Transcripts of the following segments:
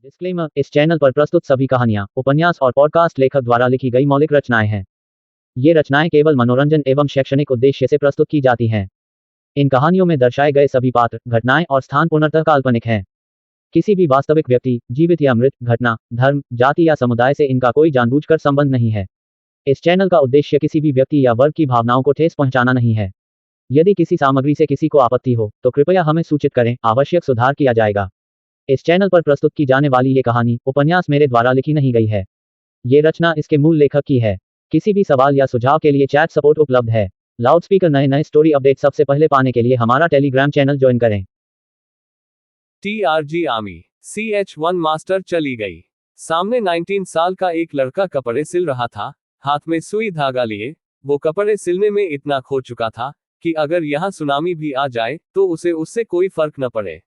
Disclaimer, इस channel पर प्रस्तुत सभी कहानियाँ, उपन्यास और पॉडकास्ट लेखक द्वारा लिखी गई मौलिक रचनाएं हैं। ये रचनाएं केवल मनोरंजन एवं शैक्षणिक उद्देश्य से प्रस्तुत की जाती हैं। इन कहानियों में दर्शाए गए सभी पात्र, घटनाएं और स्थान पूर्णतः काल्पनिक हैं। किसी भी वास्तविक व्यक्ति, जीवित या मृत, घटना, धर्म, जाति या समुदाय से इनका कोई जानबूझकर संबंध नहीं है। इस चैनल का उद्देश्य किसी भी व्यक्ति या वर्ग की भावनाओं को ठेस पहुंचाना नहीं है। यदि किसी सामग्री से किसी को आपत्ति हो, तो कृपया हमें सूचित करें, आवश्यक सुधार किया जाएगा। इस चैनल पर प्रस्तुत की जाने वाली ये कहानी, उपन्यास मेरे द्वारा लिखी नहीं गई है। ये रचना इसके मूल लेखक की है। किसी भी सवाल या सुझाव के लिए चैट सपोर्ट उपलब्ध है। लाउडस्पीकर नए स्टोरी अपडेट सबसे पहले पाने के लिए हमारा टेलीग्राम चैनल ज्वाइन करें। TRG आर्मी CH1 मास्टर चली गई। सामने 19 साल का एक लड़का कपड़े सिल रहा था, हाथ में सुई धागा लिए। वो कपड़े सिलने में इतना खो चुका था कि अगर यहाँ सुनामी भी आ जाए तो उसे उससे कोई फर्क न पड़े।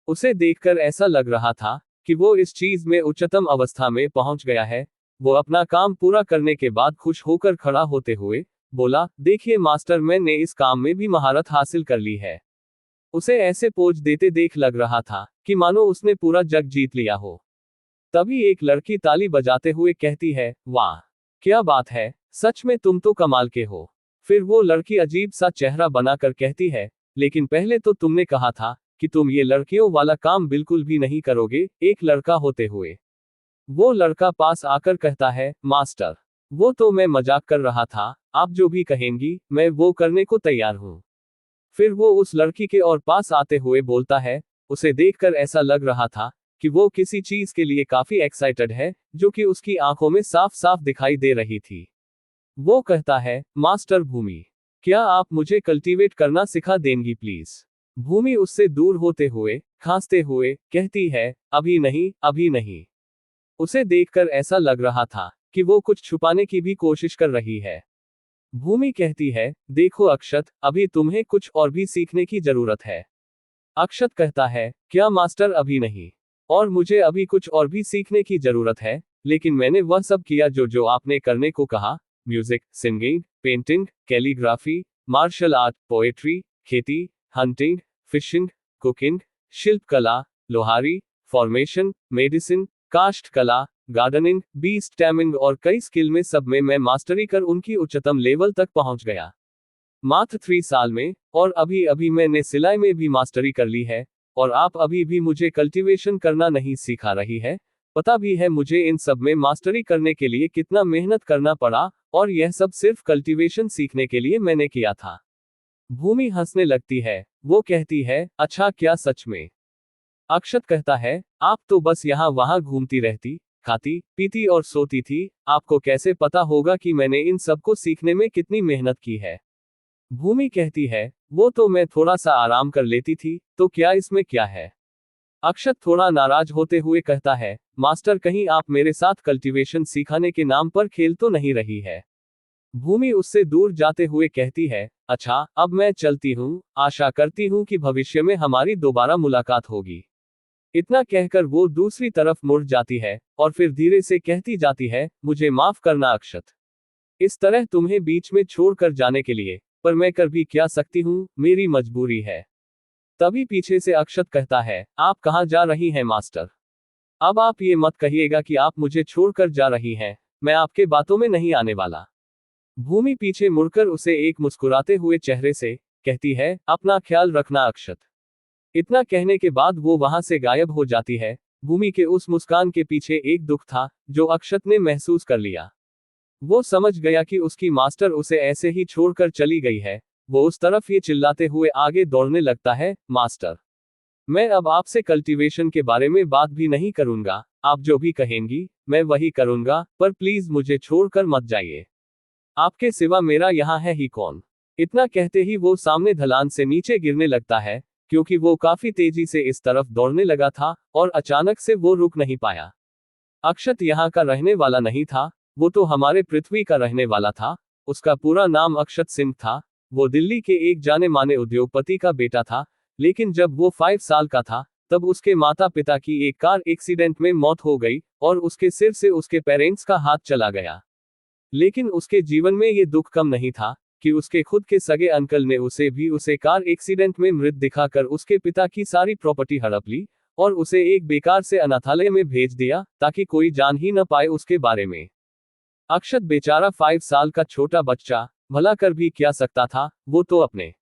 उसे देखकर ऐसा लग रहा था कि वो इस चीज में उच्चतम अवस्था में पहुंच गया है। वो अपना काम पूरा करने के बाद खुश होकर खड़ा होते हुए बोला, देखिए मास्टर, मैंने इस काम में भी महारत हासिल कर ली है। उसे ऐसे पोज देते देख लग रहा था कि मानो उसने पूरा जग जीत लिया हो। तभी एक लड़की ताली बजाते हुए कहती है, वाह क्या बात है, सच में तुम तो कमाल के हो। फिर वो लड़की अजीब सा चेहरा बनाकर कहती है, लेकिन पहले तो तुमने कहा था कि तुम ये लड़कियों वाला काम बिल्कुल भी नहीं करोगे, एक लड़का होते हुए। वो लड़का पास आकर कहता है, मास्टर, वो तो मैं मजाक कर रहा था, आप जो भी कहेंगी मैं वो करने को तैयार हूँ। फिर वो उस लड़की के और पास आते हुए बोलता है, उसे देखकर ऐसा लग रहा था कि वो किसी चीज के लिए काफी एक्साइटेड है, जो कि उसकी आंखों में साफ साफ दिखाई दे रही थी। वो कहता है, मास्टर भूमि, क्या आप मुझे कल्टीवेट करना सिखा देंगी प्लीज। भूमि उससे दूर होते हुए, खांसते हुए कहती है, अभी नहीं, अभी नहीं। उसे देखकर ऐसा लग रहा था कि वो कुछ छुपाने की भी कोशिश कर रही है। भूमि कहती है, देखो अक्षत, अभी तुम्हें कुछ और भी सीखने की जरूरत है। अक्षत कहता है, क्या मास्टर, अभी नहीं, और मुझे अभी कुछ और भी सीखने की जरूरत है, लेकिन मैंने वह सब किया जो जो आपने करने को कहा, music, singing, painting, calligraphy, martial art, poetry, खेती, हंटिंग, फिशिंग, कुकिंग, शिल्पकला, लोहारी, फॉर्मेशन, मेडिसिन, काष्ठ कला, गार्डनिंग, बीस्ट टैमिंग और कई स्किल में सब में मैं मास्टरी कर उनकी उच्चतम लेवल तक पहुंच गया। मात्र 3 साल में, और अभी अभी मैंने सिलाई में भी मास्टरी कर ली है, और आप अभी भी मुझे कल्टीवेशन करना नहीं सिखा रही है। पता भी है मुझे इन सब में मास्टरी करने के लिए कितना मेहनत करना पड़ा, और यह सब सिर्फ कल्टीवेशन सीखने के लिए मैंने किया था। भूमि हंसने लगती है। वो कहती है, अच्छा क्या सच में। अक्षत कहता है, आप तो बस यहाँ वहां घूमती रहती, खाती पीती और सोती थी, आपको कैसे पता होगा कि मैंने इन सब को सीखने में कितनी मेहनत की है। भूमि कहती है, वो तो मैं थोड़ा सा आराम कर लेती थी, तो क्या इसमें क्या है। अक्षत थोड़ा नाराज होते हुए कहता है, मास्टर, कहीं आप मेरे साथ कल्टीवेशन सिखाने के नाम पर खेल तो नहीं रही है। भूमि उससे दूर जाते हुए कहती है, अच्छा अब मैं चलती हूँ, आशा करती हूँ कि भविष्य में हमारी दोबारा मुलाकात होगी। इतना कहकर वो दूसरी तरफ मुड़ जाती है, और फिर धीरे से कहती जाती है, मुझे माफ करना अक्षत, इस तरह तुम्हें बीच में छोड़कर जाने के लिए, पर मैं कर भी क्या सकती हूँ, मेरी मजबूरी है। तभी पीछे से अक्षत कहता है, आप कहाँ जा रही हैं मास्टर। अब आप ये मत कहिएगा कि आप मुझे छोड़कर जा रही हैं, मैं आपके बातों में नहीं आने वाला। भूमि पीछे मुड़कर उसे एक मुस्कुराते हुए चेहरे से कहती है, अपना ख्याल रखना अक्षत। इतना कहने के बाद वो वहां से गायब हो जाती है। भूमि के उस मुस्कान के पीछे एक दुख था, जो अक्षत ने महसूस कर लिया। वो समझ गया कि उसकी मास्टर उसे ऐसे ही छोड़कर चली गई है। वो उस तरफ ये चिल्लाते हुए आगे दौड़ने लगता है, मास्टर, मैं अब आपसे कल्टीवेशन के बारे में बात भी नहीं करूंगा, आप जो भी कहेंगी मैं वही करूंगा, पर प्लीज मुझे छोड़कर मत जाइए, आपके सिवा मेरा यहाँ है ही कौन। इतना कहते ही वो सामने ढलान से नीचे गिरने लगता है, क्योंकि वो काफी तेजी से इस तरफ दौड़ने लगा था, और अचानक से वो रुक नहीं पाया। अक्षत यहाँ का रहने वाला नहीं था, वो तो हमारे पृथ्वी का रहने वाला था। उसका पूरा नाम अक्षत सिंह था। वो दिल्ली के एक जाने माने उद्योगपति का बेटा था, लेकिन जब वो 5 साल का था, तब उसके माता पिता की एक कार एक्सीडेंट में मौत हो गई, और उसके सिर से उसके पेरेंट्स का हाथ चला गया। लेकिन उसके जीवन में ये दुख कम नहीं था कि उसके खुद के सगे अंकल ने उसे कार एक्सीडेंट में मृत दिखाकर उसके पिता की सारी प्रॉपर्टी हड़प ली, और उसे एक बेकार से अनाथालय में भेज दिया ताकि कोई जान ही न पाए उसके बारे में। अक्षत बेचारा 5 साल का छोटा बच्चा, भला कर भी क्या सकता था, वो तो अपने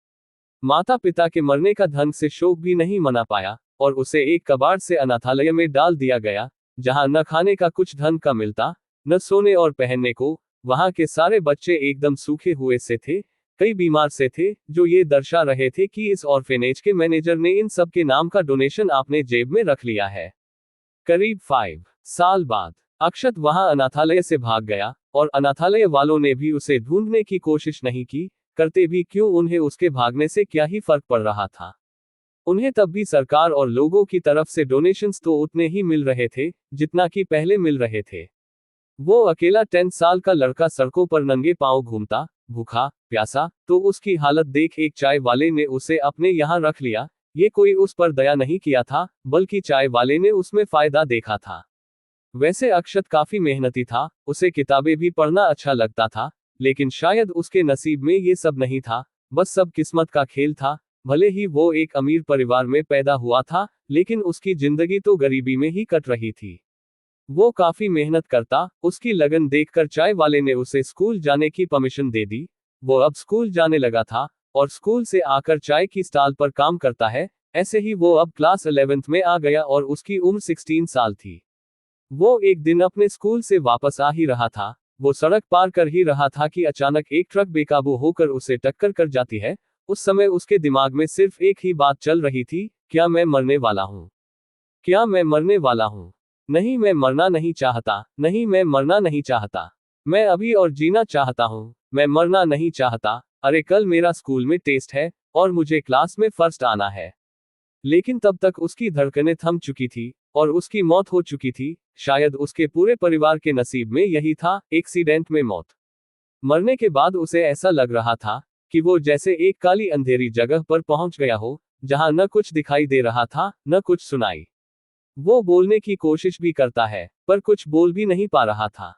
माता पिता के मरने का ढंग से शोक भी नहीं मना पाया, और उसे एक कबाड़ से अनाथालय में डाल दिया गया, जहां न खाने का कुछ ढंग का मिलता, न सोने और पहनने को। वहां के सारे बच्चे एकदम सूखे हुए से थे, कई बीमार से थे, जो ये दर्शा रहे थे कि इस ऑर्फेनेज के मैनेजर ने इन सब के नाम का डोनेशन अपने जेब में रख लिया है। करीब 5 साल बाद अक्षत वहां अनाथालय से भाग गया, और अनाथालय वालों ने भी उसे ढूंढने की कोशिश नहीं की, करते भी क्यों, उन्हें उसके भागने से क्या ही फर्क पड़ रहा था। उन्हें तब भी सरकार और लोगों की तरफ से डोनेशंस तो उतने ही मिल रहे थे जितना कि पहले मिल रहे थे। वो अकेला 10 साल का लड़का सड़कों पर नंगे पांव घूमता, भूखा प्यासा, तो उसकी हालत देख एक चाय वाले ने उसे अपने यहाँ रख लिया। ये कोई उस पर दया नहीं किया था, बल्कि चाय वाले ने उसमें फायदा देखा था। वैसे अक्षत काफी मेहनती था, उसे किताबें भी पढ़ना अच्छा लगता था, लेकिन शायद उसके नसीब में ये सब नहीं था, बस सब किस्मत का खेल था। भले ही वो एक अमीर परिवार में पैदा हुआ था, लेकिन उसकी जिंदगी तो गरीबी में ही कट रही थी। वो काफी मेहनत करता, उसकी लगन देखकर चाय वाले ने उसे स्कूल जाने की परमिशन दे दी। वो अब स्कूल जाने लगा था, और स्कूल से आकर चाय की स्टॉल पर काम करता है। ऐसे ही वो अब क्लास 11th में आ गया और उसकी उम्र 16 साल थी। वो एक दिन अपने स्कूल से वापस आ ही रहा था, वो सड़क पार कर ही रहा था कि अचानक एक ट्रक बेकाबू होकर उसे टक्कर कर जाती है। उस समय उसके दिमाग में सिर्फ एक ही बात चल रही थी, क्या मैं मरने वाला हूँ? क्या मैं मरने वाला हूँ? नहीं, मैं मरना नहीं चाहता, नहीं, मैं मरना नहीं चाहता। मैं अभी और जीना चाहता हूँ, मैं मरना नहीं चाहता। अरे कल मेरा स्कूल में टेस्ट है, और मुझे क्लास में फर्स्ट आना है। लेकिन तब तक उसकी धड़कनें थम चुकी थी, और उसकी मौत हो चुकी थी। शायद उसके पूरे परिवार के नसीब में यही था, एक्सीडेंट में मौत। मरने के बाद उसे ऐसा लग रहा था कि वो जैसे एक काली अंधेरी जगह पर पहुंच गया हो, जहां न कुछ दिखाई दे रहा था, न कुछ सुनाई। वो बोलने की कोशिश भी करता है, पर कुछ बोल भी नहीं पा रहा था।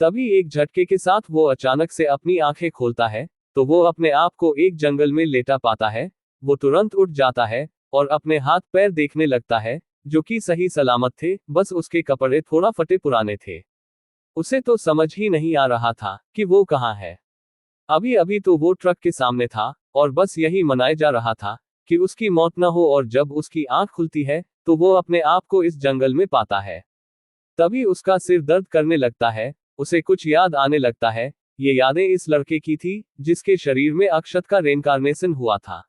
तभी एक झटके के साथ वो अचानक से अपनी आंखें खोलता है, तो वो अपने आप को एक जंगल में लेटा पाता है। वो तुरंत उठ जाता है, और अपने हाथ पैर देखने लगता है, जो कि सही सलामत थे, बस उसके कपड़े थोड़ा फटे पुराने थे। उसे तो समझ ही नहीं आ रहा था कि वो कहाँ है। अभी अभी तो वो ट्रक के सामने था, और बस यही मनाए जा रहा था कि उसकी मौत न हो, और जब उसकी आंख खुलती है, तो वो अपने आप को इस जंगल में पाता है। तभी उसका सिर दर्द करने लगता है, उसे कुछ याद आने लगता है। ये यादें इस लड़के की थी, जिसके शरीर में अक्षत का रेनकार्नेशन हुआ था।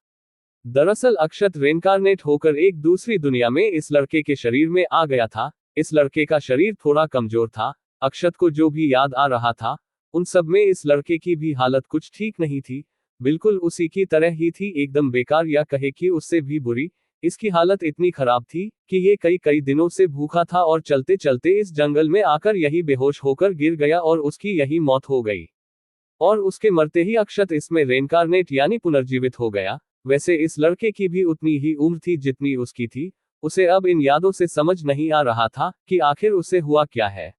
दरअसल अक्षत रेनकार्नेट होकर एक दूसरी दुनिया में इस लड़के के शरीर में आ गया था। इस लड़के का शरीर थोड़ा कमजोर था। अक्षत को जो भी याद आ रहा था, उन सब में इस लड़के की भी हालत कुछ ठीक नहीं थी, बिल्कुल उसी की तरह ही थी, एकदम बेकार, या कहे कि उससे भी बुरी। इसकी हालत इतनी खराब थी कि ये कई कई दिनों से भूखा था, और चलते चलते इस जंगल में आकर यही बेहोश होकर गिर गया, और उसकी यही मौत हो गई। और उसके मरते ही अक्षत इसमें रेनकार्नेट यानी पुनर्जीवित हो गया। वैसे इस लड़के की भी उतनी ही उम्र थी जितनी उसकी थी। उसे अब इन यादों से समझ नहीं आ रहा था कि आखिर उसे हुआ क्या है,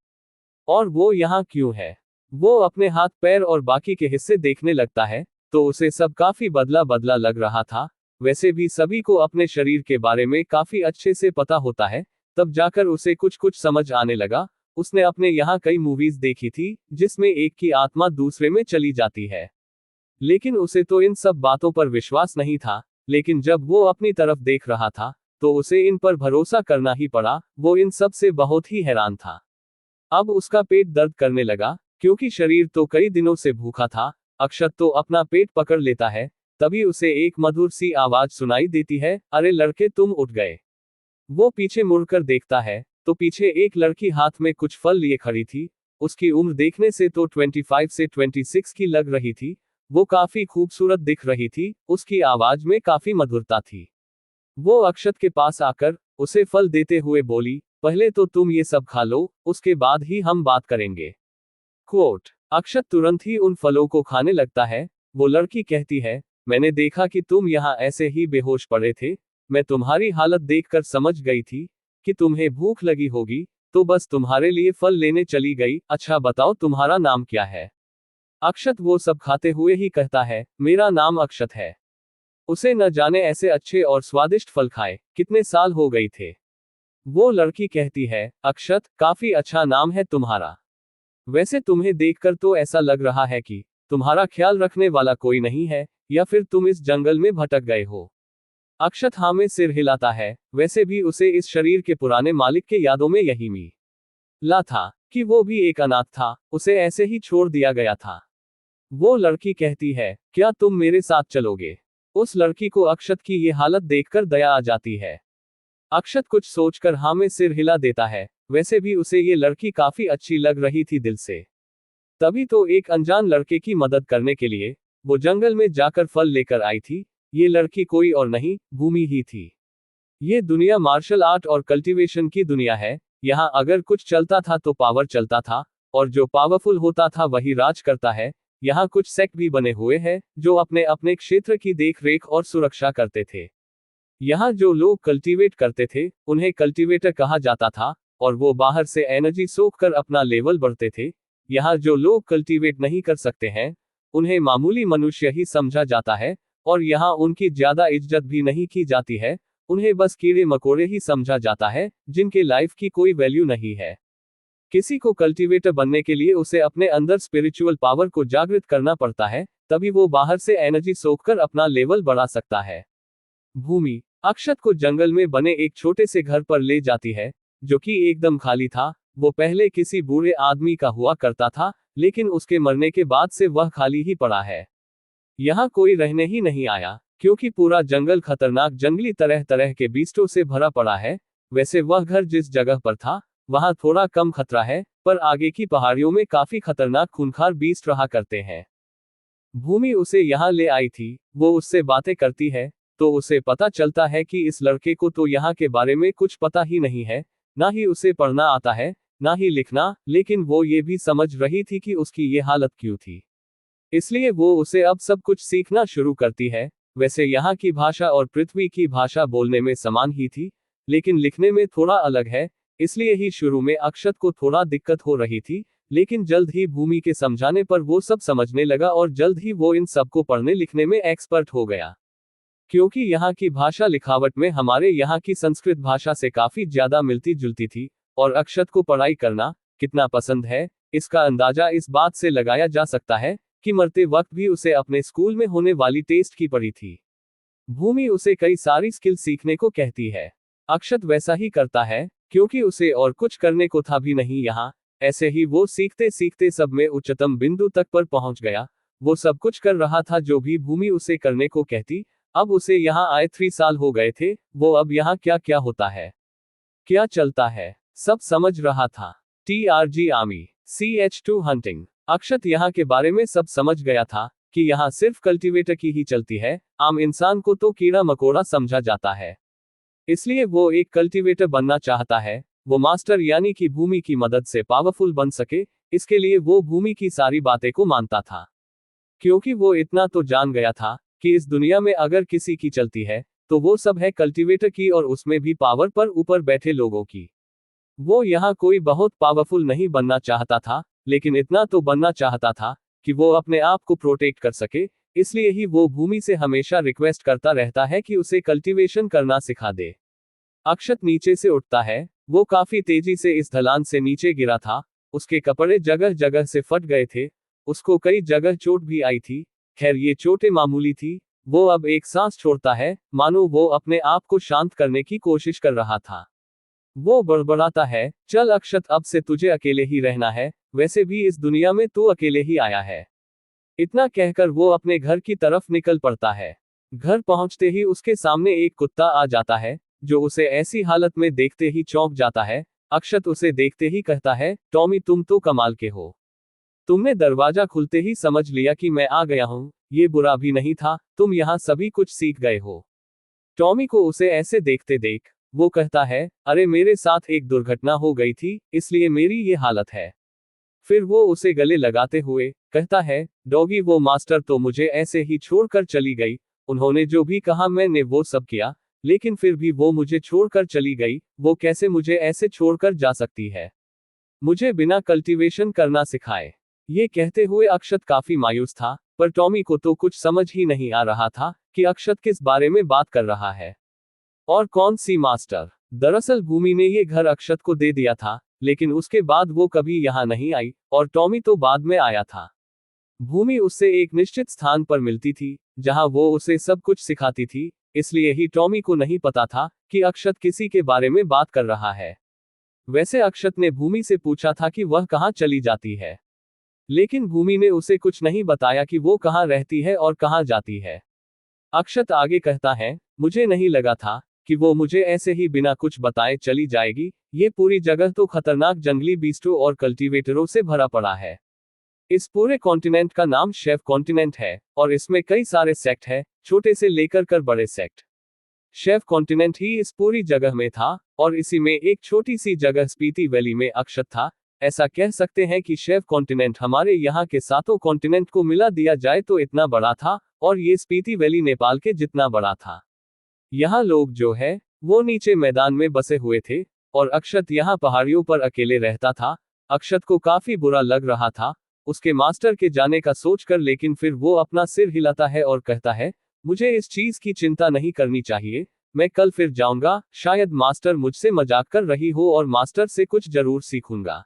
और वो यहाँ क्यों है। वो अपने हाथ पैर और बाकी के हिस्से देखने लगता है, तो उसे सब काफी बदला बदला लग रहा था। वैसे भी सभी को अपने शरीर के बारे में काफी अच्छे से पता होता है, तब जाकर उसे कुछ कुछ समझ आने लगा। उसने अपने यहाँ कई मूवीज देखी थी, जिसमें एक की आत्मा दूसरे में चली जाती है, लेकिन उसे तो इन सब बातों पर विश्वास नहीं था। लेकिन जब वो अपनी तरफ देख रहा था, तो उसे इन पर भरोसा करना ही पड़ा। वो इन सब से बहुत ही हैरान था। अब उसका पेट दर्द करने लगा, क्योंकि शरीर तो कई दिनों से भूखा था। अक्षत तो अपना पेट पकड़ लेता है। तभी उसे एक मधुर सी आवाज सुनाई देती है, अरे लड़के तुम उठ गए। वो पीछे मुड़कर देखता है, तो पीछे एक लड़की हाथ में कुछ फल लिए खड़ी थी। उसकी उम्र देखने से तो 25 से 26 की लग रही थी। वो काफी खूबसूरत दिख रही थी, उसकी आवाज में काफी मधुरता थी। वो अक्षत के पास आकर उसे फल देते हुए बोली, पहले तो तुम ये सब खा लो, उसके बाद ही हम बात करेंगे। क्वोट। अक्षत तुरंत ही उन फलों को खाने लगता है। वो लड़की कहती है, मैंने देखा कि तुम यहाँ ऐसे ही बेहोश पड़े थे। मैं तुम्हारी हालत देखकर समझ गई थी कि तुम्हें भूख लगी होगी, तो बस तुम्हारे लिए फल लेने चली गई। अच्छा बताओ तुम्हारा नाम क्या है? अक्षत वो सब खाते हुए ही कहता है, मेरा नाम अक्षत है। उसे न जाने ऐसे अच्छे और स्वादिष्ट फल खाए कितने साल हो गई थे। वो लड़की कहती है, अक्षत, काफी अच्छा नाम है तुम्हारा। वैसे तुम्हें देखकर तो ऐसा लग रहा है कि तुम्हारा ख्याल रखने वाला कोई नहीं है, या फिर तुम इस जंगल में भटक गए हो। अक्षत हाँ में सिर हिलाता है। वैसे भी उसे इस शरीर के पुराने मालिक के यादों में यही मिला था कि वो भी एक अनाथ था, उसे ऐसे ही छोड़ दिया गया था। वो लड़की कहती है, क्या तुम मेरे साथ चलोगे? उस लड़की को अक्षत की ये हालत देखकर दया आ जाती है। अक्षत कुछ सोचकर हाँ में सिर हिला देता है। वैसे भी उसे ये लड़की काफी अच्छी लग रही थी दिल से। तभी तो एक अनजान लड़के की मदद करने के लिए वो जंगल में जाकर फल लेकर आई थी। ये लड़की कोई और नहीं, भूमि ही थी। ये दुनिया मार्शल आर्ट और कल्टीवेशन की दुनिया है। यहाँ अगर कुछ चलता था तो पावर चलता था, और जो पावरफुल होता था वही राज करता है। यहाँ कुछ सेक्ट भी बने हुए हैं जो अपने अपने क्षेत्र की देख रेख और सुरक्षा करते थे। यहाँ जो लोग कल्टीवेट करते थे उन्हें कल्टीवेटर कहा जाता था, और वो बाहर से एनर्जी सोख कर अपना लेवल बढ़ते थे। यहाँ जो लोग कल्टीवेट नहीं कर सकते हैं उन्हें मामूली मनुष्य ही समझा जाता है, और यहाँ उनकी ज्यादा इज्जत भी नहीं की जाती है। उन्हें बस कीड़े मकोड़े ही समझा जाता है, जिनके लाइफ की कोई वैल्यू नहीं है। किसी को कल्टीवेटर बनने के लिए उसे अपने अंदर स्पिरिचुअल पावर को जागृत करना पड़ता है, तभी वो बाहर से एनर्जी सोखकर अपना लेवल बढ़ा सकता है। भूमि अक्षत को जंगल में बने एक छोटे से घर पर ले जाती है, जो कि एकदम खाली था। वो पहले किसी बूढ़े आदमी का हुआ करता था, लेकिन उसके मरने के बाद से वह खाली ही पड़ा है। यहाँ कोई रहने ही नहीं आया, क्योंकि पूरा जंगल खतरनाक जंगली तरह तरह के बीस्टों से भरा पड़ा है। वैसे वह घर जिस जगह पर था वहां थोड़ा कम खतरा है, पर आगे की पहाड़ियों में काफी खतरनाक खूंखार बीस्ट रहा करते हैं। भूमि उसे यहाँ ले आई थी। वो उससे बातें करती है तो उसे पता चलता है कि इस लड़के को तो यहाँ के बारे में कुछ पता ही नहीं है, ना ही उसे पढ़ना आता है, ना ही लिखना। लेकिन वो ये भी समझ रही थी कि उसकी ये हालत क्यों थी, इसलिए वो उसे अब सब कुछ सीखना शुरू करती है। वैसे यहाँ की भाषा और पृथ्वी की भाषा बोलने में समान ही थी, लेकिन लिखने में थोड़ा अलग है। इसलिए ही शुरू में अक्षत को थोड़ा दिक्कत हो रही थी, लेकिन जल्द ही भूमि के समझाने पर वो सब समझने लगा, और जल्द ही वो इन सबको पढ़ने लिखने में एक्सपर्ट हो गया। क्योंकि यहाँ की भाषा लिखावट में हमारे यहाँ की संस्कृत भाषा से काफी ज्यादा मिलती जुलती थी, और अक्षत को पढ़ाई करना कितना पसंद है इसका अंदाजा इस बात से लगाया जा सकता है कि मरते वक्त भी उसे अपने स्कूल में होने वाली टेस्ट की पड़ी थी। भूमि उसे कई सारी स्किल सीखने को कहती है। अक्षत वैसा ही करता है, क्योंकि उसे और कुछ करने को था भी नहीं यहाँ। ऐसे ही वो सीखते सीखते सब में उच्चतम बिंदु तक पर पहुंच गया। वो सब कुछ कर रहा था जो भी भूमि उसे करने को कहती। अब उसे यहाँ आए 3 साल हो गए थे। वो अब यहाँ क्या क्या होता है, क्या चलता है, सब समझ रहा था। TRG army CH2 hunting. अक्षत यहाँ के बारे में सब समझ गया था कि यहाँ सिर्फ कल्टीवेटर की ही चलती है। आम इंसान को तो कीड़ा मकोड़ा समझा जाता है, इसलिए वो एक कल्टीवेटर बनना चाहता है। वो मास्टर यानी कि भूमि की मदद से पावरफुल बन सके, इसके लिए वो भूमि की सारी बातें को मानता था। क्योंकि वो इतना तो जान गया था कि इस दुनिया में अगर किसी की चलती है तो वो सब है कल्टीवेटर की, और उसमें भी पावर पर ऊपर बैठे लोगों की। वो यहाँ कोई बहुत पावरफुल नहीं बनना चाहता था, लेकिन इतना तो बनना चाहता था कि वो अपने आप को प्रोटेक्ट कर सके। इसलिए ही वो भूमि से हमेशा रिक्वेस्ट करता रहता है कि उसे कल्टीवेशन करना सिखा दे। अक्षत नीचे से उठता है। वो काफी तेजी से इस ढलान से नीचे गिरा था। उसके कपड़े जगह जगह से फट गए थे। उसको कई जगह चोट भी आई थी। खैर ये चोटें मामूली थी। वो अब एक सांस छोड़ता है, मानो वो अपने आप को शांत करने की कोशिश कर रहा था। वो बड़बड़ाता है, चल अक्षत, अब से तुझे अकेले ही रहना है। वैसे भी इस दुनिया में तू अकेले ही आया है। इतना कहकर वो अपने घर की तरफ निकल पड़ता है। घर पहुंचते ही उसके सामने एक कुत्ता आ जाता है, जो उसे ऐसी हालत में देखते ही चौंक जाता है। अक्षत उसे देखते ही कहता है, टॉमी तुम तो कमाल के हो। तुमने दरवाजा खुलते ही समझ लिया कि मैं आ गया हूँ। ये बुरा भी नहीं था, तुम यहाँ सभी कुछ सीख गए हो। टॉमी को उसे ऐसे देखते देख वो कहता है, अरे मेरे साथ एक दुर्घटना हो गई थी, इसलिए मेरी ये हालत है। फिर वो उसे गले लगाते हुए कहता है, डॉगी वो मास्टर तो मुझे ऐसे ही छोड़कर चली गई। उन्होंने जो भी कहा मैंने वो सब किया, लेकिन फिर भी वो मुझे छोड़कर चली गई। वो कैसे मुझे ऐसे छोड़कर जा सकती है, मुझे बिना कल्टीवेशन करना सिखाए। ये कहते हुए अक्षत काफी मायूस था, पर टॉमी को तो कुछ समझ ही नहीं आ रहा था कि अक्षत किस बारे में बात कर रहा है और कौन सी मास्टर। दरअसल भूमि ने ये घर अक्षत को दे दिया था, लेकिन उसके बाद वो कभी यहाँ नहीं आई, और टॉमी तो बाद में आया था। भूमि उससे एक निश्चित स्थान पर मिलती थी, जहां वो उसे सब कुछ सिखाती थी, इसलिए ही टॉमी को नहीं पता था कि अक्षत किसी के बारे में बात कर रहा है। वैसे अक्षत ने भूमि से पूछा था कि वह कहाँ चली जाती है, लेकिन भूमि ने उसे कुछ नहीं बताया कि वो कहाँ रहती है और कहाँ जाती है। अक्षत आगे कहता है, मुझे नहीं लगा था कि वो मुझे ऐसे ही बिना कुछ बताए चली जाएगी। ये पूरी जगह तो खतरनाक जंगली बीस्टों और कल्टीवेटरों से भरा पड़ा है। इस पूरे कॉन्टिनेंट का नाम शेफ कॉन्टिनेंट है, और इसमें कई सारे सेक्ट है, छोटे से लेकर कर बड़े सेक्ट। शेफ कॉन्टिनेंट ही इस पूरी जगह में था, और इसी में एक छोटी सी जगह स्पीति वैली में अक्षत था। ऐसा कह सकते हैं कि शेफ कॉन्टिनेंट हमारे यहाँ के सातों कॉन्टिनेंट को मिला दिया जाए तो इतना बड़ा था, और ये स्पीति वैली नेपाल के जितना बड़ा था। यहाँ लोग जो है वो नीचे मैदान में बसे हुए थे, और अक्षत यहाँ पहाड़ियों पर अकेले रहता था। अक्षत को काफी बुरा लग रहा था उसके मास्टर के जाने का सोचकर, लेकिन फिर वो अपना सिर हिलाता है और कहता है, मुझे इस चीज की चिंता नहीं करनी चाहिए, मैं कल फिर जाऊंगा, शायद मास्टर मुझसे मजाक कर रही हो और मास्टर से कुछ जरूर सीखूंगा।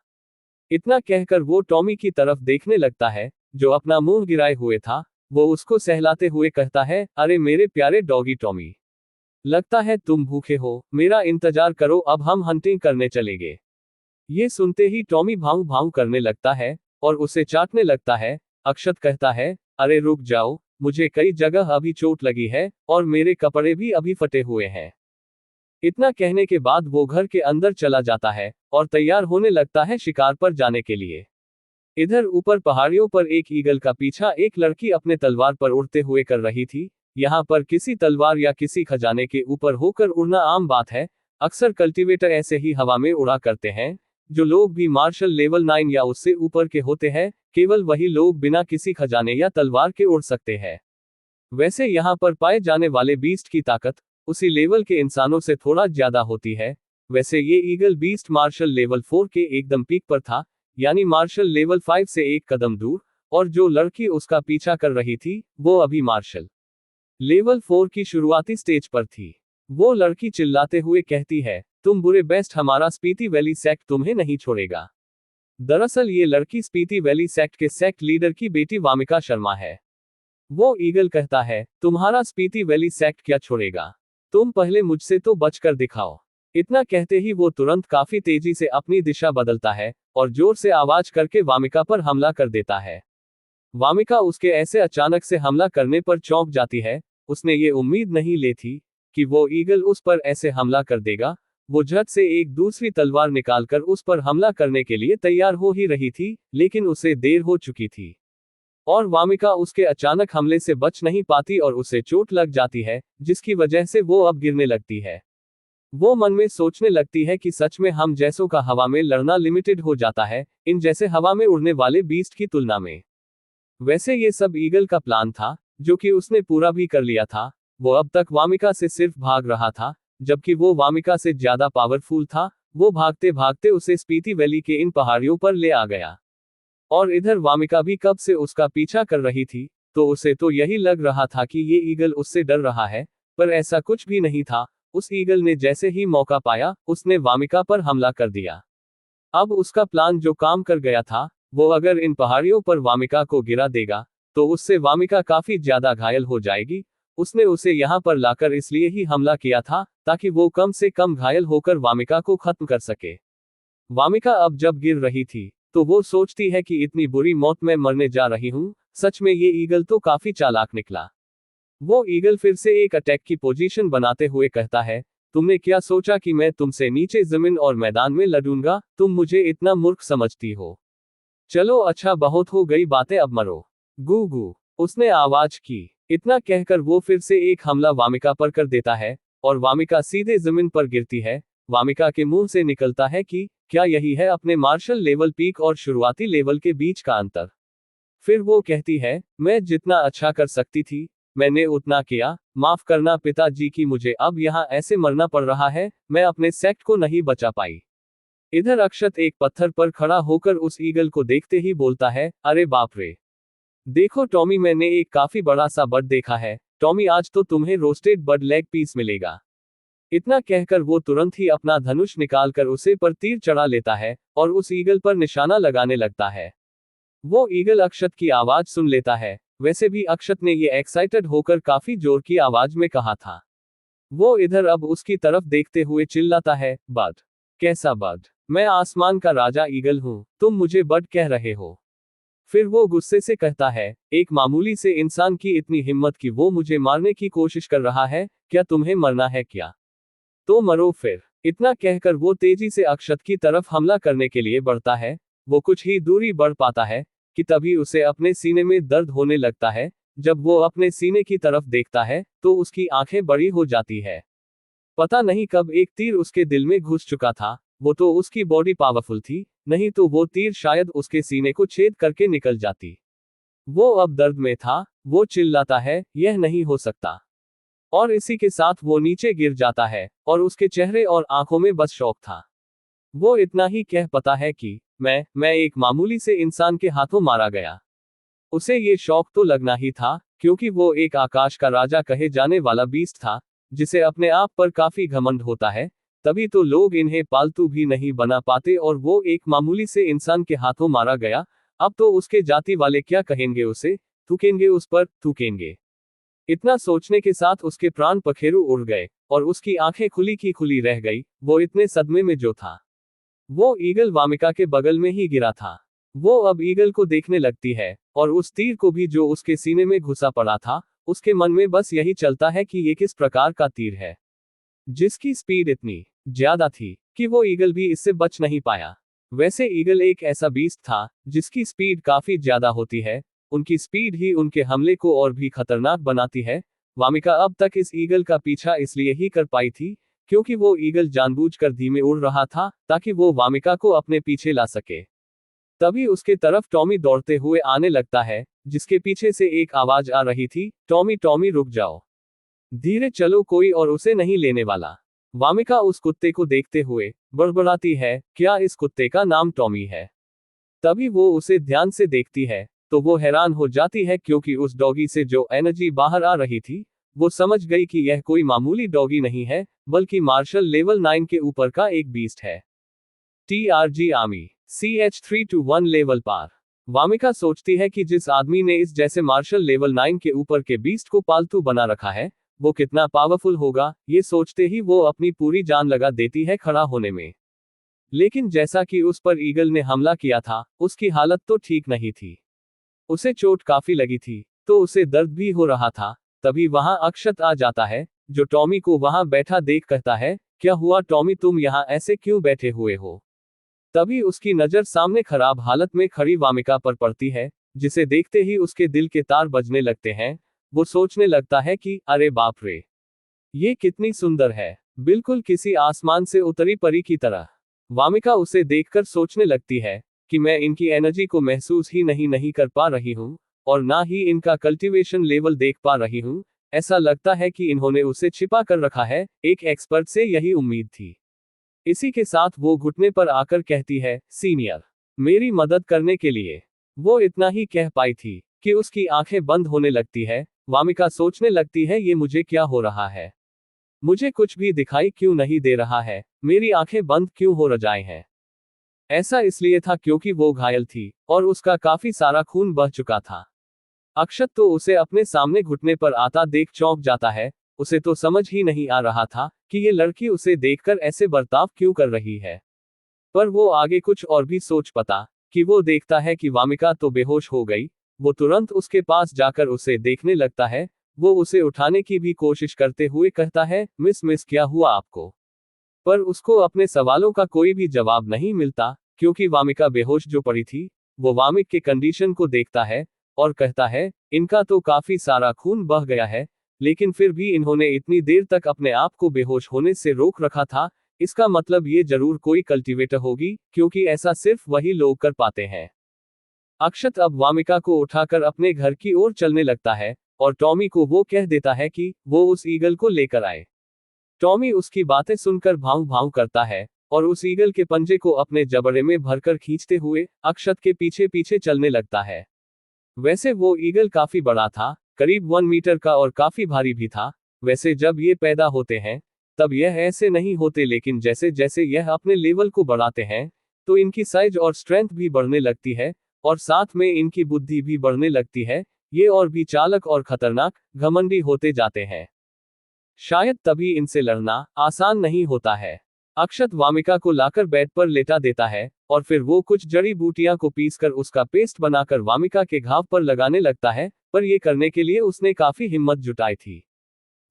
इतना कहकर वो टॉमी की तरफ देखने लगता है, जो अपना मुंह गिराए हुए था। वो उसको सहलाते हुए कहता है, अरे मेरे प्यारे डॉगी टॉमी, लगता है तुम भूखे हो, मेरा इंतजार करो, अब हम हंटिंग करने चलेंगे। ये सुनते ही टॉमी भाऊ भाऊ करने लगता है और उसे चाटने लगता है। अक्षत कहता है, अरे रुक जाओ, मुझे कई जगह अभी चोट लगी है और मेरे कपड़े भी अभी फटे हुए हैं। इतना कहने के बाद वो घर के अंदर चला जाता है और तैयार होने लगता है शिकार पर जाने के लिए। इधर ऊपर पहाड़ियों पर एक ईगल का पीछा एक लड़की अपने तलवार पर उड़ते हुए कर रही थी। यहाँ पर किसी तलवार या किसी खजाने के ऊपर होकर उड़ना आम बात है। अक्सर कल्टीवेटर ऐसे ही हवा में उड़ा करते हैं। जो लोग भी मार्शल लेवल 9 या उससे ऊपर के होते हैं, केवल वही लोग बिना किसी खजाने या तलवार के उड़ सकते हैं। वैसे यहाँ पर पाए जाने वाले बीस्ट की ताकत उसी लेवल के इंसानों से थोड़ा ज्यादा होती है। वैसे ये ईगल बीस्ट मार्शल लेवल 4 के एकदम पीक पर था, यानी मार्शल लेवल 5 से एक कदम दूर, और जो लड़की उसका पीछा कर रही थी वो अभी मार्शल लेवल 4 की शुरुआती स्टेज पर थी। वो लड़की चिल्लाते हुए कहती है, तुम बुरे बेस्ट, हमारा स्पीति वैली सेक्ट तुम्हें नहीं छोड़ेगा। दरअसल ये लड़की स्पीति वैली सेक्ट के सेक्ट लीडर की बेटी वामिका शर्मा है। वो ईगल कहता है, तुम्हारा स्पीति वैली सेक्ट क्या छोड़ेगा, तुम पहले मुझसे तो बचकर दिखाओ। इतना कहते ही वो तुरंत काफी तेजी से अपनी दिशा बदलता है और जोर से आवाज करके वामिका पर हमला कर देता है। वामिका उसके ऐसे अचानक से हमला करने पर चौंक जाती है। उसने ये उम्मीद नहीं ली थी कि वो ईगल उस पर ऐसे हमला कर देगा। वो झट से एक दूसरी तलवार निकालकर उस पर हमला करने के लिए तैयार हो ही रही थी, लेकिन उसे देर हो चुकी थी और वामिका उसके अचानक हमले से बच नहीं पाती और उसे चोट लग जाती है, जिसकी वजह से वो अब गिरने लगती है। वो मन में सोचने लगती है कि सच में हम जैसों का हवा में लड़ना लिमिटेड हो जाता है, इन जैसे हवा में उड़ने वाले बीस्ट की तुलना में। वैसे ये सब ईगल का प्लान था, जो कि उसने पूरा भी कर लिया था। वो अब तक वामिका से सिर्फ भाग रहा था, जबकि वो वामिका से ज्यादा पावरफुल था। वो भागते भागते उसे स्पीति वैली के इन पहाड़ियों पर ले आ गया। और इधर वामिका भी कब से उसका पीछा कर रही थी, तो उसे तो यही लग रहा था कि ये ईगल उससे डर रहा है, पर ऐसा कुछ भी नहीं था। उस ईगल ने जैसे ही मौका पाया, उसने वामिका पर हमला कर दिया। अब उसका प्लान जो काम कर गया था, वो अगर इन पहाड़ियों पर वामिका को गिरा देगा, तो उससे वामिका काफी ज्यादा घायल हो जाएगी। उसने उसे यहाँ पर लाकर इसलिए ही हमला किया था, ताकि वो कम से कम घायल होकर वामिका को खत्म कर सके। वामिका अब जब गिर रही थी, तो वो सोचती है कि इतनी बुरी मौत मैं मरने जा रही हूँ। सच में ये ईगल तो काफी चालाक निकला। वो ईगल फिर से एक अटैक की पोजीशन बनाते हुए कहता है, तुमने क्या सोचा कि मैं तुमसे नीचे जमीन और मैदान में लड़ूंगा? तुम मुझे इतना मूर्ख समझती हो? चलो अच्छा, बहुत हो गई बातें, अब मरो। गू गू, उसने आवाज की। इतना कहकर वो फिर से एक हमला वामिका पर कर देता है और वामिका सीधे जमीन पर गिरती है। वामिका के मुंह से निकलता है कि क्या यही है अपने मार्शल लेवल पीक और शुरुआती लेवल के बीच का अंतर? फिर वो कहती है, मैं जितना अच्छा कर सकती थी मैंने उतना किया, माफ करना पिताजी कि मुझे अब यहाँ ऐसे मरना पड़ रहा है, मैं अपने सेक्ट को नहीं बचा पाई। इधर अक्षत एक पत्थर पर खड़ा होकर उस ईगल को देखते ही बोलता है, अरे बाप रे, देखो टॉमी, मैंने एक काफी बड़ा सा बर्ड देखा है। टॉमी, आज तो तुम्हें रोस्टेड बर्ड लेग पीस मिलेगा। इतना कहकर वो तुरंत ही अपना धनुष निकालकर उसे पर तीर चढ़ा लेता है और उस ईगल पर निशाना लगाने लगता है। वो ईगल अक्षत की आवाज सुन लेता है। वैसे भी अक्षत ने ये एक्साइटेड होकर काफी जोर की आवाज में कहा था। वो इधर अब उसकी तरफ देखते हुए चिल्लाता है, बर्ड। कैसा बर्ड? मैं आसमान का राजा ईगल हूं, तुम मुझे बर्ड कह रहे हो? फिर वो गुस्से से कहता है, एक मामूली से इंसान की इतनी हिम्मत कि वो मुझे मारने की कोशिश कर रहा है, क्या तुम्हें मरना है क्या? तो मरो फिर। इतना कहकर वो तेजी से अक्षत की तरफ हमला करने के लिए बढ़ता है। वो कुछ ही दूरी बढ़ पाता है कि तभी उसे अपने सीने में दर्द होने लगता है। जब वो अपने सीने की तरफ देखता है तो उसकी आंखें बड़ी हो जाती है। पता नहीं कब एक तीर उसके दिल में घुस चुका था। वो तो उसकी बॉडी पावरफुल थी, नहीं तो वो तीर शायद उसके सीने को छेद करके निकल जाती। वो अब दर्द में था। वो चिल्लाता है, यह नहीं हो सकता। और इसी के साथ वो नीचे गिर जाता है और उसके चेहरे और आंखों में बस शौक था। वो इतना ही कह पाता है कि मैं एक मामूली से इंसान के हाथों मारा गया। उसे ये शौक तो लगना ही था, क्योंकि वो एक आकाश का राजा कहे जाने वाला बीस्ट था, जिसे अपने आप पर काफी घमंड होता है। तभी तो लोग इन्हें पालतू भी नहीं बना पाते और वो एक मामूली से इंसान के हाथों मारा गया। अब तो उसके जाति वाले क्या कहेंगे उसे, थूकेंगे उस पर, थूकेंगे। इतना सोचने के साथ उसके प्राण पखेरु उड़ गए और उसकी आंखें खुली की खुली रह गई। वो इतने सदमे में जो था। वो ईगल वामिका के बगल में ही गिरा था। वो अब ईगल को देखने लगती है और उस तीर को भी जो उसके सीने में घुसा पड़ा था। उसके मन में बस यही चलता है कि ये किस प्रकार का तीर है, जिसकी स्पीड इतनी ज्यादा थी कि वो ईगल भी इससे बच नहीं पाया। वैसे ईगल एक ऐसा बीस्ट था जिसकी स्पीड काफी ज्यादा होती है। उनकी स्पीड ही उनके हमले को और भी खतरनाक बनाती है। वामिका अब तक इस ईगल का पीछा इसलिए ही कर पाई थी क्योंकि वो ईगल जानबूझकर धीमे उड़ रहा था ताकि वो वामिका को अपने पीछे ला सके। तभी उसके तरफ टॉमी दौड़ते हुए आने लगता है, जिसके पीछे से एक आवाज आ रही थी, टॉमी टॉमी रुक जाओ, धीरे चलो, कोई और उसे नहीं लेने वाला। वामिका उस कुत्ते को देखते हुए बड़बड़ाती है, क्या इस कुत्ते का नाम टॉमी है? तभी वो उसे ध्यान से देखती है तो वो हैरान हो जाती है क्योंकि उस डॉगी से जो एनर्जी बाहर आ रही थी, वो समझ गई कि यह कोई मामूली डॉगी नहीं है, बल्कि मार्शल लेवल 9 के ऊपर का एक बीस्ट है। TRG आर्मी CH321 लेवल पार। वामिका सोचती है कि जिस आदमी ने इस जैसे मार्शल लेवल 9 के ऊपर के बीस्ट को पालतू बना रखा है, वो कितना पावरफुल होगा। ये सोचते ही वो अपनी पूरी जान लगा देती है खड़ा होने में। लेकिन जैसा कि उस पर ईगल ने हमला किया था, उसकी हालत तो ठीक नहीं थी। उसे चोट काफी लगी थी, तो उसे दर्द भी हो रहा था। तभी वहां अक्षत आ जाता है, जो टॉमी को वहां बैठा देख कहता है, क्या हुआ टॉमी, तुम यहाँ ऐसे क्यों बैठे हुए हो? तभी उसकी नजर सामने खराब हालत में खड़ी वामिका पर पड़ती है, जिसे देखते ही उसके दिल के तार बजने लगते हैं। वो सोचने लगता है कि अरे बाप रे, ये कितनी सुंदर है, बिल्कुल किसी आसमान से उतरी परी की तरह। वामिका उसे देखकर सोचने लगती है कि मैं इनकी एनर्जी को महसूस ही नहीं कर पा रही हूँ, और ना ही इनका कल्टीवेशन लेवल देख पा रही हूँ। ऐसा लगता है कि इन्होंने उसे छिपा कर रखा है। एक एक्सपर्ट से यही उम्मीद थी। इसी के साथ वो घुटने पर आकर कहती है, सीनियर, मेरी मदद करने के लिए। वो इतना ही कह पाई थी कि उसकी आंखें बंद होने लगती है। वामिका सोचने लगती है, ये मुझे क्या हो रहा है? मुझे कुछ भी दिखाई क्यों नहीं दे रहा है? मेरी आंखें बंद क्यों हो रजाएं हैं? ऐसा इसलिए था क्योंकि वो घायल थी और उसका काफी सारा खून बह चुका था। अक्षत तो उसे अपने सामने घुटने पर आता देख चौंक जाता है। उसे तो समझ ही नहीं आ रहा था कि ये लड़की उसे देखकर ऐसे बर्ताव क्यों कर रही है। पर वो आगे कुछ और भी सोच पाता कि वो देखता है कि वामिका तो बेहोश हो गई। वो तुरंत उसके पास जाकर उसे देखने लगता है। वो उसे उठाने की भी कोशिश करते हुए कहता है, मिस क्या हुआ आपको? पर उसको अपने सवालों का कोई भी जवाब नहीं मिलता, क्योंकि वामिका बेहोश जो पड़ी थी। वो वामिक के कंडीशन को देखता है और कहता है, इनका तो काफी सारा खून बह गया है, लेकिन फिर भी इन्होंने इतनी देर तक अपने आप को बेहोश होने से रोक रखा था। इसका मतलब ये जरूर कोई कल्टीवेटर होगी, क्योंकि ऐसा सिर्फ वही लोग कर पाते हैं। अक्षत अब वामिका को उठाकर अपने घर की ओर चलने लगता है और टॉमी को वो कह देता है कि वो उस ईगल को लेकर आए। टॉमी उसकी बातें सुनकर भाव भाव करता है और उस ईगल के पंजे को अपने जबड़े में भरकर खींचते हुए अक्षत के पीछे पीछे चलने लगता है। वैसे वो ईगल काफी बड़ा था, करीब 1 मीटर का, और काफी भारी भी था। वैसे जब ये पैदा होते हैं तब यह ऐसे नहीं होते, लेकिन जैसे जैसे यह अपने लेवल को बढ़ाते हैं तो इनकी साइज और स्ट्रेंथ भी बढ़ने लगती है, और साथ में इनकी बुद्धि भी बढ़ने लगती है। ये और भी चालक और खतरनाक, घमंडी होते जाते हैं। शायद तभी इनसे लड़ना आसान नहीं होता है। अक्षत वामिका को लाकर बेड पर लेटा देता है, और फिर वो कुछ जड़ी बूटियां को पीसकर उसका पेस्ट बनाकर वामिका के घाव पर लगाने लगता है, पर ये करने के लिए उसने काफी हिम्मत जुटाई थी।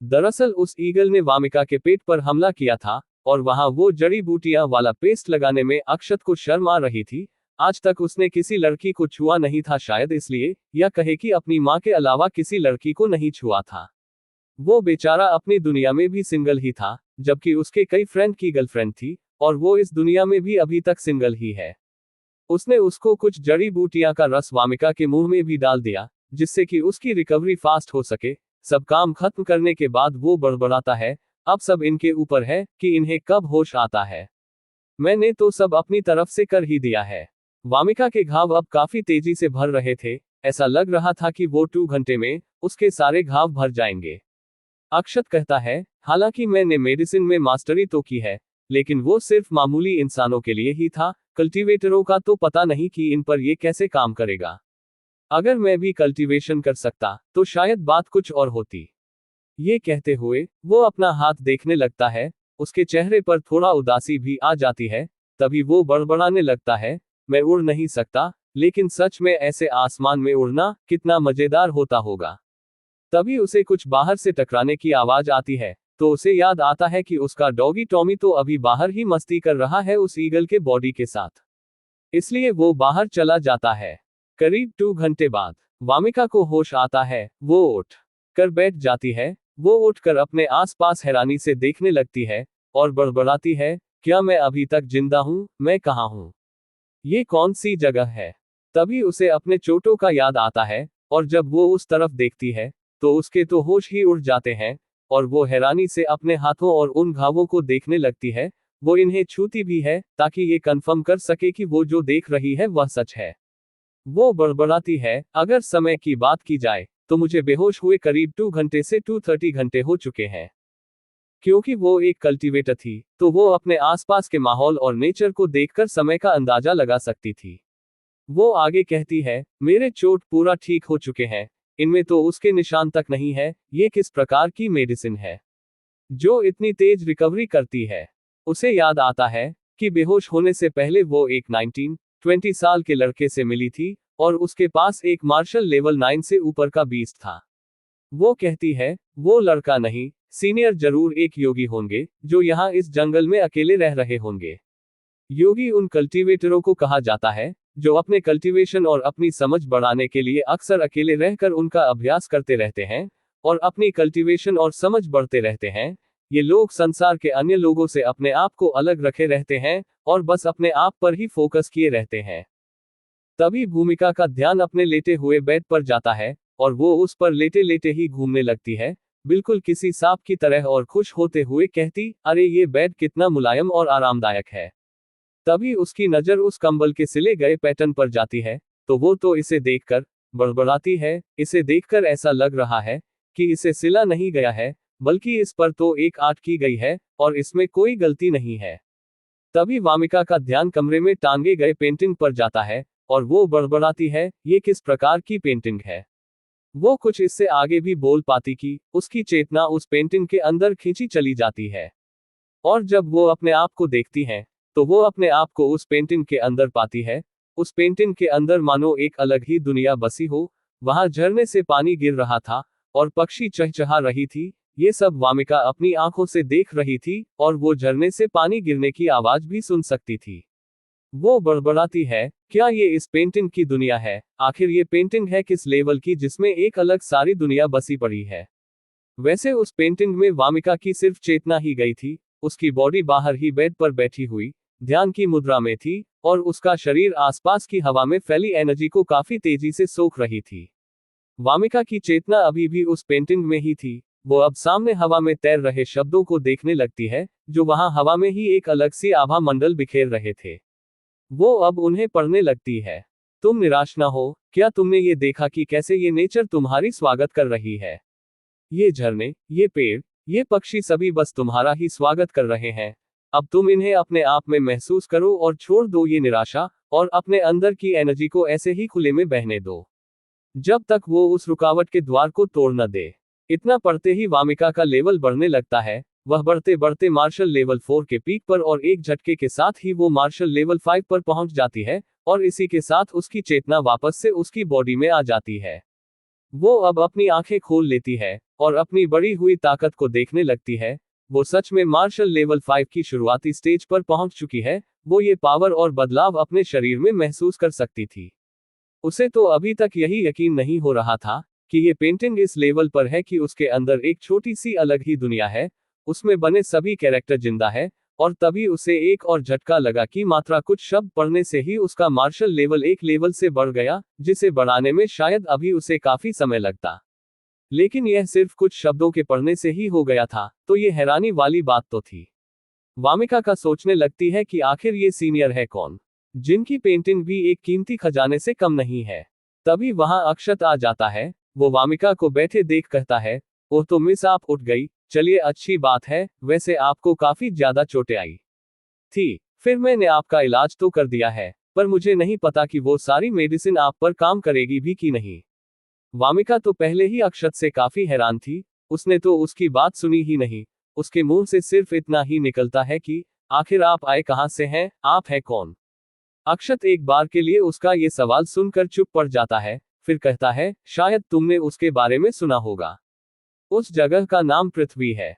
दरअसल उस ईगल ने वामिका के पेट पर हमला किया था, और वहां वो जड़ी बूटियां वाला पेस्ट लगाने में अक्षत को शर्म आ रही थी। आज तक उसने किसी लड़की को छुआ नहीं था, शायद इसलिए, या कहे कि अपनी मां के अलावा किसी लड़की को नहीं छुआ था। वो बेचारा अपनी दुनिया में भी सिंगल ही था, जबकि उसके कई फ्रेंड की गर्लफ्रेंड थी, और वो इस दुनिया में भी अभी तक सिंगल ही है। उसने उसको कुछ जड़ी बूटियां का रस वामिका के मुंह में भी डाल दिया, जिससे कि उसकी रिकवरी फास्ट हो सके। सब काम खत्म करने के बाद वो बड़बड़ाता है, अब सब इनके ऊपर है कि इन्हें कब होश आता है। मैंने तो सब अपनी तरफ से कर ही दिया है। वामिका के घाव अब काफी तेजी से भर रहे थे, ऐसा लग रहा था कि वो 2 घंटे में उसके सारे घाव भर जाएंगे। अक्षत कहता है, हालांकि मैंने मेडिसिन में मास्टरी तो की है, लेकिन वो सिर्फ मामूली इंसानों के लिए ही था। कल्टीवेटरों का तो पता नहीं कि इन पर ये कैसे काम करेगा। अगर मैं भी कल्टीवेशन कर सकता तो शायद बात कुछ और होती। ये कहते हुए वो अपना हाथ देखने लगता है, उसके चेहरे पर थोड़ा उदासी भी आ जाती है। तभी वो बड़बड़ाने लगता है, मैं उड़ नहीं सकता, लेकिन सच में ऐसे आसमान में उड़ना कितना मजेदार होता होगा। तभी उसे कुछ बाहर से टकराने की आवाज आती है, तो उसे याद आता है कि उसका डॉगी टॉमी तो अभी बाहर ही मस्ती कर रहा है उस ईगल के बॉडी के साथ। इसलिए वो बाहर चला जाता है। करीब 2 घंटे बाद वामिका को होश आता है, वो उठ कर बैठ जाती है। वो उठकर अपने आसपास हैरानी से देखने लगती है, और बड़बड़ाती है, क्या मैं अभी तक जिंदा हूं? मैं कहां हूं? ये कौन सी जगह है? तभी उसे अपने चोटों का याद आता है, और जब वो उस तरफ देखती है तो उसके तो होश ही उड़ जाते हैं, और वो हैरानी से अपने हाथों और उन घावों को देखने लगती है। वो इन्हें छूती भी है ताकि ये कंफर्म कर सके कि वो जो देख रही है वह सच है। वो बड़बड़ाती है, अगर समय की बात की जाए तो मुझे बेहोश हुए करीब 2 घंटे से 230 घंटे हो चुके हैं। क्योंकि वो एक कल्टीवेटर थी, तो वो अपने आसपास के माहौल और नेचर को देखकर समय का अंदाजा लगा सकती थी। वो आगे कहती है, मेरे चोट पूरा ठीक हो चुके हैं, इनमें तो उसके निशान तक नहीं है। ये किस प्रकार की मेडिसिन है जो इतनी तेज रिकवरी करती है? उसे याद आता है कि बेहोश होने से पहले वो एक 19-20 साल के लड़के से मिली थी, और उसके पास एक मार्शल लेवल 9 से ऊपर का बीस्ट था। वो कहती है, वो लड़का नहीं, सीनियर जरूर एक योगी होंगे, जो यहाँ इस जंगल में अकेले रह रहे होंगे। योगी उन कल्टीवेटरों को कहा जाता है जो अपने कल्टीवेशन और अपनी समझ बढ़ाने के लिए अक्सर अकेले रहकर उनका अभ्यास करते रहते हैं, और अपनी कल्टीवेशन और समझ बढ़ते रहते हैं। ये लोग संसार के अन्य लोगों से अपने आप को अलग रखे रहते हैं, और बस अपने आप पर ही फोकस किए रहते हैं। तभी भूमिका का ध्यान अपने लेटे हुए बेड पर जाता है, और वो उस पर लेटे लेटे ही घूमने लगती है, बिल्कुल किसी सांप की तरह, और खुश होते हुए कहती, अरे ये बेड कितना मुलायम और आरामदायक है। तभी उसकी नजर उस कंबल के सिले गए पैटर्न पर जाती है, तो वो तो इसे देखकर बड़बड़ाती है, इसे देखकर ऐसा लग रहा है कि इसे सिला नहीं गया है, बल्कि इस पर तो एक आर्ट की गई है, और इसमें कोई गलती नहीं है। तभी वामिका का ध्यान कमरे में टांगे गए पेंटिंग पर जाता है, और वो बड़बड़ाती है, ये किस प्रकार की पेंटिंग है? वो कुछ इससे आगे भी बोल पाती कि उसकी चेतना उस पेंटिंग के अंदर खींची चली जाती है। और जब वो अपने आप को देखती है तो वो अपने आप को उस पेंटिंग के अंदर पाती है। उस पेंटिंग के अंदर मानो एक अलग ही दुनिया बसी हो। वहां झरने से पानी गिर रहा था, और पक्षी चहचहा रही थी। ये सब वामिका अपनी आंखों से देख रही थी, और वो झरने से पानी गिरने की आवाज भी सुन सकती थी। वो बड़बड़ाती है, क्या ये इस पेंटिंग की दुनिया है? आखिर ये पेंटिंग है किस लेवल की जिसमें एक अलग सारी दुनिया बसी पड़ी है? वैसे उस पेंटिंग में वामिका की सिर्फ चेतना ही गई थी। उसकी बॉडी बाहर ही बेड पर बैठी हुई ध्यान की मुद्रा में थी, और उसका शरीर आसपास की हवा में फैली एनर्जी को काफी तेजी से सोख रही थी। वामिका की चेतना अभी भी उस पेंटिंग में ही थी। वो अब सामने हवा में तैर रहे शब्दों को देखने लगती है, जो वहां हवा में ही एक अलग सी आभा मंडल बिखेर रहे थे। वो अब उन्हें पढ़ने लगती है। तुम निराश ना हो, क्या तुमने ये देखा कि कैसे ये नेचर तुम्हारी स्वागत कर रही है? ये झरने, ये पेड़, ये पक्षी सभी बस तुम्हारा ही स्वागत कर रहे हैं। अब तुम इन्हें अपने आप में महसूस करो और छोड़ दो ये निराशा, और अपने अंदर की एनर्जी को ऐसे ही खुले में बहने दो, जब तक वो उस रुकावट के द्वार को तोड़ न दे। इतना पढ़ते ही वामिका का लेवल बढ़ने लगता है। वह बढ़ते बढ़ते मार्शल लेवल 4 के पीक पर, और एक झटके के साथ ही वो मार्शल लेवल 5 पर पहुंच जाती है, और इसी के साथ उसकी चेतना वापस से उसकी बॉडी में आ जाती है। वो अब अपनी आंखें खोल लेती है, और अपनी बढ़ी हुई ताकत को देखने लगती है। वो सच में मार्शल लेवल 5 की शुरुआती स्टेज पर पहुंच चुकी है। वो ये पावर और बदलाव अपने शरीर में महसूस कर सकती थी। उसे तो अभी तक यही यकीन नहीं हो रहा था कि ये पेंटिंग इस लेवल पर है कि उसके अंदर एक छोटी सी अलग ही दुनिया है। उसमें बने सभी कैरेक्टर जिंदा है, और तभी उसे एक और झटका लगा कि मात्रा कुछ शब्द पढ़ने से ही उसका मार्शल लेवल एक लेवल से बढ़ गया, जिसे बढ़ाने में शायद अभी उसे काफी समय लगता। लेकिन यह सिर्फ कुछ शब्दों के पढ़ने से ही हो गया था, तो ये हैरानी वाली बात तो थी। वामिका का सोचने लगती है कि आखिर ये सीनियर है कौन, जिनकी पेंटिंग भी एक कीमती खजाने से कम नहीं है। तभी वहां अक्षत आ जाता है। वो वामिका को बैठे देख कहता है, ओह तो मिस आप उठ गई, चलिए अच्छी बात है। वैसे आपको काफी ज्यादा चोटें आई थी, फिर मैंने आपका इलाज तो कर दिया है, पर मुझे नहीं पता कि वो सारी मेडिसिन आप पर काम करेगी भी कि नहीं। वामिका तो पहले ही अक्षत से काफी हैरान थी। उसने तो उसकी बात सुनी ही नहीं। उसके मुंह से सिर्फ इतना ही निकलता है कि आखिर आप आए कहां से हैं, आप हैं कौन। अक्षत एक बार के लिए उसका ये सवाल सुनकर चुप पड़ जाता है, फिर कहता है, शायद तुमने उसके बारे में सुना होगा। उस जगह का नाम पृथ्वी है।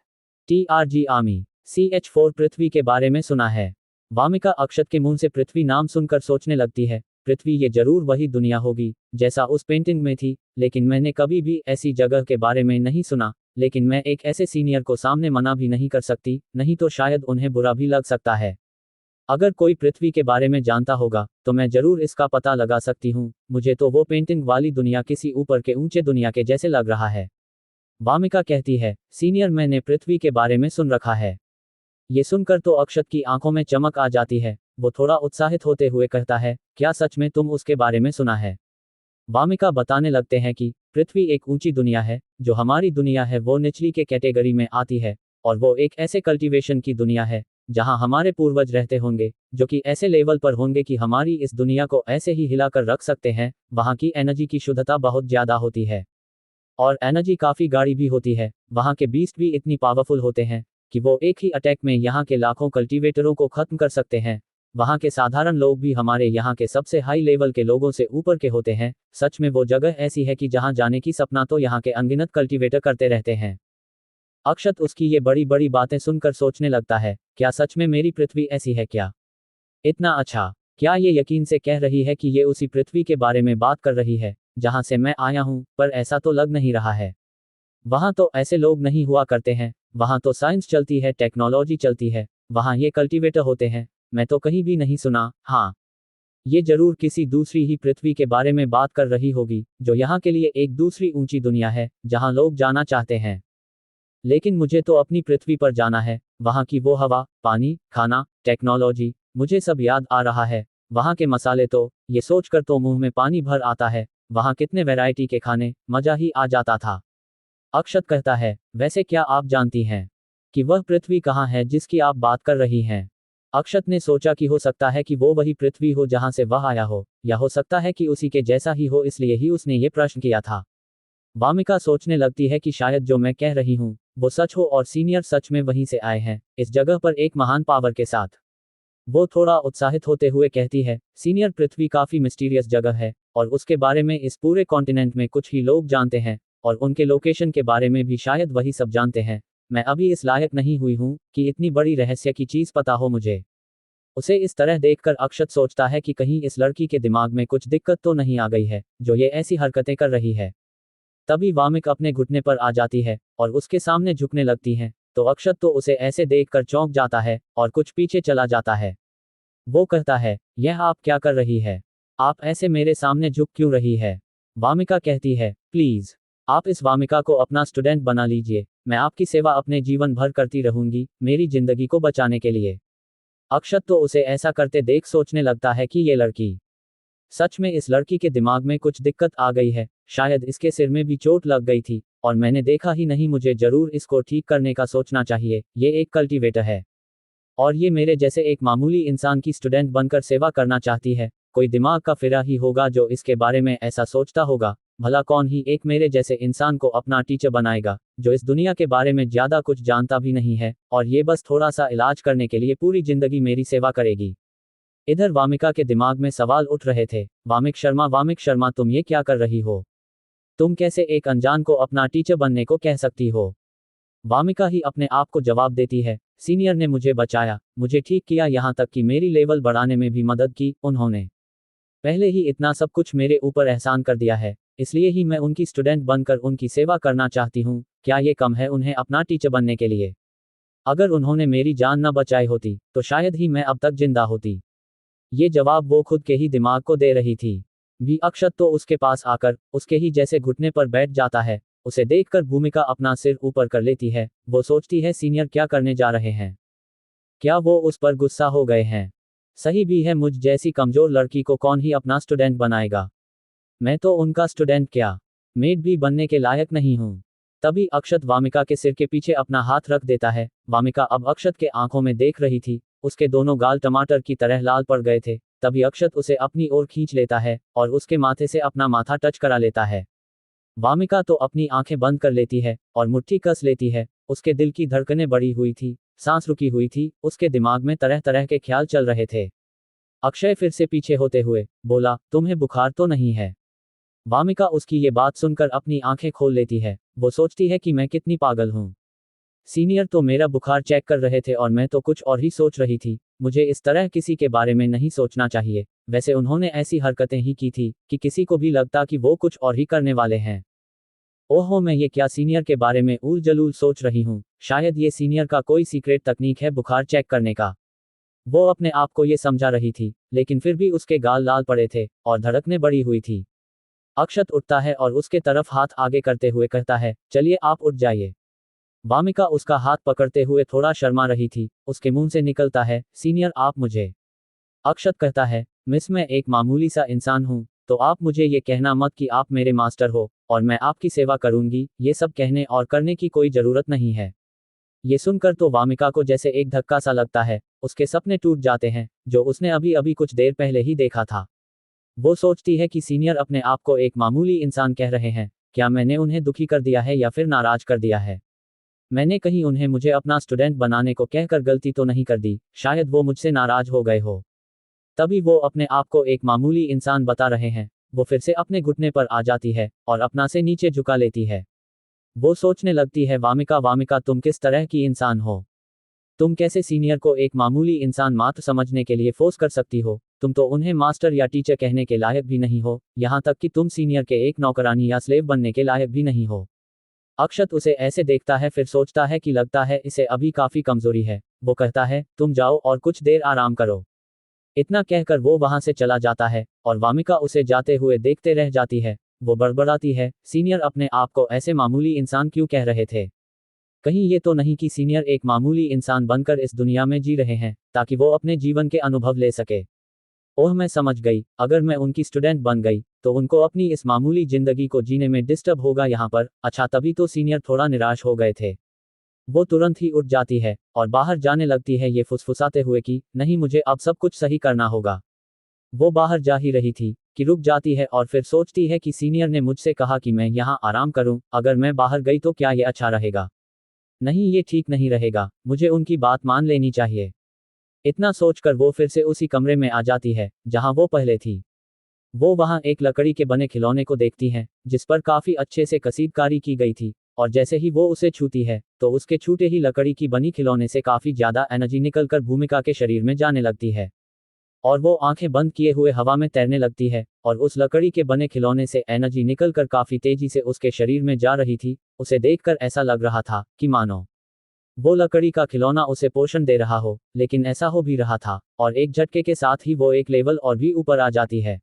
TRG आर्मी CH4 पृथ्वी के बारे में सुना है। वामिका अक्षत के मुंह से पृथ्वी नाम सुनकर सोचने लगती है, पृथ्वी ये जरूर वही दुनिया होगी जैसा उस पेंटिंग में थी, लेकिन मैंने कभी भी ऐसी जगह के बारे में नहीं सुना। लेकिन मैं एक ऐसे सीनियर को सामने मना भी नहीं कर सकती, नहीं तो शायद उन्हें बुरा भी लग सकता है। अगर कोई पृथ्वी के बारे में जानता होगा तो मैं जरूर इसका पता लगा सकती हूँ। मुझे तो वो पेंटिंग वाली दुनिया किसी ऊपर के ऊंचे दुनिया के जैसे लग रहा है। वामिका कहती है, सीनियर मैंने पृथ्वी के बारे में सुन रखा है। ये सुनकर तो अक्षत की आंखों में चमक आ जाती है। वो थोड़ा उत्साहित होते हुए कहता है, क्या सच में तुम उसके बारे में सुना है। वामिका बताने लगते हैं कि पृथ्वी एक ऊंची दुनिया है, जो हमारी दुनिया है वो निचली के कैटेगरी में आती है, और वो एक ऐसे कल्टीवेशन की दुनिया है जहां हमारे पूर्वज रहते होंगे, जो कि ऐसे लेवल पर होंगे कि हमारी इस दुनिया को ऐसे ही हिलाकर रख सकते हैं। वहां की एनर्जी की शुद्धता बहुत ज्यादा होती है, और एनर्जी काफी गाढ़ी भी होती है। वहां के बीस्ट भी इतनी पावरफुल होते हैं कि वो एक ही अटैक में यहाँ के लाखों कल्टीवेटरों को खत्म कर सकते हैं। वहाँ के साधारण लोग भी हमारे यहाँ के सबसे हाई लेवल के लोगों से ऊपर के होते हैं। सच में वो जगह ऐसी है कि जहाँ जाने की सपना तो यहाँ के अनगिनत कल्टीवेटर करते रहते हैं। अक्षत उसकी ये बड़ी बड़ी बातें सुनकर सोचने लगता है, क्या सच में मेरी पृथ्वी ऐसी है क्या? इतना अच्छा, क्या ये यकीन से कह रही है कि ये उसी पृथ्वी के बारे में बात कर रही है जहाँ से मैं आया हूँ? पर ऐसा तो लग नहीं रहा है। वहाँ तो ऐसे लोग नहीं हुआ करते हैं। वहाँ तो साइंस चलती है, टेक्नोलॉजी चलती है। वहाँ ये कल्टीवेटर होते हैं। मैं तो कहीं भी नहीं सुना। हाँ, ये जरूर किसी दूसरी ही पृथ्वी के बारे में बात कर रही होगी, जो यहाँ के लिए एक दूसरी ऊंची दुनिया है जहाँ लोग जाना चाहते हैं। लेकिन मुझे तो अपनी पृथ्वी पर जाना है। वहाँ की वो हवा, पानी, खाना, टेक्नोलॉजी, मुझे सब याद आ रहा है। वहाँ के मसाले तो, ये सोचकर तो मुंह में पानी भर आता है। वहाँ कितने वैरायटी के खाने, मजा ही आ जाता था। अक्षत कहता है, वैसे क्या आप जानती हैं कि वह पृथ्वी कहाँ है जिसकी आप बात कर रही हैं? अक्षत ने सोचा कि हो सकता है कि वो वही पृथ्वी हो जहां से वह आया हो, या हो सकता है कि उसी के जैसा ही हो, इसलिए ही उसने ये प्रश्न किया था। वामिका सोचने लगती है कि शायद जो मैं कह रही हूँ वो सच हो, और सीनियर सच में वहीं से आए हैं, इस जगह पर एक महान पावर के साथ। वो थोड़ा उत्साहित होते हुए कहती है, सीनियर पृथ्वी काफी मिस्टीरियस जगह है, और उसके बारे में इस पूरे कॉन्टिनेंट में कुछ ही लोग जानते हैं, और उनके लोकेशन के बारे में भी शायद वही सब जानते हैं। मैं अभी इस लायक नहीं हुई हूँ कि इतनी बड़ी रहस्य की चीज पता हो मुझे। उसे इस तरह देखकर अक्षत सोचता है कि कहीं इस लड़की के दिमाग में कुछ दिक्कत तो नहीं आ गई है, जो ये ऐसी हरकतें कर रही है। तभी वामिक अपने घुटने पर आ जाती है और उसके सामने झुकने लगती है, तो अक्षत तो उसे ऐसे देखकर चौंक जाता है और कुछ पीछे चला जाता है। वो कहता है, यह आप क्या कर रही है? आप ऐसे मेरे सामने झुक क्यों रही है? वामिका कहती है, प्लीज आप इस वामिका को अपना स्टूडेंट बना लीजिए। मैं आपकी सेवा अपने जीवन भर करती रहूंगी, मेरी जिंदगी को बचाने के लिए। अक्षत तो उसे ऐसा करते देख सोचने लगता है कि ये लड़की, सच में इस लड़की के दिमाग में कुछ दिक्कत आ गई है। शायद इसके सिर में भी चोट लग गई थी, और मैंने देखा ही नहीं, मुझे जरूर इसको ठीक करने का सोचना चाहिए। ये एक कल्टीवेटर है और ये मेरे जैसे एक मामूली इंसान की स्टूडेंट बनकर सेवा करना चाहती है। कोई दिमाग का फिरा ही होगा जो इसके बारे में ऐसा सोचता होगा। भला कौन ही एक मेरे जैसे इंसान को अपना टीचर बनाएगा, जो इस दुनिया के बारे में ज्यादा कुछ जानता भी नहीं है और ये बस थोड़ा सा इलाज करने के लिए पूरी जिंदगी मेरी सेवा करेगी। इधर वामिका के दिमाग में सवाल उठ रहे थे। वामिक शर्मा, तुम ये क्या कर रही हो? तुम कैसे एक अनजान को अपना टीचर बनने को कह सकती हो? वामिका ही अपने आप को जवाब देती है, सीनियर ने मुझे बचाया, मुझे ठीक किया, यहाँ तक कि मेरी लेवल बढ़ाने में भी मदद की। उन्होंने पहले ही इतना सब कुछ मेरे ऊपर एहसान कर दिया है, इसलिए ही मैं उनकी स्टूडेंट बनकर उनकी सेवा करना चाहती हूँ। क्या ये कम है उन्हें अपना टीचर बनने के लिए? अगर उन्होंने मेरी जान न बचाई होती तो शायद ही मैं अब तक जिंदा होती। ये जवाब वो खुद के ही दिमाग को दे रही थी। भी अक्षत तो उसके पास आकर उसके ही जैसे घुटने पर बैठ जाता है। उसे देखकर भूमिका अपना सिर ऊपर कर लेती है। वो सोचती है, सीनियर क्या करने जा रहे हैं? क्या वो उस पर गुस्सा हो गए हैं? सही भी है, मुझ जैसी कमजोर लड़की को कौन ही अपना स्टूडेंट बनाएगा? मैं तो उनका स्टूडेंट क्या, मेड भी बनने के लायक नहीं हूँ। तभी अक्षत वामिका के सिर के पीछे अपना हाथ रख देता है। वामिका अब अक्षत के आंखों में देख रही थी। उसके दोनों गाल टमाटर की तरह लाल पड़ गए थे। तभी अक्षत उसे अपनी ओर खींच लेता है और उसके माथे से अपना माथा टच करा लेता है। वामिका तो अपनी आंखें बंद कर लेती है और मुट्ठी कस लेती है। उसके दिल की धड़कनें बढ़ी हुई थी, सांस रुकी हुई थी, उसके दिमाग में तरह तरह के ख्याल चल रहे थे। अक्षय फिर से पीछे होते हुए बोला, तुम्हें बुखार तो नहीं है? वामिका उसकी ये बात सुनकर अपनी आंखें खोल लेती है। वो सोचती है कि मैं कितनी पागल हूँ। सीनियर तो मेरा बुखार चेक कर रहे थे और मैं तो कुछ और ही सोच रही थी। मुझे इस तरह किसी के बारे में नहीं सोचना चाहिए। वैसे उन्होंने ऐसी हरकतें ही की थी कि किसी को भी लगता कि वो कुछ और ही करने वाले हैं। ओहो, मैं ये क्या सीनियर के बारे में उल जलूल सोच रही हूँ? शायद ये सीनियर का कोई सीक्रेट तकनीक है बुखार चेक करने का। वो अपने आप को ये समझा रही थी, लेकिन फिर भी उसके गाल लाल पड़े थे और धड़कनें बढ़ी हुई थी। अक्षत उठता है और उसके तरफ हाथ आगे करते हुए कहता है, चलिए आप उठ जाइए। वामिका उसका हाथ पकड़ते हुए थोड़ा शर्मा रही थी। उसके मुंह से निकलता है, सीनियर आप मुझे। अक्षत कहता है, मिस मैं एक मामूली सा इंसान हूँ, तो आप मुझे ये कहना मत कि आप मेरे मास्टर हो और मैं आपकी सेवा करूंगी। ये सब कहने और करने की कोई जरूरत नहीं है। ये सुनकर तो वामिका को जैसे एक धक्का सा लगता है। उसके सपने टूट जाते हैं जो उसने अभी अभी कुछ देर पहले ही देखा था। वो सोचती है कि सीनियर अपने आप को एक मामूली इंसान कह रहे हैं। क्या मैंने उन्हें दुखी कर दिया है या फिर नाराज कर दिया है? मैंने कहीं उन्हें मुझे अपना स्टूडेंट बनाने को कहकर गलती तो नहीं कर दी? शायद वो मुझसे नाराज हो गए हो। तभी वो अपने आप को एक मामूली इंसान बता रहे हैं। वो फिर से अपने घुटने पर आ जाती है और अपना से नीचे झुका लेती है। वो सोचने लगती है, वामिका तुम किस तरह की इंसान हो? तुम कैसे सीनियर को एक मामूली इंसान मात्र समझने के लिए फोर्स कर सकती हो? तुम तो उन्हें मास्टर या टीचर कहने के लायक भी नहीं हो, यहाँ तक कि तुम सीनियर के एक नौकरानी या स्लेव बनने के लायक भी नहीं हो। अक्षत उसे ऐसे देखता है, फिर सोचता है कि लगता है इसे अभी काफी कमजोरी है। वो कहता है, तुम जाओ और कुछ देर आराम करो। इतना कहकर वो वहां से चला जाता है और वामिका उसे जाते हुए देखते रह जाती है। वो बड़बड़ाती है, सीनियर अपने आप को ऐसे मामूली इंसान क्यों कह रहे थे? कहीं ये तो नहीं कि सीनियर एक मामूली इंसान बनकर इस दुनिया में जी रहे हैं ताकि वो अपने जीवन के अनुभव ले सके? ओह, मैं समझ गई, अगर मैं उनकी स्टूडेंट बन गई तो उनको अपनी इस मामूली जिंदगी को जीने में डिस्टर्ब होगा यहाँ पर। अच्छा, तभी तो सीनियर थोड़ा निराश हो गए थे। वो तुरंत ही उठ जाती है और बाहर जाने लगती है, ये फुसफुसाते हुए कि नहीं, मुझे अब सब कुछ सही करना होगा। वो बाहर जा ही रही थी कि रुक जाती है और फिर सोचती है कि सीनियर ने मुझसे कहा कि मैं यहाँ आराम करूं। अगर मैं बाहर गई तो क्या ये अच्छा रहेगा? नहीं, ये ठीक नहीं रहेगा। मुझे उनकी बात मान लेनी चाहिए। इतना सोचकर वो फिर से उसी कमरे में आ जाती है जहां वो पहले थी। वो वहां एक लकड़ी के बने खिलौने को देखती है जिस पर काफी अच्छे से कसीदकारी की गई थी। और जैसे ही वो उसे छूती है तो उसके छूटे ही लकड़ी की बनी खिलौने से काफी ज्यादा एनर्जी निकलकर भूमिका के शरीर में जाने लगती है और वो आंखें बंद किए हुए हवा में तैरने लगती है और उस लकड़ी के बने खिलौने से एनर्जी निकलकर काफी तेजी से उसके शरीर में जा रही थी। उसे देखकर ऐसा लग रहा था कि मानो वो लकड़ी का खिलौना उसे पोषण दे रहा हो, लेकिन ऐसा हो भी रहा था और एक झटके के साथ ही वो एक लेवल और भी ऊपर आ जाती है।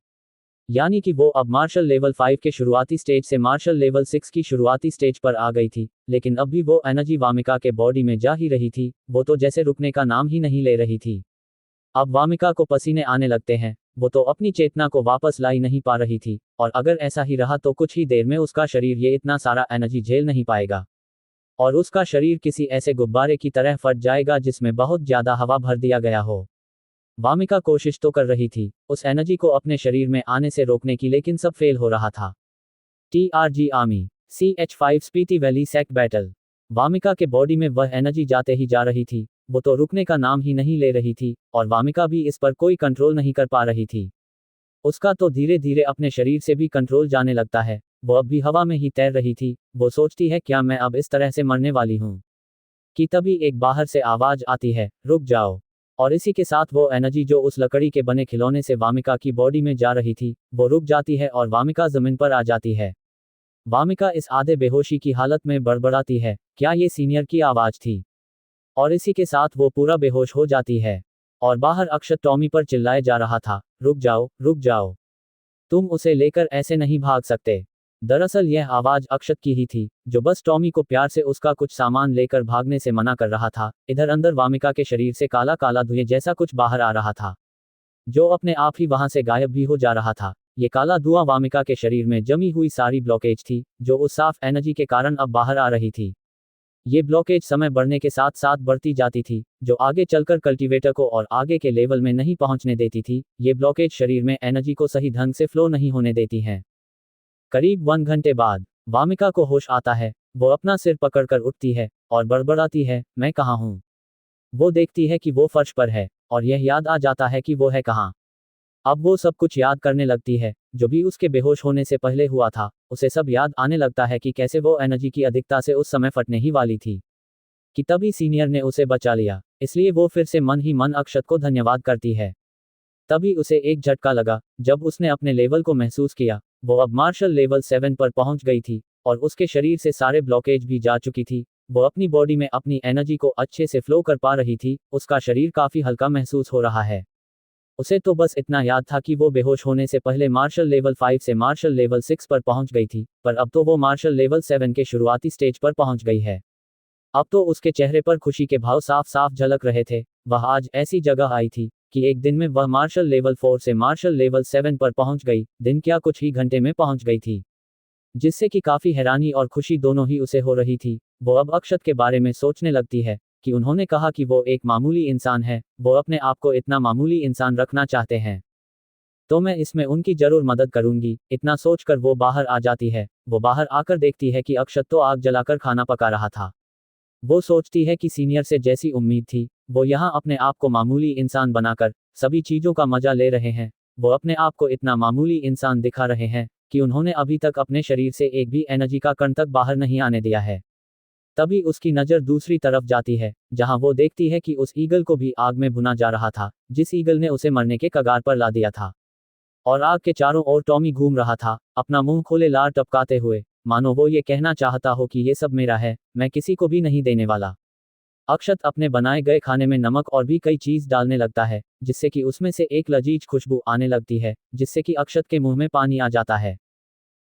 यानी कि वो अब मार्शल लेवल 5 के शुरुआती स्टेज से मार्शल लेवल 6 की शुरुआती स्टेज पर आ गई थी। लेकिन अब भी वो एनर्जी वामिका के बॉडी में जा ही रही थी। वो तो जैसे रुकने का नाम ही नहीं ले रही थी। अब वामिका को पसीने आने लगते हैं। वो तो अपनी चेतना को वापस ला ही नहीं पा रही थी, और अगर ऐसा ही रहा तो कुछ ही देर में उसका शरीर ये इतना सारा एनर्जी झेल नहीं पाएगा, और उसका शरीर किसी ऐसे गुब्बारे की तरह फट जाएगा जिसमें बहुत ज्यादा हवा भर दिया गया हो। वामिका कोशिश तो कर रही थी उस एनर्जी को अपने शरीर में आने से रोकने की, लेकिन सब फेल हो रहा था। TRG army CH5 Spiti valley सेक बैटल। वामिका के बॉडी में वह एनर्जी जाते ही जा रही थी, वो तो रुकने का नाम ही नहीं ले रही थी, और वामिका भी इस पर कोई कंट्रोल नहीं कर पा रही थी। उसका तो धीरे धीरे अपने शरीर से भी कंट्रोल जाने लगता है। वो अब भी हवा में ही तैर रही थी। वो सोचती है क्या मैं अब इस तरह से मरने वाली हूँ, कि तभी एक बाहर से आवाज आती है, रुक जाओ। और इसी के साथ वो एनर्जी जो उस लकड़ी के बने खिलौने से वामिका की बॉडी में जा रही थी, वो रुक जाती है और वामिका जमीन पर आ जाती है। वामिका इस आधे बेहोशी की हालत में बड़बड़ाती है, क्या ये सीनियर की आवाज थी? और इसी के साथ वो पूरा बेहोश हो जाती है। और बाहर अक्षत टॉमी पर चिल्लाए जा रहा था, रुक जाओ, रुक जाओ, तुम उसे लेकर ऐसे नहीं भाग सकते। दरअसल यह आवाज अक्षत की ही थी, जो बस टॉमी को प्यार से उसका कुछ सामान लेकर भागने से मना कर रहा था। इधर अंदर वामिका के शरीर से काला काला धुएं जैसा कुछ बाहर आ रहा था, जो अपने आप ही वहां से गायब भी हो जा रहा था। ये काला धुआं वामिका के शरीर में जमी हुई सारी ब्लॉकेज थी, जो उस साफ एनर्जी के कारण अब बाहर आ रही थी। ये ब्लॉकेज समय बढ़ने के साथ साथ बढ़ती जाती थी, जो आगे चलकर कल्टीवेटर को और आगे के लेवल में नहीं पहुंचने देती थी। ये ब्लॉकेज शरीर में एनर्जी को सही ढंग से फ्लो नहीं होने देती हैं। करीब 1 घंटे बाद वामिका को होश आता है। वो अपना सिर पकड़कर उठती है और बड़बड़ाती है, मैं कहाँ हूँ? वो देखती है कि वो फर्श पर है, और यह याद आ जाता है कि वो है कहाँ। अब वो सब कुछ याद करने लगती है, जो भी उसके बेहोश होने से पहले हुआ था। उसे सब याद आने लगता है कि कैसे वो एनर्जी की अधिकता से उस समय फटने ही वाली थी, कि तभी सीनियर ने उसे बचा लिया। इसलिए वो फिर से मन ही मन अक्षत को धन्यवाद करती है। तभी उसे एक झटका लगा, जब उसने अपने लेवल को महसूस किया। वो अब मार्शल लेवल 7 पर पहुंच गई थी, और उसके शरीर से सारे ब्लॉकेज भी जा चुकी थी। वो अपनी बॉडी में अपनी एनर्जी को अच्छे से फ्लो कर पा रही थी। उसका शरीर काफी हल्का महसूस हो रहा है। उसे तो बस इतना याद था कि वो बेहोश होने से पहले मार्शल लेवल 5 से मार्शल लेवल 6 पर पहुंच गई थी, पर अब तो वो मार्शल लेवल 7 के शुरुआती स्टेज पर पहुंच गई है। अब तो उसके चेहरे पर खुशी के भाव साफ साफ झलक रहे थे। वह आज ऐसी जगह आई थी कि एक दिन में वह मार्शल लेवल 4 से मार्शल लेवल 7 पर पहुंच गई। दिन क्या, कुछ ही घंटे में पहुंच गई थी, जिससे कि काफी हैरानी और खुशी दोनों ही उसे हो रही थी। वो अब अक्षत के बारे में सोचने लगती है कि उन्होंने कहा कि वो एक मामूली इंसान है, वो अपने आप को इतना मामूली इंसान रखना चाहते हैं, तो मैं इसमें उनकी जरूर मदद करूंगी। इतना सोचकर वो बाहर आ जाती है। वो बाहर आकर देखती है कि अक्षत तो आग जलाकर खाना पका रहा था। वो सोचती है कि सीनियर से जैसी उम्मीद थी, वो यहाँ अपने आप को मामूली इंसान बनाकर सभी चीजों का मजा ले रहे हैं। वो अपने आप को इतना मामूली इंसान दिखा रहे हैं कि उन्होंने अभी तक अपने शरीर से एक भी एनर्जी का कण तक बाहर नहीं आने दिया है। तभी उसकी नज़र दूसरी तरफ जाती है, जहां वो देखती है कि उस ईगल को भी आग में भुना जा रहा था, जिस ईगल ने उसे मरने के कगार पर ला दिया था। और आग के चारों ओर टॉमी घूम रहा था, अपना मुंह खोले लार टपकाते हुए, मानो वो ये कहना चाहता हो कि ये सब मेरा है, मैं किसी को भी नहीं देने वाला। अक्षत अपने बनाए गए खाने में नमक और भी कई चीज डालने लगता है, जिससे कि उसमें से एक लजीज खुशबू आने लगती है, जिससे कि अक्षत के मुंह में पानी आ जाता है।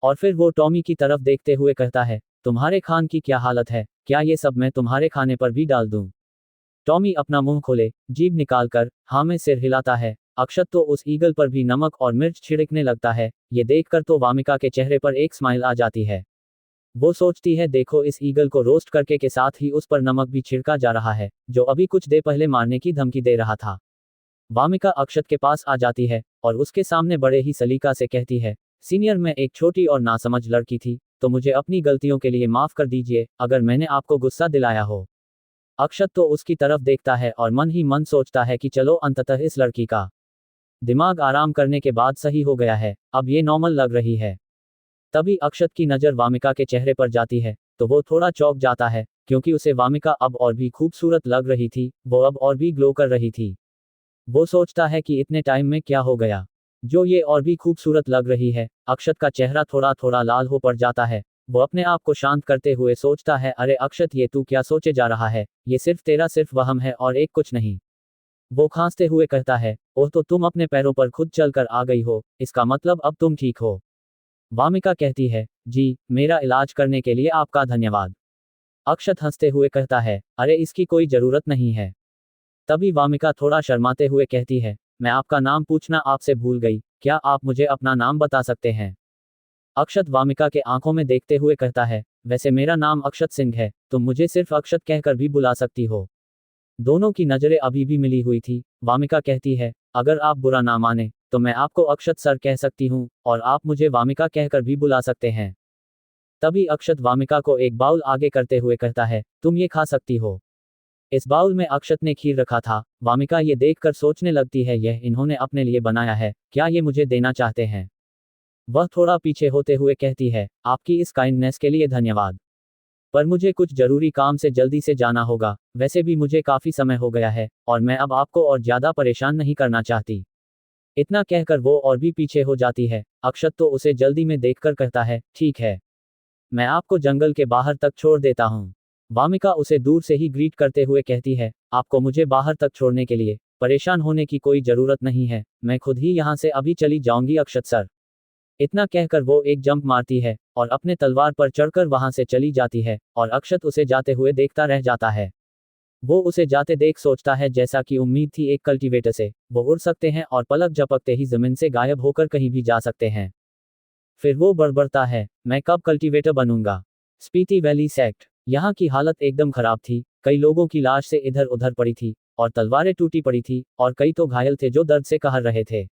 और फिर वो टॉमी की तरफ देखते हुए कहता है, तुम्हारे खान की क्या हालत है, क्या ये सब मैं तुम्हारे खाने पर भी डाल दूं? टॉमी अपना मुंह खोले, जीभ निकालकर हाँ में सिर हिलाता है। अक्षत तो उस ईगल पर भी नमक और मिर्च छिड़कने लगता है। ये देखकर तो वामिका के चेहरे पर एक स्माइल आ जाती है। वो सोचती है, देखो इस ईगल को रोस्ट करके के साथ ही उस पर नमक भी छिड़का जा रहा है, जो अभी कुछ देर पहले मारने की धमकी दे रहा था। वामिका अक्षत के पास आ जाती है और उसके सामने बड़े ही सलीका से कहती है, सीनियर, मैं एक छोटी और नासमझ लड़की थी, तो मुझे अपनी गलतियों के लिए माफ कर दीजिए अगर मैंने आपको गुस्सा दिलाया हो। अक्षत तो उसकी तरफ देखता है और मन ही मन सोचता है कि चलो अंततः इस लड़की का दिमाग आराम करने के बाद सही हो गया है, अब ये नॉर्मल लग रही है। तभी अक्षत की नज़र वामिका के चेहरे पर जाती है, तो वो थोड़ा चौंक जाता है, क्योंकि उसे वामिका अब और भी खूबसूरत लग रही थी। वो अब और भी ग्लो कर रही थी। वो सोचता है कि इतने टाइम में क्या हो गया, जो ये और भी खूबसूरत लग रही है। अक्षत का चेहरा थोड़ा थोड़ा लाल हो पड़ जाता है। वो अपने आप को शांत करते हुए सोचता है, अरे अक्षत, ये तू क्या सोचे जा रहा है, ये सिर्फ तेरा सिर्फ वहम है और एक कुछ नहीं। वो खांसते हुए कहता है, ओह, तो तुम अपने पैरों पर खुद चलकर आ गई हो, इसका मतलब अब तुम ठीक हो। वामिका कहती है, जी, मेरा इलाज करने के लिए आपका धन्यवाद। अक्षत हंसते हुए कहता है, अरे इसकी कोई जरूरत नहीं है। तभी वामिका थोड़ा शर्माते हुए कहती है, मैं आपका नाम पूछना आपसे भूल गई, क्या आप मुझे अपना नाम बता सकते हैं? अक्षत वामिका के आंखों में देखते हुए कहता है, वैसे मेरा नाम अक्षत सिंह है, तुम मुझे सिर्फ अक्षत कहकर भी बुला सकती हो। दोनों की नजरें अभी भी मिली हुई थी। वामिका कहती है, अगर आप बुरा ना माने तो मैं आपको अक्षत सर कह सकती हूँ, और आप मुझे वामिका कहकर भी बुला सकते हैं। तभी अक्षत वामिका को एक बाउल आगे करते हुए कहता है, तुम ये खा सकती हो। इस बाउल में अक्षत ने खीर रखा था। वामिका ये देखकर सोचने लगती है, यह इन्होंने अपने लिए बनाया है, क्या ये मुझे देना चाहते हैं? वह थोड़ा पीछे होते हुए कहती है, आपकी इस काइंडनेस के लिए धन्यवाद, पर मुझे कुछ जरूरी काम से जल्दी से जाना होगा। वैसे भी मुझे काफी समय हो गया है, और मैं अब आपको और ज्यादा परेशान नहीं करना चाहती। इतना कहकर वो और भी पीछे हो जाती है। अक्षत तो उसे जल्दी में देखकर कहता है, ठीक है, मैं आपको जंगल के बाहर तक छोड़ देता हूँ। वामिका उसे दूर से ही ग्रीट करते हुए कहती है, आपको मुझे बाहर तक छोड़ने के लिए परेशान होने की कोई जरूरत नहीं है, मैं खुद ही यहाँ से अभी चली जाऊंगी अक्षत सर। इतना कहकर वो एक जंप मारती है और अपने तलवार पर चढ़कर वहां से चली जाती है, और अक्षत उसे जाते हुए देखता रह जाता है। वो उसे जाते देख सोचता है, जैसा कि उम्मीद थी एक कल्टीवेटर से वो उड़ सकते हैं और पलक झपकते ही जमीन से गायब होकर कहीं भी जा सकते हैं। फिर वो बड़बड़ता है, मैं कब कल्टीवेटर बनूंगा? स्पीति वैली सेक्ट, यहाँ की हालत एकदम खराब थी। कई लोगों की लाश से इधर उधर पड़ी थी, और तलवारें टूटी पड़ी थी, और कई तो घायल थे जो दर्द से कहर रहे थे।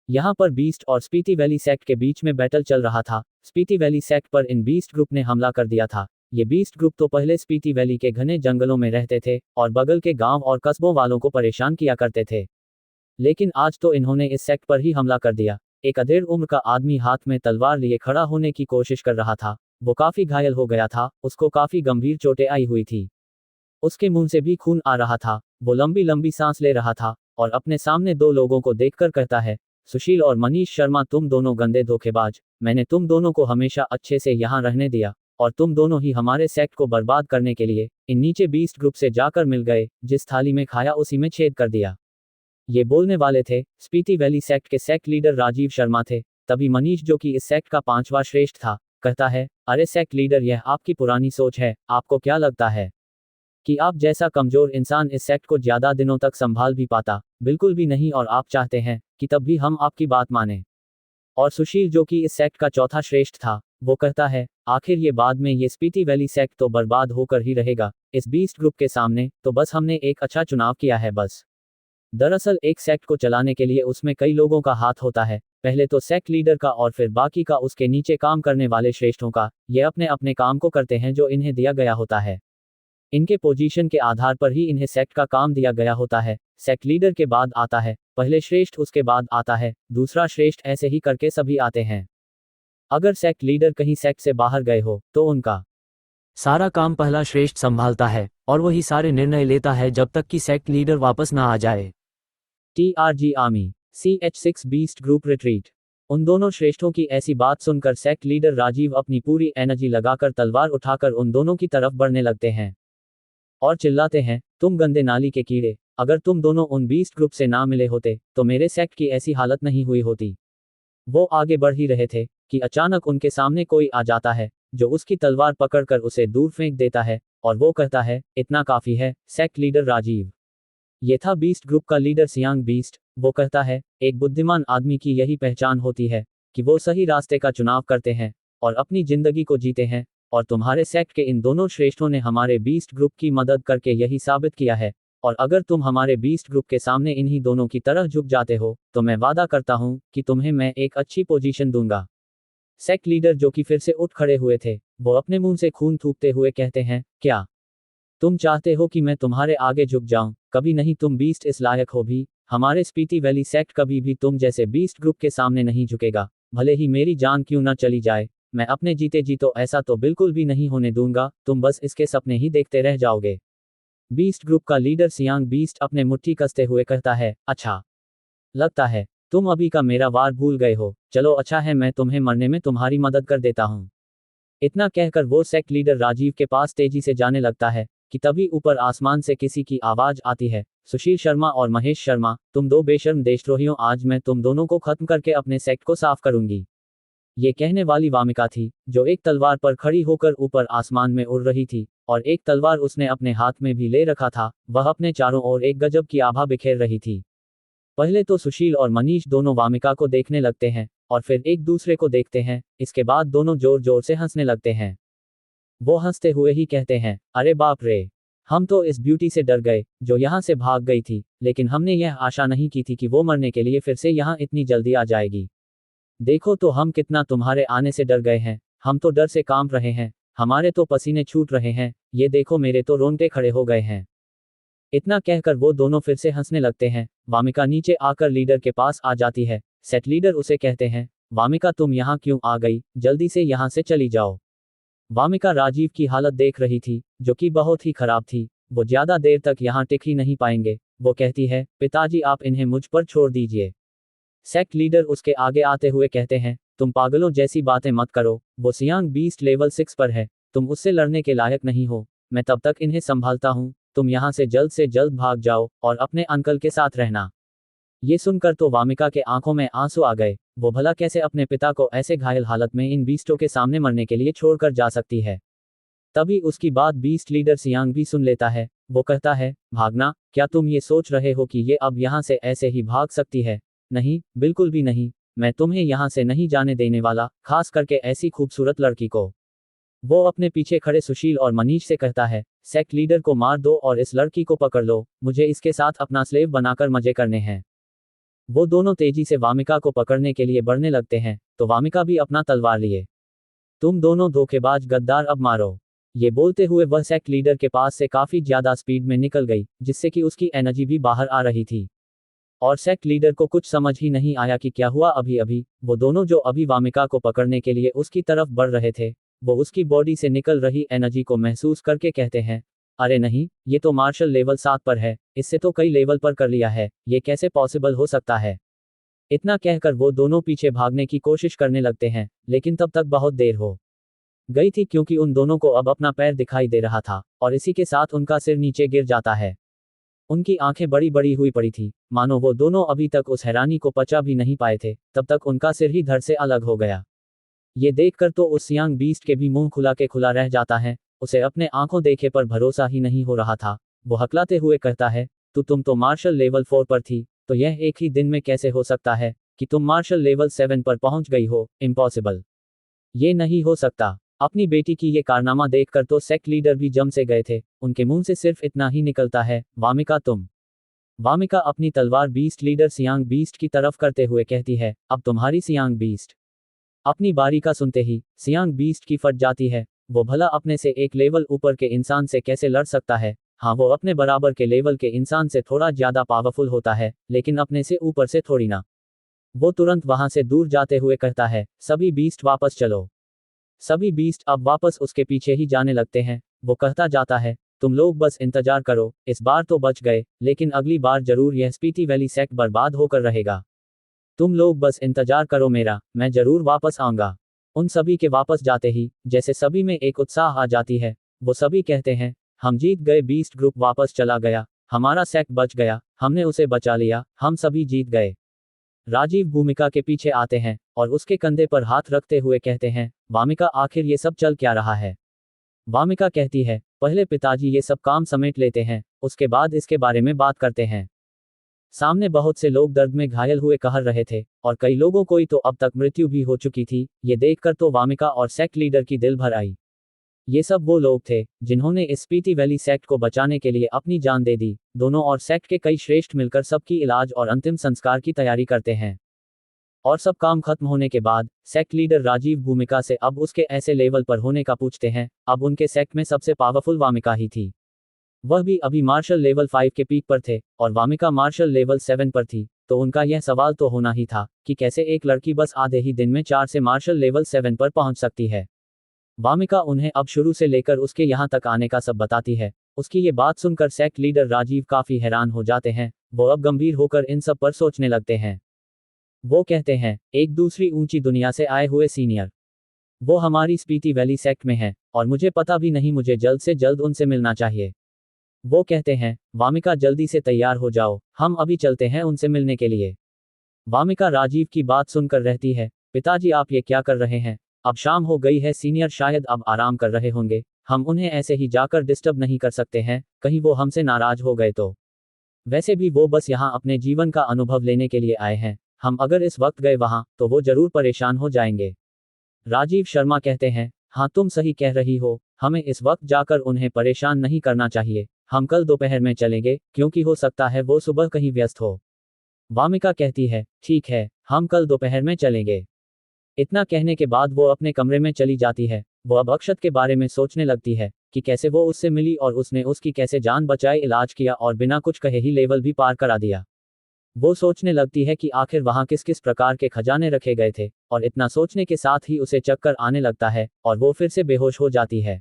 यहाँ पर बीस्ट और स्पीति वैली सेक्ट के बीच में बैटल चल रहा था। स्पीति वैली सेक्ट पर इन बीस्ट ग्रुप ने हमला कर दिया था। ये बीस्ट ग्रुप तो पहले स्पीति वैली के घने जंगलों में रहते थे और बगल के गांव और कस्बों वालों को परेशान किया करते थे, लेकिन आज तो इन्होंने इस सेक्ट पर ही हमला कर दिया। एक अधेड़ उम्र का आदमी हाथ में तलवार लिए खड़ा होने की कोशिश कर रहा था। वो काफी घायल हो गया था, उसको काफी गंभीर चोटें आई हुई थी। उसके मुंह से भी खून आ रहा था। वो लंबी लंबी सांस ले रहा था और अपने सामने दो लोगों को देखकर कहता है, सुशील और मनीष शर्मा, तुम दोनों गंदे धोखेबाज। मैंने तुम दोनों को हमेशा अच्छे से यहाँ रहने दिया, और तुम दोनों ही हमारे सेक्ट को बर्बाद करने के लिए इन नीचे बीस्ट ग्रुप से जाकर मिल गए। जिस थाली में खाया उसी में छेद कर दिया। ये बोलने वाले थे स्पीति वैली सेक्ट के सेक्ट लीडर राजीव शर्मा थे। तभी मनीष, जो कि इस सेक्ट का 5वां श्रेष्ठ था, कहता है, अरे सेक्ट लीडर, यह आपकी पुरानी सोच है। आपको क्या लगता है कि आप जैसा कमजोर इंसान इस सेक्ट को ज्यादा दिनों तक संभाल भी पाता? बिल्कुल भी नहीं, और आप चाहते हैं कि तब भी हम आपकी बात माने। और सुशील, जो कि इस सेक्ट का 4था श्रेष्ठ था, वो कहता है, आखिर ये बाद में ये स्पीति वैली सेक्ट तो बर्बाद होकर ही रहेगा इस बीस्ट ग्रुप के सामने। तो बस हमने एक अच्छा चुनाव किया है बस। दरअसल एक सेक्ट को चलाने के लिए उसमें कई लोगों का हाथ होता है, पहले तो सेक्ट लीडर का और फिर बाकी का उसके नीचे काम करने वाले श्रेष्ठों का। ये अपने अपने काम को करते हैं जो इन्हें दिया गया होता है। इनके पोजीशन के आधार पर ही इन्हें सेक्ट का काम दिया गया होता है। सेक्ट लीडर के बाद आता है पहले श्रेष्ठ, उसके बाद आता है दूसरा श्रेष्ठ, ऐसे ही करके सभी आते हैं। अगर सेक्ट लीडर कहीं सेक्ट से बाहर गए हो तो उनका सारा काम पहला श्रेष्ठ संभालता है, और वही सारे निर्णय लेता है जब तक कि सेक्ट लीडर वापस ना आ जाए। TRG army CH6 beast group retreat. उन दोनों श्रेष्ठों की ऐसी बात सुनकर सेक्ट लीडर राजीव अपनी पूरी एनर्जी लगाकर तलवार उठाकर उन दोनों की तरफ बढ़ने लगते हैं और चिल्लाते हैं, तुम गंदे नाली के कीड़े, अगर तुम दोनों उन बीस्ट ग्रुप से ना मिले होते तो मेरे सेक्ट की ऐसी हालत नहीं हुई होती। वो आगे बढ़ ही रहे थे कि अचानक उनके सामने कोई आ जाता है जो उसकी तलवार पकड़कर उसे दूर फेंक देता है, और वो कहता है, इतना काफी है सेक्ट लीडर राजीव। ये था बीस्ट ग्रुप का लीडर सियांग बीस्ट। वो कहता है, एक बुद्धिमान आदमी की यही पहचान होती है कि वो सही रास्ते का चुनाव करते हैं और अपनी जिंदगी को जीते हैं, और तुम्हारे सेक्ट के इन दोनों श्रेष्ठों ने हमारे बीस्ट ग्रुप की मदद करके यही साबित किया है। और अगर तुम हमारे बीस्ट ग्रुप के सामने इन्हीं दोनों की तरह झुक जाते हो तो मैं वादा करता हूं कि तुम्हें मैं एक अच्छी पोजीशन दूंगा। सेक्ट लीडर, जो कि फिर से उठ खड़े हुए थे, वो अपने मुंह से खून थूकते हुए कहते हैं, क्या तुम चाहते हो कि मैं तुम्हारे आगे झुक जाऊं? कभी नहीं, तुम बीस्ट इस लायक हो भी। हमारे स्पीति वैली सेक्ट कभी भी तुम जैसे बीस्ट ग्रुप के सामने नहीं झुकेगा, भले ही मेरी जान क्यों ना चली जाए। मैं अपने जीते जी तो ऐसा तो बिल्कुल भी नहीं होने दूंगा, तुम बस इसके सपने ही देखते रह जाओगे। बीस्ट ग्रुप का लीडर सियांग बीस्ट अपने मुट्ठी कसते हुए कहता है, अच्छा लगता है तुम अभी का मेरा वार भूल गए हो। चलो अच्छा है, मैं तुम्हें मरने में तुम्हारी मदद कर देता हूँ। इतना कहकर वो सेक्ट लीडर राजीव के पास तेजी से जाने लगता है कि तभी ऊपर आसमान से किसी की आवाज आती है, सुशील शर्मा और महेश शर्मा, तुम दो बेशर्म देशद्रोहियों, आज मैं तुम दोनों को खत्म करके अपने सेक्ट को साफ करूंगी। ये कहने वाली वामिका थी, जो एक तलवार पर खड़ी होकर ऊपर आसमान में उड़ रही थी, और एक तलवार उसने अपने हाथ में भी ले रखा था। वह अपने चारों ओर एक गजब की आभा बिखेर रही थी। पहले तो सुशील और मनीष दोनों वामिका को देखने लगते हैं और फिर एक दूसरे को देखते हैं। इसके बाद दोनों जोर जोर से हंसने लगते हैं। वो हंसते हुए ही कहते हैं, अरे बाप रे, हम तो इस ब्यूटी से डर गए जो यहाँ से भाग गई थी, लेकिन हमने यह आशा नहीं की थी कि वो मरने के लिए फिर से यहाँ इतनी जल्दी आ जाएगी। देखो तो हम कितना तुम्हारे आने से डर गए हैं, हम तो डर से कांप रहे हैं, हमारे तो पसीने छूट रहे हैं, ये देखो मेरे तो रोंगटे खड़े हो गए हैं। इतना कहकर वो दोनों फिर से हंसने लगते हैं। वामिका नीचे आकर लीडर के पास आ जाती है। सेट लीडर उसे कहते हैं, वामिका तुम यहाँ क्यों आ गई, जल्दी से यहाँ से चली जाओ। वामिका राजीव की हालत देख रही थी, जो कि बहुत ही खराब थी। वो ज्यादा देर तक यहाँ टिक ही नहीं पाएंगे। वो कहती है, पिताजी आप इन्हें मुझ पर छोड़ दीजिए। सेक्ट लीडर उसके आगे आते हुए कहते हैं, तुम पागलों जैसी बातें मत करो, वो सियांग बीस्ट लेवल 6 पर है, तुम उससे लड़ने के लायक नहीं हो, मैं तब तक इन्हें संभालता हूँ, तुम यहाँ से जल्द भाग जाओ और अपने अंकल के साथ रहना। ये सुनकर तो वामिका के आंखों में आंसू आ गए। वो भला कैसे अपने पिता को ऐसे घायल हालत में इन बीस्टों के सामने मरने के लिए छोड़कर जा सकती है। तभी उसकी बात बीस्ट लीडर सियांग भी सुन लेता है। वो कहता है, भागना, क्या तुम ये सोच रहे हो कि ये अब यहाँ से ऐसे ही भाग सकती है? नहीं, बिल्कुल भी नहीं, मैं तुम्हें यहाँ से नहीं जाने देने वाला, खास करके ऐसी खूबसूरत लड़की को। वो अपने पीछे खड़े सुशील और मनीष से कहता है, सेक्ट लीडर को मार दो और इस लड़की को पकड़ लो, मुझे इसके साथ अपना स्लेव बनाकर मजे करने हैं। वो दोनों तेजी से वामिका को पकड़ने के लिए बढ़ने लगते हैं, तो वामिका भी अपना तलवार लिए, तुम दोनों धोखेबाज गद्दार अब मारो। ये बोलते हुए वह सेक्ट लीडर के पास से काफी ज्यादा स्पीड में निकल गई, जिससे कि उसकी एनर्जी भी बाहर आ रही थी। और सेक्ट लीडर को कुछ समझ ही नहीं आया कि क्या हुआ। अभी अभी वो दोनों जो अभी वामिका को पकड़ने के लिए उसकी तरफ बढ़ रहे थे, वो उसकी बॉडी से निकल रही एनर्जी को महसूस करके कहते हैं, अरे नहीं, ये तो मार्शल लेवल 7 पर है, इससे तो कई लेवल पर कर लिया है, ये कैसे पॉसिबल हो सकता है। इतना कहकर वो दोनों पीछे भागने की कोशिश करने लगते हैं, लेकिन तब तक बहुत देर हो गई थी, क्योंकि उन दोनों को अब अपना पैर दिखाई दे रहा था और इसी के साथ उनका सिर नीचे गिर जाता है। उनकी आंखें बड़ी बड़ी हुई पड़ी थी, मानो वो दोनों अभी तक उस हैरानी को पचा भी नहीं पाए थे, तब तक उनका सिर ही धड़ से अलग हो गया। ये देखकर तो उस सियांग बीस्ट के भी मुंह खुला के खुला रह जाता है। उसे अपने आंखों देखे पर भरोसा ही नहीं हो रहा था। वो हकलाते हुए कहता है, तुम तो मार्शल लेवल 4 पर थी, तो यह एक ही दिन में कैसे हो सकता है कि तुम मार्शल लेवल 7 पर पहुंच गई हो? इम्पॉसिबल, ये नहीं हो सकता। अपनी बेटी की ये कारनामा देखकर तो सेक्ट लीडर भी जम से गए थे। उनके मुंह से सिर्फ इतना ही निकलता है, वामिका तुम। वामिका अपनी तलवार बीस्ट लीडर सियांग बीस्ट की तरफ करते हुए कहती है, अब तुम्हारी सियांग बीस्ट। अपनी बारी का सुनते ही सियांग बीस्ट की फट जाती है। वो भला अपने से एक लेवल ऊपर के इंसान से कैसे लड़ सकता है? हाँ, वो अपने बराबर के लेवल के इंसान से थोड़ा ज्यादा पावरफुल होता है, लेकिन अपने से ऊपर से थोड़ी ना। वो तुरंत वहां से दूर जाते हुए कहता है, सभी बीस्ट वापस चलो। सभी बीस्ट अब वापस उसके पीछे ही जाने लगते हैं। वो कहता जाता है, तुम लोग बस इंतजार करो, इस बार तो बच गए, लेकिन अगली बार जरूर यह स्पीति वैली सेक्ट बर्बाद होकर रहेगा। तुम लोग बस इंतजार करो मेरा, मैं जरूर वापस आऊंगा। उन सभी के वापस जाते ही जैसे सभी में एक उत्साह आ जाती है। वो सभी कहते हैं, हम जीत गए, बीस्ट ग्रुप वापस चला गया, हमारा सेक्ट बच गया, हमने उसे बचा लिया, हम सभी जीत गए। राजीव भूमिका के पीछे आते हैं और उसके कंधे पर हाथ रखते हुए कहते हैं, वामिका आखिर ये सब चल क्या रहा है? वामिका कहती है, पहले पिताजी ये सब काम समेट लेते हैं, उसके बाद इसके बारे में बात करते हैं। सामने बहुत से लोग दर्द में घायल हुए कह रहे थे और कई लोगों को तो अब तक मृत्यु भी हो चुकी थी। ये देखकर तो वामिका और सेक्ट लीडर की दिल भर आई। ये सब वो लोग थे जिन्होंने इस स्पीति वैली सेक्ट को बचाने के लिए अपनी जान दे दी। दोनों और सेक्ट के कई श्रेष्ठ मिलकर सबकी इलाज और अंतिम संस्कार की तैयारी करते हैं। और सब काम खत्म होने के बाद सेक्ट लीडर राजीव भूमिका से अब उसके ऐसे लेवल पर होने का पूछते हैं। अब उनके सेक्ट में सबसे पावरफुल वामिका ही थी। वह भी अभी मार्शल लेवल 5 के पीक पर थे और वामिका मार्शल लेवल 7 पर थी। तो उनका यह सवाल तो होना ही था कि कैसे एक लड़की बस आधे ही दिन में 4 से मार्शल लेवल 7 पर पहुंच सकती है। वामिका उन्हें अब शुरू से लेकर उसके यहाँ तक आने का सब बताती है। उसकी ये बात सुनकर सेक्ट लीडर राजीव काफी हैरान हो जाते हैं। वो अब गंभीर होकर इन सब पर सोचने लगते हैं। वो कहते हैं, एक दूसरी ऊंची दुनिया से आए हुए सीनियर, वो हमारी स्पीति वैली सेक्ट में है और मुझे पता भी नहीं, मुझे जल्द से जल्द उनसे मिलना चाहिए। वो कहते हैं, वामिका जल्दी से तैयार हो जाओ, हम अभी चलते हैं उनसे मिलने के लिए। वामिका राजीव की बात सुनकर रहती है, पिताजी आप ये क्या कर रहे हैं? अब शाम हो गई है, सीनियर शायद अब आराम कर रहे होंगे, हम उन्हें ऐसे ही जाकर डिस्टर्ब नहीं कर सकते हैं, कहीं वो हमसे नाराज हो गए तो। वैसे भी वो बस यहाँ अपने जीवन का अनुभव लेने के लिए आए हैं, हम अगर इस वक्त गए वहाँ तो वो जरूर परेशान हो जाएंगे। राजीव शर्मा कहते हैं, हाँ तुम सही कह रही हो, हमें इस वक्त जाकर उन्हें परेशान नहीं करना चाहिए, हम कल दोपहर में चलेंगे क्योंकि हो सकता है वो सुबह कहीं व्यस्त हो। वामिका कहती है, ठीक है, हम कल दोपहर में चलेंगे। इतना कहने के बाद वो अपने कमरे में चली जाती है। वो अब अक्षत के बारे में सोचने लगती है कि कैसे वो उससे मिली और उसने उसकी कैसे जान बचाए, इलाज किया और बिना कुछ कहे ही लेवल भी पार करा दिया। वो सोचने लगती है कि आखिर वहाँ किस किस प्रकार के खजाने रखे गए थे, और इतना सोचने के साथ ही उसे चक्कर आने लगता है और वो फिर से बेहोश हो जाती है।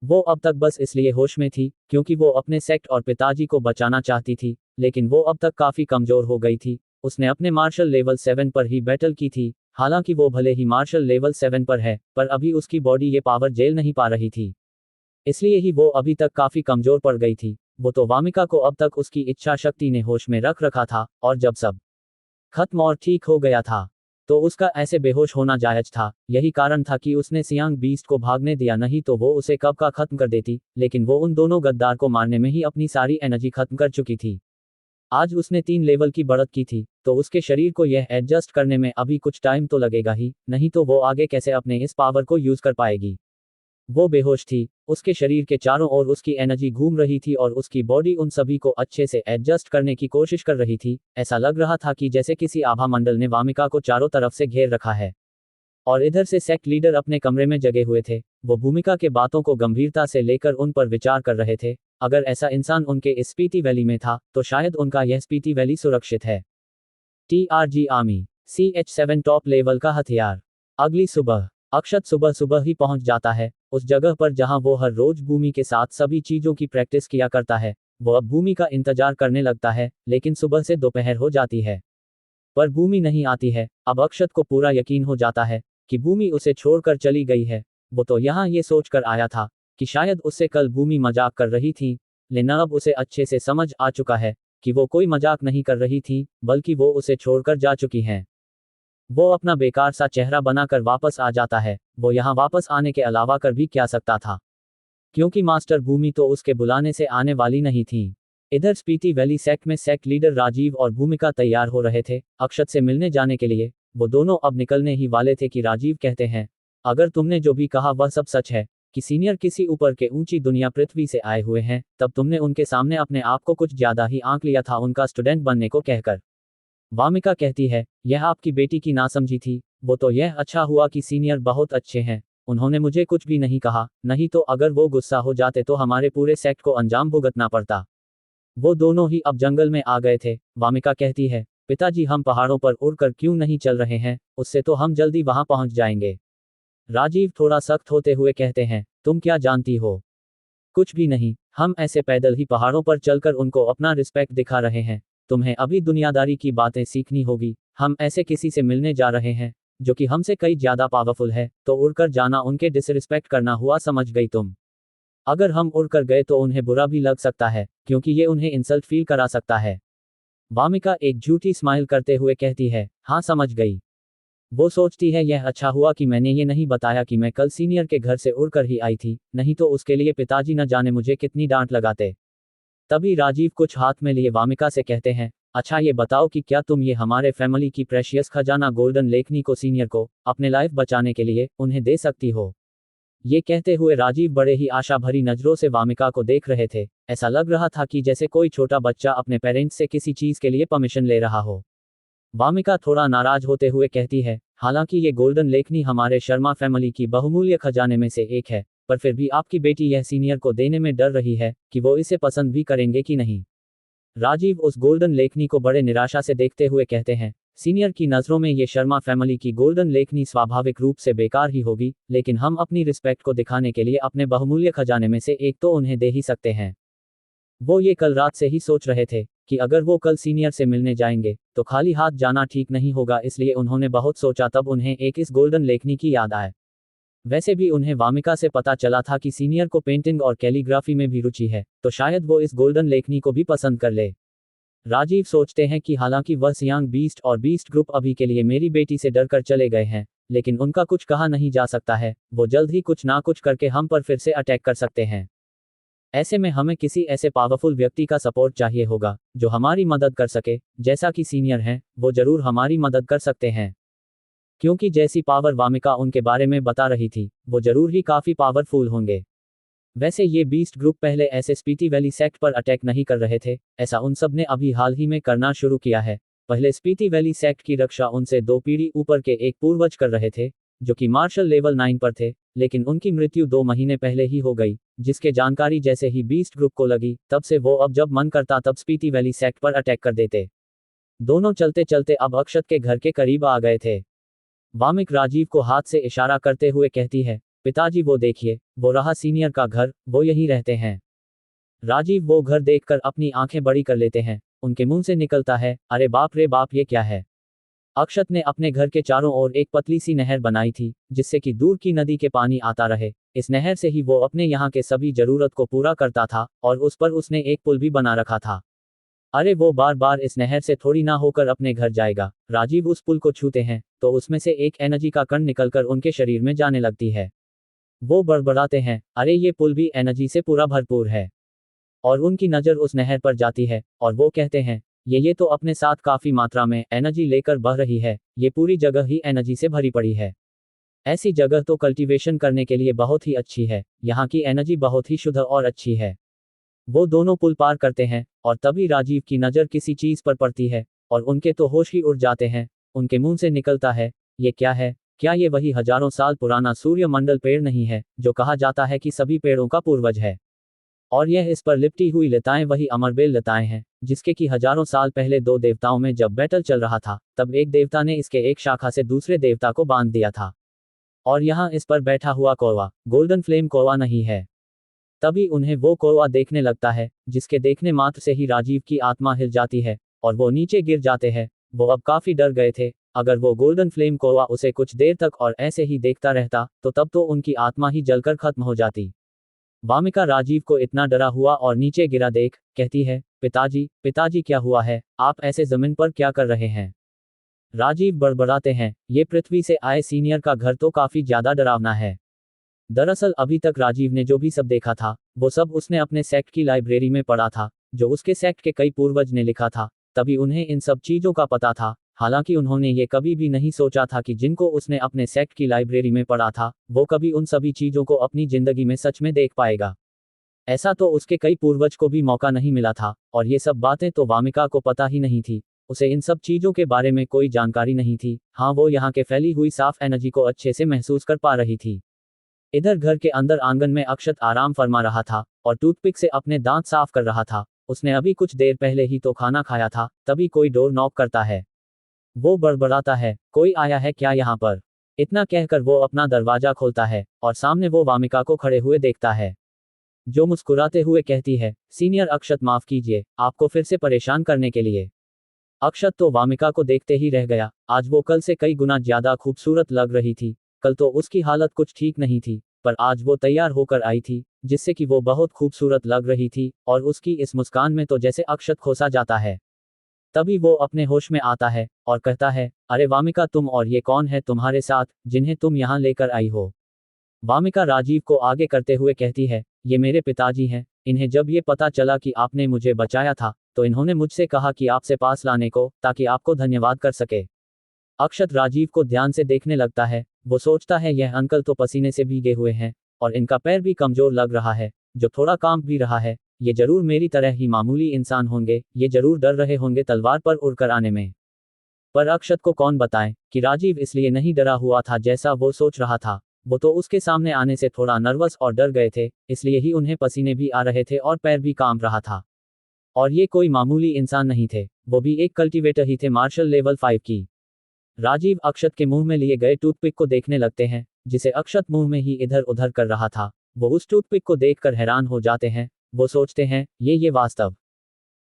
वो अब तक बस इसलिए होश में थी क्योंकि वो अपने सेक्ट और पिताजी को बचाना चाहती थी, लेकिन वो अब तक काफी कमजोर हो गई थी। उसने अपने मार्शल लेवल 7 पर ही बैटल की थी। हालांकि वो भले ही मार्शल लेवल 7 पर है, पर अभी उसकी बॉडी ये पावर झेल नहीं पा रही थी, इसलिए ही वो अभी तक काफी कमजोर पड़ गई थी। वो तो वामिका को अब तक उसकी इच्छा शक्ति ने होश में रख रखा था, और जब सब खत्म और ठीक हो गया था तो उसका ऐसे बेहोश होना जायज था। यही कारण था कि उसने सियांग बीस्ट को भागने दिया, नहीं तो वो उसे कब का खत्म कर देती। लेकिन वो उन दोनों गद्दार को मारने में ही अपनी सारी एनर्जी खत्म कर चुकी थी। आज उसने 3 लेवल की बढ़त की थी, तो उसके शरीर को यह एडजस्ट करने में अभी कुछ टाइम तो लगेगा ही, नहीं तो वो आगे कैसे अपने इस पावर को यूज कर पाएगी। वो बेहोश थी, उसके शरीर के चारों ओर उसकी एनर्जी घूम रही थी और उसकी बॉडी उन सभी को अच्छे से एडजस्ट करने की कोशिश कर रही थी। ऐसा लग रहा था कि जैसे किसी आभा मंडल ने वामिका को चारों तरफ से घेर रखा है। और इधर से सेक्ट लीडर अपने कमरे में जगे हुए थे। वो भूमिका के बातों को गंभीरता से लेकर उन पर विचार कर रहे थे। अगर ऐसा इंसान उनके इस स्पीति वैली में था तो शायद उनका यह स्पीति वैली सुरक्षित है। TRG army CH7 top level का हथियार। अगली सुबह अक्षत सुबह सुबह ही पहुंच जाता है उस जगह पर जहां वो हर रोज भूमि के साथ सभी चीजों की प्रैक्टिस किया करता है। वो अब भूमि का इंतजार करने लगता है, लेकिन सुबह से दोपहर हो जाती है पर भूमि नहीं आती है। अब अक्षत को पूरा यकीन हो जाता है कि भूमि उसे छोड़कर चली गई है। वो तो यहाँ ये सोचकर आया था कि शायद उससे कल भूमि मजाक कर रही थी, लेकिन अब उसे अच्छे से समझ आ चुका है कि वो कोई मजाक नहीं कर रही थी, बल्कि वो उसे छोड़कर जा चुकी हैं। वो अपना बेकार सा चेहरा बनाकर वापस आ जाता है। वो यहाँ वापस आने के अलावा कर भी क्या सकता था, क्योंकि मास्टर भूमि तो उसके बुलाने से आने वाली नहीं थी। इधर स्पीति वैली सेक्ट में सेक्ट लीडर राजीव और भूमिका तैयार हो रहे थे अक्षत से मिलने जाने के लिए। वो दोनों अब निकलने ही वाले थे कि राजीव कहते हैं, अगर तुमने जो भी कहा वह सब सच है कि सीनियर किसी ऊपर के ऊंची दुनिया पृथ्वी से आए हुए हैं, तब तुमने उनके सामने अपने आप को कुछ ज्यादा ही आंक लिया था उनका स्टूडेंट बनने को कहकर। वामिका कहती है, यह आपकी बेटी की नासमझी थी। वो तो यह अच्छा हुआ कि सीनियर बहुत अच्छे हैं, उन्होंने मुझे कुछ भी नहीं कहा, नहीं तो अगर वो गुस्सा हो जाते तो हमारे पूरे सेक्ट को अंजाम भुगतना पड़ता। वो दोनों ही अब जंगल में आ गए थे। वामिका कहती है, पिताजी हम पहाड़ों पर उड़कर क्यों नहीं चल रहे हैं, उससे तो हम जल्दी वहां पहुंच जाएंगे। राजीव थोड़ा सख्त होते हुए कहते हैं, तुम क्या जानती हो? कुछ भी नहीं, हम ऐसे पैदल ही पहाड़ों पर चलकर उनको अपना रिस्पेक्ट दिखा रहे हैं। तुम्हें अभी दुनियादारी की बातें सीखनी होगी। हम ऐसे किसी से मिलने जा रहे हैं जो कि हमसे कई ज्यादा पावरफुल है, तो उड़कर जाना उनके डिसरिस्पेक्ट करना हुआ, समझ गई तुम? अगर हम उड़कर गए तो उन्हें बुरा भी लग सकता है, क्योंकि ये उन्हें इंसल्ट फील करा सकता है। वामिका एक झूठी स्माइल करते हुए कहती है, हाँ समझ गई। वो सोचती है, यह अच्छा हुआ कि मैंने ये नहीं बताया कि मैं कल सीनियर के घर से उड़कर ही आई थी, नहीं तो उसके लिए पिताजी न जाने मुझे कितनी डांट लगाते। तभी राजीव कुछ हाथ में लिए वामिका से कहते हैं, अच्छा ये बताओ कि क्या तुम ये हमारे फैमिली की प्रेशियस खजाना गोल्डन लेकनी को सीनियर को अपने लाइफ बचाने के लिए उन्हें दे सकती हो? ये कहते हुए राजीव बड़े ही आशा भरी नजरों से वामिका को देख रहे थे। ऐसा लग रहा था कि जैसे कोई छोटा बच्चा अपने पेरेंट्स से किसी चीज के लिए परमिशन ले रहा हो। वामिका थोड़ा नाराज होते हुए कहती है, हालांकि ये गोल्डन लेकनी हमारे शर्मा फैमिली की बहुमूल्य खजाने में से एक है, पर फिर भी आपकी बेटी यह सीनियर को देने में डर रही है कि वो इसे पसंद भी करेंगे कि नहीं। राजीव उस गोल्डन लेकनी को बड़े निराशा से देखते हुए कहते हैं, सीनियर की नज़रों में ये शर्मा फैमिली की गोल्डन लेकनी स्वाभाविक रूप से बेकार ही होगी, लेकिन हम अपनी रिस्पेक्ट को दिखाने के लिए अपने बहुमूल्य खजाने में से एक तो उन्हें दे ही सकते हैं। वो ये कल रात से ही सोच रहे थे कि अगर वो कल सीनियर से मिलने जाएंगे तो खाली हाथ जाना ठीक नहीं होगा, इसलिए उन्होंने बहुत सोचा, तब उन्हें एक इस गोल्डन लेकनी की याद आए। वैसे भी उन्हें वामिका से पता चला था कि सीनियर को पेंटिंग और कैलीग्राफी में भी रुचि है, तो शायद वो इस गोल्डन लेकनी को भी पसंद कर ले। राजीव सोचते हैं कि हालांकि वह सियांग बीस्ट और बीस्ट ग्रुप अभी के लिए मेरी बेटी से डरकर चले गए हैं, लेकिन उनका कुछ कहा नहीं जा सकता है। वो जल्द ही कुछ ना कुछ करके हम पर फिर से अटैक कर सकते हैं। ऐसे में हमें किसी ऐसे पावरफुल व्यक्ति का सपोर्ट चाहिए होगा जो हमारी मदद कर सके, जैसा कि सीनियर हैं, वो जरूर हमारी मदद कर सकते हैं। क्योंकि जैसी पावर वामिका उनके बारे में बता रही थी, वो जरूर ही काफी पावरफुल होंगे। वैसे ये बीस्ट ग्रुप पहले ऐसे स्पीति वैली सेक्ट पर अटैक नहीं कर रहे थे, ऐसा उन सब ने अभी हाल ही में करना शुरू किया है। पहले स्पीति वैली सेक्ट की रक्षा उनसे 2 पीढ़ी ऊपर के एक पूर्वज कर रहे थे, जो कि मार्शल लेवल 9 पर थे, लेकिन उनकी मृत्यु 2 महीने पहले ही हो गई, जिसके जानकारी जैसे ही बीस्ट ग्रुप को लगी, तब से वो अब जब मन करता तब स्पीति वैली सेक्ट पर अटैक कर देते। दोनों चलते चलते अब अक्षत के घर के करीब आ गए थे। वामिक राजीव को हाथ से इशारा करते हुए कहती है, पिताजी वो देखिए, वो रहा सीनियर का घर, वो यहीं रहते हैं। राजीव वो घर देखकर अपनी आंखें बड़ी कर लेते हैं। उनके मुंह से निकलता है, अरे बाप रे बाप, ये क्या है। अक्षत ने अपने घर के चारों ओर एक पतली सी नहर बनाई थी, जिससे कि दूर की नदी के पानी आता रहे। इस नहर से ही वो अपने यहाँ के सभी जरूरत को पूरा करता था, और उस पर उसने एक पुल भी बना रखा था। अरे वो बार बार इस नहर से थोड़ी ना होकर अपने घर जाएगा। राजीव उस पुल को छूते हैं तो उसमें से एक एनर्जी का कण निकलकर उनके शरीर में जाने लगती है। वो बड़बड़ाते हैं, अरे ये पुल भी एनर्जी से पूरा भरपूर है। और उनकी नज़र उस नहर पर जाती है और वो कहते हैं, ये तो अपने साथ काफ़ी मात्रा में एनर्जी लेकर बह रही है, ये पूरी जगह ही एनर्जी से भरी पड़ी है। ऐसी जगह तो कल्टीवेशन करने के लिए बहुत ही अच्छी है, यहाँ की एनर्जी बहुत ही शुद्ध और अच्छी है। वो दोनों पुल पार करते हैं और तभी राजीव की नज़र किसी चीज़ पर पड़ती है और उनके तो होश ही उड़ जाते हैं। उनके मुंह से निकलता है, ये क्या है? क्या ये वही हजारों साल पुराना सूर्यमंडल पेड़ नहीं है, जो कहा जाता है कि सभी पेड़ों का पूर्वज है? और यह इस पर लिपटी हुई लताएं वही अमरबेल लताएं हैं, जिसके कि हजारों साल पहले 2 देवताओं में जब बैटल चल रहा था, तब एक देवता ने इसके एक शाखा से दूसरे देवता को बांध दिया था। और यहाँ इस पर बैठा हुआ कौवा गोल्डन फ्लेम कौवा नहीं है। तभी उन्हें वो कौवा देखने लगता है, जिसके देखने मात्र से ही राजीव की आत्मा हिल जाती है और वो नीचे गिर जाते हैं। वो अब काफी डर गए थे। अगर वो गोल्डन फ्लेम कौवा उसे कुछ देर तक और ऐसे ही देखता रहता, तो तब तो उनकी आत्मा ही जलकर खत्म हो जाती। वामिका राजीव को इतना डरा हुआ और नीचे गिरा देख कहती है, पिताजी, पिताजी क्या हुआ है, आप ऐसे जमीन पर क्या कर रहे हैं? राजीव बड़बड़ाते हैं, ये पृथ्वी से आए सीनियर का घर तो काफी ज्यादा डरावना है। दरअसल अभी तक राजीव ने जो भी सब देखा था, वो सब उसने अपने सेक्ट की लाइब्रेरी में पढ़ा था, जो उसके सेक्ट के कई पूर्वज ने लिखा था। तभी उन्हें इन सब चीजों का पता था। हालांकि उन्होंने ये कभी भी नहीं सोचा था कि जिनको उसने अपने सेक्ट की लाइब्रेरी में पढ़ा था, वो कभी उन सभी चीजों को अपनी जिंदगी में सच में देख पाएगा। ऐसा तो उसके कई पूर्वज को भी मौका नहीं मिला था, और ये सब बातें तो वामिका को पता ही नहीं थी। उसे इन सब चीजों के बारे में कोई जानकारी नहीं थी। हाँ, वो यहाँ के फैली हुई साफ एनर्जी को अच्छे से महसूस कर पा रही थी। इधर घर के अंदर आंगन में अक्षत आराम फरमा रहा था और टूथपिक से अपने दांत साफ कर रहा था। उसने अभी कुछ देर पहले ही तो खाना खाया था। तभी कोई डोर नॉक करता है। वो बड़बड़ाता है, कोई आया है क्या यहाँ पर? इतना कहकर वो अपना दरवाजा खोलता है और सामने वो वामिका को खड़े हुए देखता है, जो मुस्कुराते हुए कहती है, सीनियर अक्षत, माफ कीजिए आपको फिर से परेशान करने के लिए। अक्षत तो वामिका को देखते ही रह गया। आज वो कल से कई गुना ज्यादा खूबसूरत लग रही थी। कल तो उसकी हालत कुछ ठीक नहीं थी, पर आज वो तैयार होकर आई थी, जिससे कि वो बहुत खूबसूरत लग रही थी और उसकी इस मुस्कान में तो जैसे अक्षत खोसा जाता है। तभी वो अपने होश में आता है और कहता है, अरे वामिका, तुम, और ये कौन है तुम्हारे साथ, जिन्हें तुम यहाँ लेकर आई हो? वामिका राजीव को आगे करते हुए कहती है, ये मेरे पिताजी हैं। इन्हें जब ये पता चला कि आपने मुझे बचाया था, तो इन्होंने मुझसे कहा कि आपसे पास लाने को, ताकि आपको धन्यवाद कर सके। अक्षत राजीव को ध्यान से देखने लगता है। वो सोचता है, यह अंकल तो पसीने से भीगे हुए हैं और इनका पैर भी कमजोर लग रहा है, जो थोड़ा कांप भी रहा है। ये जरूर मेरी तरह ही मामूली इंसान होंगे। ये जरूर डर रहे होंगे तलवार पर उड़कर आने में। पर अक्षत को कौन बताए कि राजीव इसलिए नहीं डरा हुआ था जैसा वो सोच रहा था। वो तो उसके सामने आने से थोड़ा नर्वस और डर गए थे, इसलिए ही उन्हें पसीने भी आ रहे थे और पैर भी कांप रहा था। और ये कोई मामूली इंसान नहीं थे, वो भी एक कल्टीवेटर ही थे, मार्शल लेवल 5 की। राजीव अक्षत के मुंह में लिए गए टूथपिक को देखने लगते हैं, जिसे अक्षत मुंह में ही इधर उधर कर रहा था। वो उस टूथपिक को देखकर हैरान हो जाते हैं। वो सोचते हैं, ये वास्तव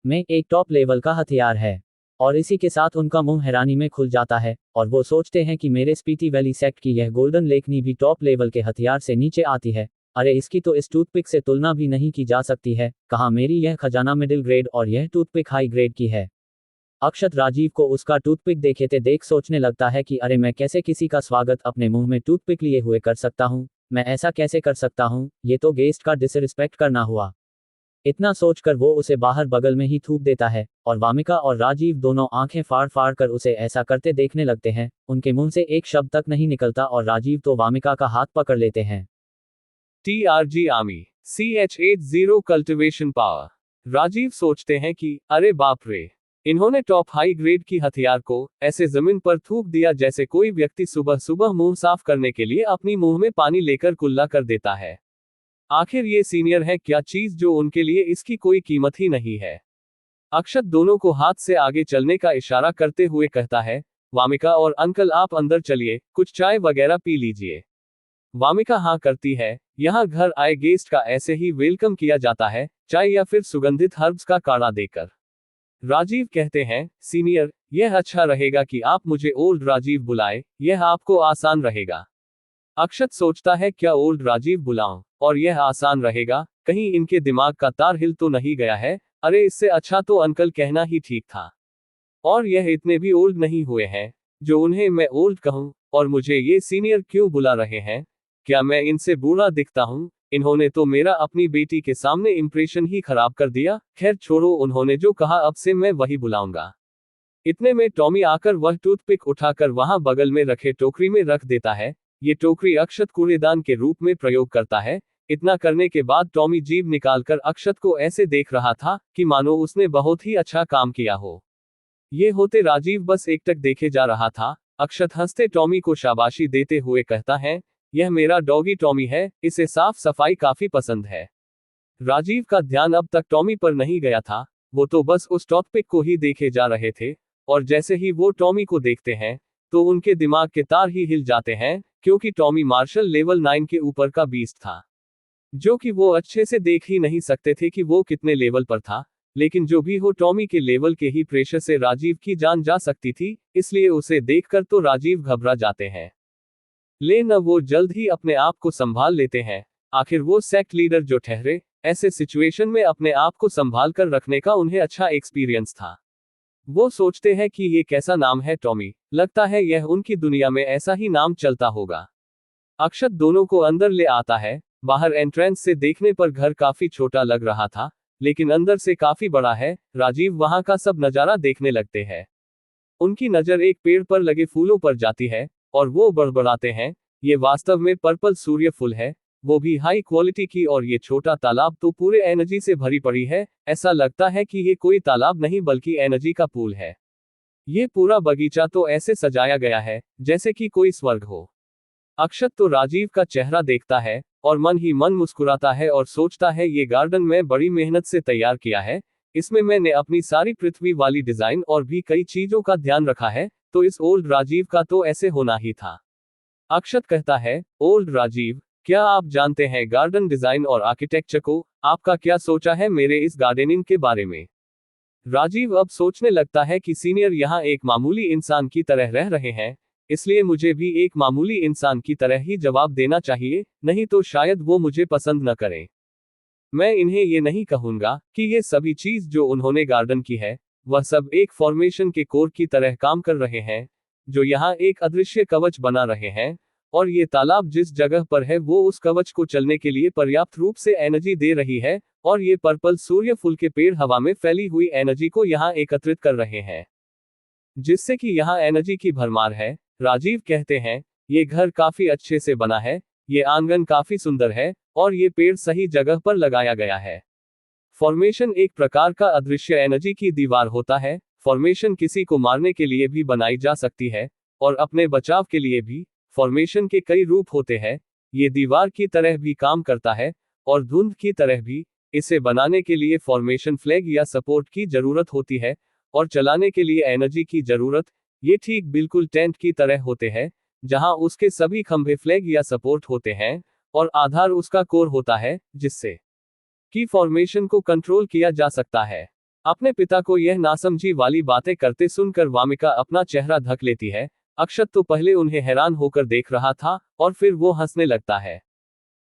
में एक टॉप लेवल का हथियार है। और इसी के साथ उनका मुंह हैरानी में खुल जाता है और वो सोचते हैं कि मेरे स्पीति वैली सेक्ट की यह गोल्डन लेखनी भी टॉप लेवल के हथियार से नीचे आती है। अरे इसकी तो इस टूथपिक से तुलना भी नहीं की जा सकती है। कहाँ मेरी यह खजाना मिडिल ग्रेड और यह टूथपिक हाई ग्रेड की है। अक्षत राजीव को उसका टूथपिक देखे देख सोचने लगता है कि अरे मैं कैसे किसी का स्वागत अपने मुंह में टूथपिक लिए हुए कर सकता हूँ? मैं ऐसा कैसे कर सकता हूँ? ये तो गेस्ट का डिसरिस्पेक्ट करना हुआ। इतना सोचकर वो उसे बाहर बगल में ही थूक देता है, और वामिका और राजीव दोनों आंखें फाड़ फाड़ कर उसे ऐसा करते देखने लगते हैं। उनके मुंह से एक शब्द तक नहीं निकलता और राजीव तो वामिका का हाथ पकड़ लेते हैं। TRG army CH80 cultivation power. Rajiv सोचते हैं कि अरे बाप रे, इन्होंने टॉप हाई ग्रेड की हथियार को ऐसे जमीन पर थूक दिया जैसे कोई व्यक्ति सुबह सुबह मुंह साफ करने के लिए अपनी मुंह में पानी लेकर कुल्ला कर देता है। आखिर ये सीनियर है क्या चीज जो उनके लिए इसकी कोई कीमत ही नहीं है। अक्षत दोनों को हाथ से आगे चलने का इशारा करते हुए कहता है, वामिका और अंकल आप अंदर चलिए, कुछ चाय वगैरह पी लीजिए। वामिका हाँ करती है। यहाँ घर आए गेस्ट का ऐसे ही वेलकम किया जाता है, चाय या फिर सुगंधित हर्ब्स का काढ़ा देकर। राजीव कहते हैं, सीनियर, यह अच्छा रहेगा कि आप मुझे ओल्ड राजीव बुलाए, यह आपको आसान रहेगा। अक्षत सोचता है क्या ओल्ड राजीव बुलाऊं और यह आसान रहेगा, कहीं इनके दिमाग का तार हिल तो नहीं गया है। अरे इससे अच्छा तो अंकल कहना ही ठीक था। और यह इतने भी ओल्ड नहीं हुए हैं जो उन्हें मैं ओल्ड कहूं, और मुझे ये सीनियर क्यों बुला रहे हैं? क्या मैं इनसे बूढ़ा दिखता हूं? इन्होंने तो मेरा अपनी बेटी के सामने इंप्रेशन ही खराब कर दिया। खैर छोड़ो, उन्होंने जो कहा अब से मैं वही बुलाऊंगा। इतने में टॉमी आकर वह टूथपिक उठाकर वहां बगल में रखे टोकरी में रख देता है। ये टोकरी अक्षत कूड़ेदान के रूप में प्रयोग करता है। इतना करने के बाद टॉमी जीभ निकालकर अक्षत को ऐसे देख रहा था कि मानो उसने बहुत ही अच्छा काम किया हो। ये होते राजीव बस एकटक देखे जा रहा था। अक्षत हंसते टॉमी को शाबाशी देते हुए कहता है, यह मेरा डॉगी टॉमी है, इसे साफ सफाई काफी पसंद है। राजीव का ध्यान अब तक टॉमी पर नहीं गया था, वो तो बस उस टॉपिक को ही देखे जा रहे थे। और जैसे ही वो टॉमी को देखते हैं तो उनके दिमाग के तार ही हिल जाते हैं, क्योंकि टॉमी मार्शल लेवल 9 के ऊपर का बीस्ट था, जो कि वो अच्छे से देख ही नहीं सकते थे कि वो कितने लेवल पर था। लेकिन जो भी हो, टॉमी के लेवल के ही प्रेशर से राजीव की जान जा सकती थी, इसलिए उसे देखकर तो राजीव घबरा जाते हैं। लेकिन वो जल्द ही अपने आप को संभाल लेते हैं। आखिर वो सेक्ट लीडर जो ठहरे, ऐसे सिचुएशन में अपने आप को संभाल कर रखने का उन्हें अच्छा एक्सपीरियंस था। वो सोचते हैं कि ये कैसा नाम है टॉमी, लगता है यह उनकी दुनिया में ऐसा ही नाम चलता होगा। अक्षत दोनों को अंदर ले आता है। बाहर एंट्रेंस से देखने पर घर काफी छोटा लग रहा था, लेकिन अंदर से काफी बड़ा है। राजीव वहां का सब नजारा देखने लगते हैं। उनकी नजर एक पेड़ पर लगे फूलों पर जाती है और वो बड़बड़ाते हैं, ये वास्तव में पर्पल सूर्य फूल है, वो भी हाई क्वालिटी की। और ये छोटा तालाब तो पूरे एनर्जी से भरी पड़ी है, ऐसा लगता है कि ये कोई तालाब नहीं बल्कि एनर्जी का पूल है। ये पूरा बगीचा तो ऐसे सजाया गया है जैसे कि कोई स्वर्ग हो। अक्षत तो राजीव का चेहरा देखता है और मन ही मन मुस्कुराता है और सोचता है ये गार्डन मैं बड़ी मेहनत से तैयार किया है, इसमें मैंने अपनी सारी पृथ्वी वाली डिजाइन और भी कई चीजों का ध्यान रखा है, तो इस ओल्ड राजीव का तो ऐसे होना ही था। अक्षत कहता है, ओल्ड राजीव, क्या आप जानते हैं गार्डन डिजाइन और आर्किटेक्चर को? आपका क्या सोचा है मेरे इस गार्डनिंग के बारे में? राजीव अब सोचने लगता है कि सीनियर यहाँ एक मामूली इंसान की तरह रह रहे हैं, इसलिए मुझे भी एक मामूली इंसान की तरह ही जवाब देना चाहिए, नहीं तो शायद वो मुझे पसंद न करें। मैं इन्हें ये नहीं कहूंगा कि ये सभी चीज जो उन्होंने गार्डन की है वह सब एक फॉर्मेशन के कोर की तरह काम कर रहे हैं, जो यहाँ एक अदृश्य कवच बना रहे हैं। और ये तालाब जिस जगह पर है वो उस कवच को चलने के लिए पर्याप्त रूप से एनर्जी दे रही है, और ये पर्पल सूर्य फूल के पेड़ हवा में फैली हुई एनर्जी को यहाँ एकत्रित कर रहे हैं, जिससे कि यहाँ एनर्जी की भरमार है। राजीव कहते हैं, ये घर काफी अच्छे से बना है, ये आंगन काफी सुंदर है, और ये पेड़ सही जगह पर लगाया गया है। फॉर्मेशन एक प्रकार का अदृश्य एनर्जी की दीवार होता है। फॉर्मेशन किसी को मारने के लिए भी बनाई जा सकती है, और अपने बचाव के लिए भी। फॉर्मेशन के कई रूप होते हैं, ये दीवार की तरह भी काम करता है, और धुंध की तरह भी। इसे बनाने के लिए फॉर्मेशन फ्लैग या सपोर्ट की जरूरत होती है, और चलाने के लिए एनर्जी की जरूरत। ये ठीक बिल्कुल टेंट की तरह होते हैं, जहां उसके सभी खंभे फ्लैग या सपोर्ट होते हैं, और आधार उसका कोर होता है, जिससे कि फॉर्मेशन को कंट्रोल किया जा सकता है। अपने पिता को यह नासमझी वाली बातें करते सुनकर वामिका अपना चेहरा ढक लेती है। अक्षत तो पहले उन्हें हैरान होकर देख रहा था, और फिर वो हंसने लगता है।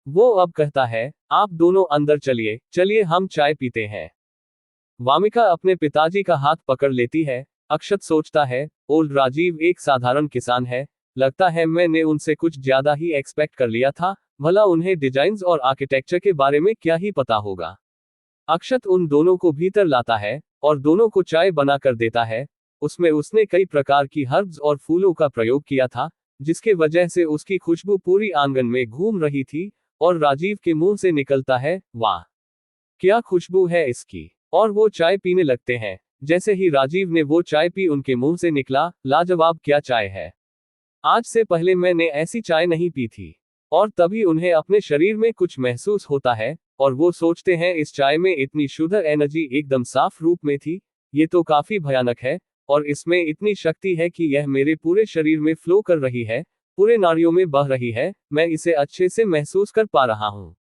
वो अब कहता है, आप दोनों अंदर चलिए, चलिए हम चाय पीते हैं। वामिका अपने पिताजी का हाथ पकड़ लेती है। अक्षत सोचता है, ओल्ड राजीव एक साधारण किसान है, लगता है मैंने उनसे कुछ ज्यादा ही एक्सपेक्ट कर लिया था। भला उन्हें डिजाइन्स और आर्किटेक्चर के बारे में क्या ही पता होगा। अक्षत उन दोनों को भीतर लाता है और दोनों को चाय बना कर देता है। उसमें उसने कई प्रकार की हर्ब्स और फूलों का प्रयोग किया था, जिसके वजह से उसकी खुशबू पूरी आंगन में घूम रही थी। और राजीव के मुंह से निकलता है, वाह क्या खुशबू है इसकी। और वो चाय पीने लगते हैं। जैसे ही राजीव ने वो चाय पी उनके मुंह से निकला, लाजवाब क्या चाय है, आज से पहले मैंने ऐसी चाय नहीं पी थी। और तभी उन्हें अपने शरीर में कुछ महसूस होता है और वो सोचते हैं इस चाय में इतनी शुद्ध एनर्जी एकदम साफ रूप में थी, ये तो काफी भयानक है। और इसमें इतनी शक्ति है कि यह मेरे पूरे शरीर में फ्लो कर रही है, पूरे नाड़ियों में बह रही है, मैं इसे अच्छे से महसूस कर पा रहा हूँ।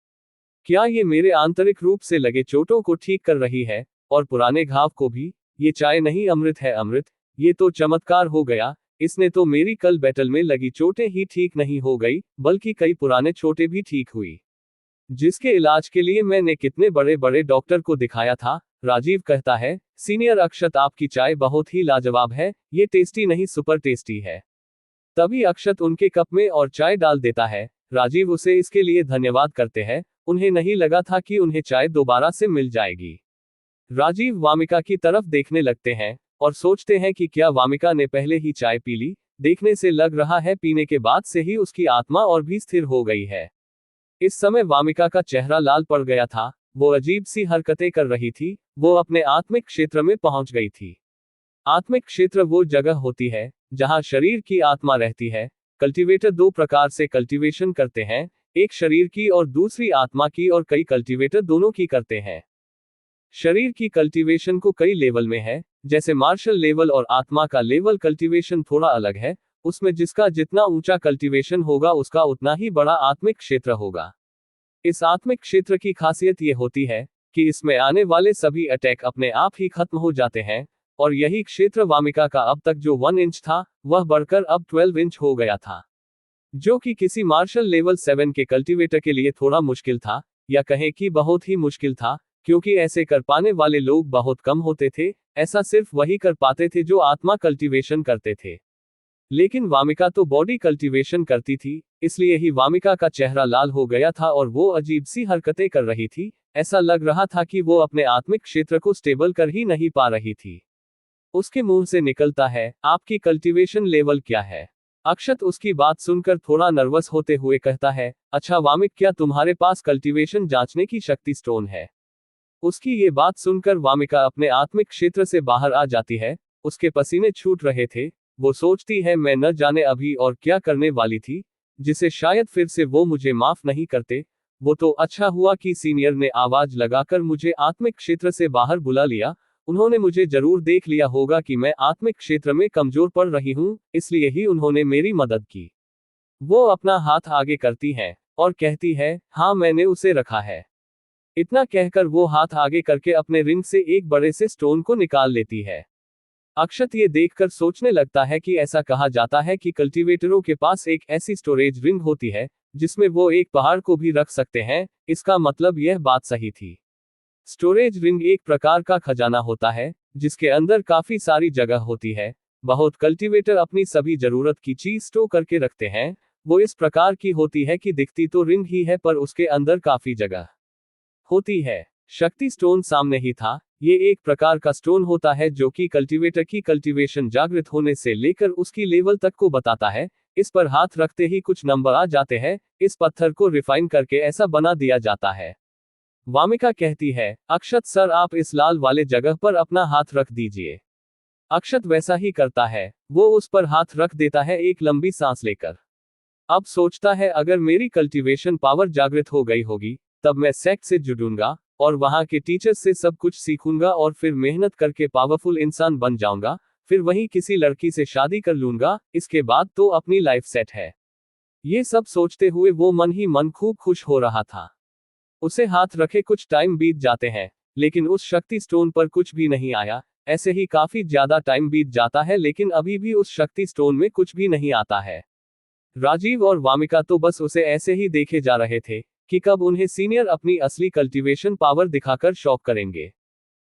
क्या ये मेरे आंतरिक रूप से लगे चोटों को ठीक कर रही है और पुराने घाव को भी। ये चाय नहीं अमृत है अमृत, ये तो चमत्कार हो गया। इसने तो मेरी कल बैटल में लगी चोटें ही ठीक नहीं हो गई, बल्कि कई पुराने चोटें भी ठीक हुई, जिसके इलाज के लिए मैंने कितने बड़े बड़े डॉक्टर को दिखाया था। राजीव कहता है, सीनियर अक्षत आपकी चाय बहुत ही लाजवाब है, ये टेस्टी नहीं सुपर टेस्टी है। तभी अक्षत उनके कप में और चाय डाल देता है। राजीव उसे इसके लिए धन्यवाद करते हैं। उन्हें नहीं लगा था कि उन्हें चाय दोबारा से मिल जाएगी। राजीव वामिका की तरफ देखने लगते हैं और सोचते हैं कि क्या वामिका ने पहले ही चाय पी ली। देखने से लग रहा है पीने के बाद से ही उसकी आत्मा और भी स्थिर हो गई है। इस समय वामिका का चेहरा लाल पड़ गया था, वो अजीब सी हरकतें कर रही थी। वो अपने आत्मिक क्षेत्र में पहुंच गई थी। आत्मिक क्षेत्र वो जगह होती है जहां शरीर की आत्मा रहती है। कल्टीवेटर दो प्रकार से कल्टीवेशन करते हैं, एक शरीर की और दूसरी आत्मा की, और कई कल्टीवेटर दोनों की करते हैं। शरीर की कल्टीवेशन को कई लेवल में है, जैसे मार्शल लेवल, और आत्मा का लेवल कल्टीवेशन थोड़ा अलग है। उसमें जिसका जितना ऊंचा कल्टीवेशन होगा उसका उतना ही बड़ा आत्मिक क्षेत्र होगा। इस आत्मिक क्षेत्र की खासियत ये होती है कि इसमें आने वाले सभी अटैक अपने आप ही खत्म हो जाते हैं। और यही क्षेत्र वामिका का अब तक जो 1 इंच था वह बढ़कर अब 12 इंच हो गया था, जो कि किसी मार्शल लेवल 7 के कल्टीवेटर के लिए थोड़ा मुश्किल था, या कहें कि बहुत ही मुश्किल था, क्योंकि ऐसे कर पाने वाले लोग बहुत कम होते थे। ऐसा सिर्फ वही कर पाते थे जो आत्मा कल्टीवेशन करते थे। लेकिन वामिका तो बॉडी कल्टीवेशन करती थी, इसलिए ही वामिका का चेहरा लाल हो गया था और वो अजीब सी हरकतें कर रही थी। ऐसा लग रहा था कि वो अपने आत्मिक क्षेत्र को स्टेबल कर ही नहीं पा रही थी। उसके मुंह से निकलता है, आपकी कल्टीवेशन लेवल क्या है। अक्षत उसकी बात सुनकर थोड़ा नर्वस होते हुए कहता है, अच्छा वामिक, क्या तुम्हारे पास कल्टीवेशन जांचने की शक्ति स्टोन है। उसकी ये बात सुनकर वामिका अपने आत्मिक क्षेत्र से बाहर आ जाती है। उसके पसीने छूट रहे थे। वो सोचती है, मैं न जाने अभी और क्या करने वाली थी, जिसे शायद फिर से वो मुझे माफ नहीं करते। वो तो अच्छा हुआ कि सीनियर ने आवाज लगाकर मुझे आत्मिक क्षेत्र से बाहर बुला लिया। उन्होंने मुझे जरूर देख लिया होगा कि मैं आत्मिक क्षेत्र में कमजोर पड़ रही हूँ, इसलिए ही उन्होंने मेरी मदद की। वो अपना हाथ आगे करती है और कहती है, हाँ मैंने उसे रखा है। इतना कहकर वो हाथ आगे करके अपने रिंग से एक बड़े से स्टोन को निकाल लेती है। अक्षत ये देखकर सोचने लगता है कि ऐसा कहा जाता है कि कल्टीवेटरों के पास एक ऐसी स्टोरेज रिंग होती है जिसमें वो एक पहाड़ को भी रख सकते हैं। इसका मतलब यह बात सही थी। स्टोरेज रिंग एक प्रकार का खजाना होता है जिसके अंदर काफी सारी जगह होती है। बहुत कल्टीवेटर अपनी सभी जरूरत की चीज स्टोर करके रखते हैं। वो इस प्रकार की होती है कि दिखती तो रिंग ही है पर उसके अंदर काफी जगह होती है। शक्ति स्टोन सामने ही था। ये एक प्रकार का स्टोन होता है जो कि कल्टीवेटर की कल्टीवेशन जागृत होने से लेकर उसकी लेवल तक को बताता है। इस पर हाथ रखते ही कुछ नंबर आ जाते हैं। इस पत्थर को रिफाइन करके ऐसा बना दिया जाता है। वामिका कहती है, अक्षत सर, आप इस लाल वाले जगह पर अपना हाथ रख दीजिए। अक्षत वैसा ही करता है। वो उस पर हाथ रख देता है एक लंबी सांस लेकर। अब सोचता है, अगर मेरी कल्टीवेशन पावर जागृत हो गई होगी तब मैं सेक्ट से जुड़ूंगा और वहां के टीचर्स से सब कुछ सीखूंगा और फिर मेहनत करके पावरफुल इंसान बन जाऊंगा। फिर वहीं किसी लड़की से शादी कर लूंगा। इसके बाद तो अपनी लाइफ सेट है। ये सब सोचते हुए वो मन ही मन खूब खुश हो रहा था। उसे हाथ रखे कुछ टाइम बीत जाते हैं, लेकिन उस शक्ति स्टोन पर कुछ भी नहीं आया। ऐसे ही काफी ज्यादा टाइम बीत जाता है, लेकिन अभी भी उस शक्ति स्टोन में कुछ भी नहीं आता है। राजीव और वामिका तो बस उसे ऐसे ही देखे जा रहे थे कि कब उन्हें सीनियर अपनी असली कल्टीवेशन पावर दिखाकर शॉक करेंगे।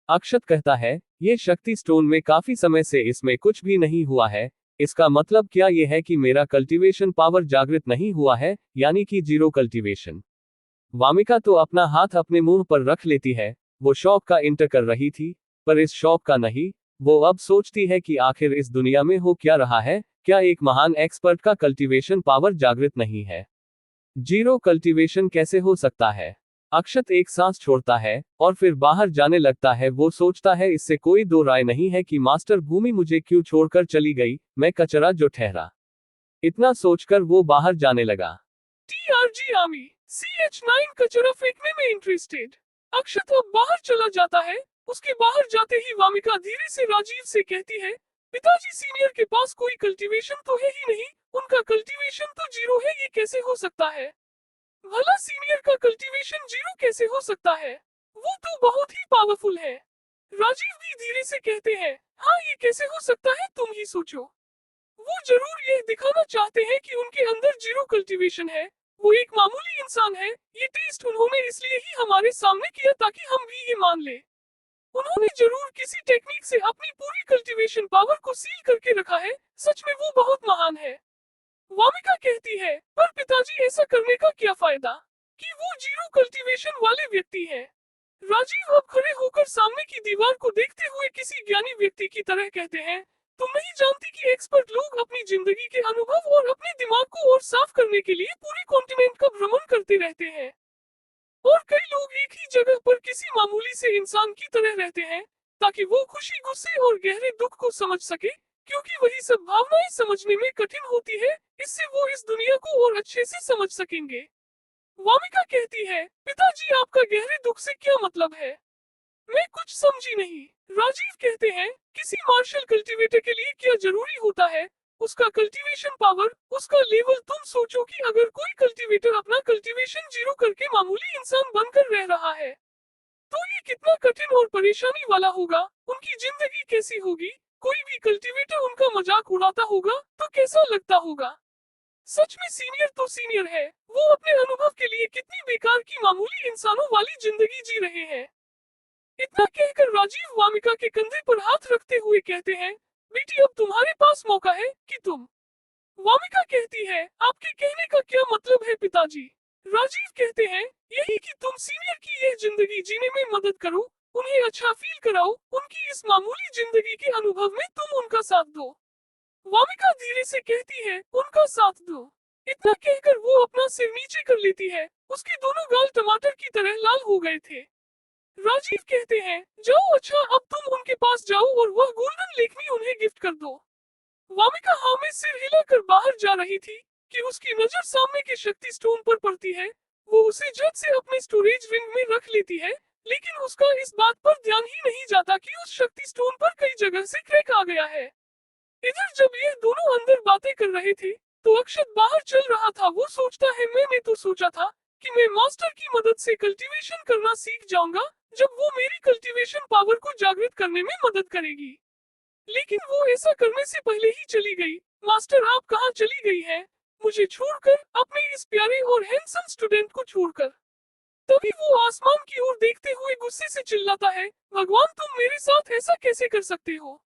अक्षत कहता है, ये शक्ति स्टोन में काफी समय से इसमें कुछ भी नहीं हुआ है। इसका मतलब क्या ये है कि मेरा कल्टीवेशन पावर जागृत नहीं हुआ है, यानी कि जीरो कल्टीवेशन। वामिका तो अपना हाथ अपने मुंह पर रख लेती है। वो शौक का इंटर कर रही थी, पर इस शौक का नहीं। वो अब सोचती है कि आखिर इस दुनिया में हो क्या रहा है, क्या एक महान एक्सपर्ट का कल्टीवेशन पावर जागृत नहीं है? जीरो कल्टीवेशन कैसे हो सकता है? अक्षत एक सांस छोड़ता है और फिर बाहर जाने लगता है। वो सोचता है इससे कोई दो राय नहीं है कि मास्टर भूमि मुझे क्यों छोड़कर चली गई, मैं कचरा जो ठहरा। इतना सोचकर वो बाहर जाने लगा। TRG आर्मी CH9 कचरा फेंकने में इंटरेस्टेड। अक्षत अब बाहर चला जाता है। उसके बाहर जाते ही वामिका धीरे से राजीव से कहती है, पिताजी सीनियर के पास कोई कल्टीवेशन तो है ही नहीं, उनका कल्टीवेशन तो जीरो है, ये कैसे हो सकता है? भला सीनियर का कल्टीवेशन जीरो कैसे हो सकता है? वो तो बहुत ही पावरफुल है। राजीव भी धीरे से कहते हैं, हाँ ये कैसे हो सकता है, तुम ही सोचो। वो जरूर यह दिखाना चाहते हैं कि उनके अंदर जीरो कल्टीवेशन है। वो एक मामूली इंसान है। ये टेस्ट उन्होंने इसलिए ही हमारे सामने किया ताकि हम भी ये मान ले। उन्होंने जरूर किसी टेक्निक से अपनी पूरी कल्टीवेशन पावर को सील करके रखा है। सच में वो बहुत महान है। वामिका कहती है, पर पिताजी ऐसा करने का क्या फायदा कि वो जीरो कल्टीवेशन वाले व्यक्ति है। राजीव अब खड़े होकर सामने की दीवार को देखते हुए किसी ज्ञानी व्यक्ति की तरह कहते हैं, तुम नहीं जानती कि एक्सपर्ट लोग अपनी जिंदगी के अनुभव और अपने दिमाग को और साफ करने के लिए पूरे कॉन्टिनेंट का भ्रमण करते रहते हैं। और कई लोग एक ही जगह पर किसी मामूली से इंसान की तरह रहते हैं ताकि वो खुशी, गुस्से और गहरे दुख को समझ सके, क्योंकि वही सब भावनाएं समझने में कठिन होती है। इससे वो इस दुनिया को और अच्छे से समझ सकेंगे। वामिका कहती है, पिताजी आपका गहरे दुख से क्या मतलब है? मैं कुछ समझी नहीं। राजीव कहते हैं, किसी मार्शल कल्टीवेटर के लिए क्या जरूरी होता है? उसका कल्टीवेशन पावर, उसका लेवल। तुम सोचो कि अगर कोई कल्टीवेटर अपना कल्टीवेशन जीरो करके मामूली इंसान बनकर रह रहा है, तो ये कितना कठिन और परेशानी वाला होगा। उनकी जिंदगी कैसी होगी? कोई भी कल्टीवेटर उनका मजाक उड़ाता होगा तो कैसा लगता होगा? सच में सीनियर तो सीनियर है। वो अपने अनुभव के लिए कितनी बेकार की मामूली इंसानों वाली जिंदगी जी रहे हैं। इतना कहकर राजीव वामिका के कंधे पर हाथ रखते हुए कहते हैं, बेटी अब तुम्हारे पास मौका है कि तुम। वामिका कहती है, आपके कहने का क्या मतलब है पिताजी? राजीव कहते हैं, यही कि तुम सीनियर की यह जिंदगी जीने में मदद करो, उन्हें अच्छा फील कराओ, उनकी इस मामूली जिंदगी के अनुभव में तुम उनका साथ दो। वामिका धीरे से कहती है, उनका साथ दो। इतना कहकर वो अपना सिर नीचे कर लेती है। उसके दोनों गाल टमाटर की तरह लाल हो गए थे। राजीव कहते हैं, जाओ, अच्छा अब तुम उनके पास जाओ और वह गोल्डन लेखनी उन्हें गिफ्ट कर दो। वामिका हाँ में सिर हिलाकर बाहर जा रही थी कि उसकी नजर सामने के शक्ति स्टोन पर पड़ती है। वो उसे झट से अपने स्टोरेज रिंग में रख लेती है, लेकिन उसका इस बात पर ध्यान ही नहीं जाता कि उस शक्ति स्टोन पर कई जगह से क्रैक आ गया है। इधर जब ये दोनों अंदर बातें कर रहे थे तो अक्षत बाहर चल रहा था। वो सोचता है, मैंने तो सोचा था कि मैं मास्टर की मदद से कल्टीवेशन करना सीख जाऊंगा, जब वो मेरी कल्टीवेशन पावर को जागृत करने में मदद करेगी। लेकिन वो ऐसा करने से पहले ही चली गई। मास्टर आप कहाँ चली गई है? मुझे छोड़कर, अपने इस प्यारे और हैंडसम स्टूडेंट को छोड़कर। तभी वो आसमान की ओर देखते हुए गुस्से से चिल्लाता है, भगवान तुम मेरे साथ ऐसा कैसे कर सकते हो?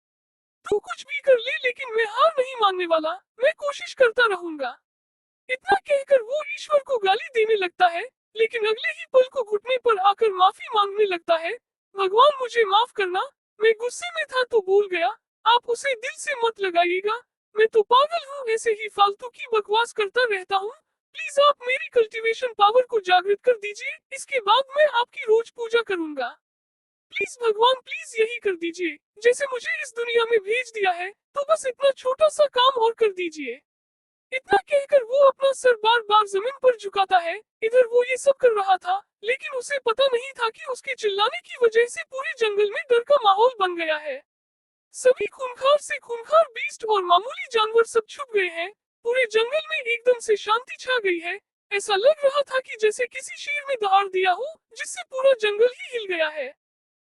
तू कुछ भी कर ले, लेकिन मैं हार नहीं मानने वाला। मैं कोशिश करता रहूंगा। इतना कहकर वो ईश्वर को गाली देने लगता है, लेकिन अगले ही पल को घुटने पर आकर माफी मांगने लगता है। भगवान मुझे माफ करना, मैं गुस्से में था तो भूल गया। आप उसे दिल से मत लगाइएगा। मैं तो पागल हूँ, ऐसे ही फालतू की बकवास करता रहता हूँ। प्लीज आप मेरी कल्टीवेशन पावर को जागृत कर दीजिए, इसके बाद मैं आपकी रोज पूजा करूंगा। प्लीज भगवान, प्लीज यही कर दीजिए। जैसे मुझे इस दुनिया में भेज दिया है, तो बस इतना छोटा सा काम और कर दीजिए। इतना कहकर वो अपना सर बार बार जमीन पर झुकाता है। इधर वो ये सब कर रहा था, लेकिन उसे पता नहीं था कि उसके चिल्लाने की वजह से पूरे जंगल में डर का माहौल बन गया है। सभी खूंखार से खूंखार बीस्ट और मामूली जानवर सब छुप गए हैं। पूरे जंगल में एकदम से शांति छा गई है। ऐसा लग रहा था कि जैसे किसी शेर ने दहाड़ दिया हो, जिससे पूरा जंगल ही हिल गया है।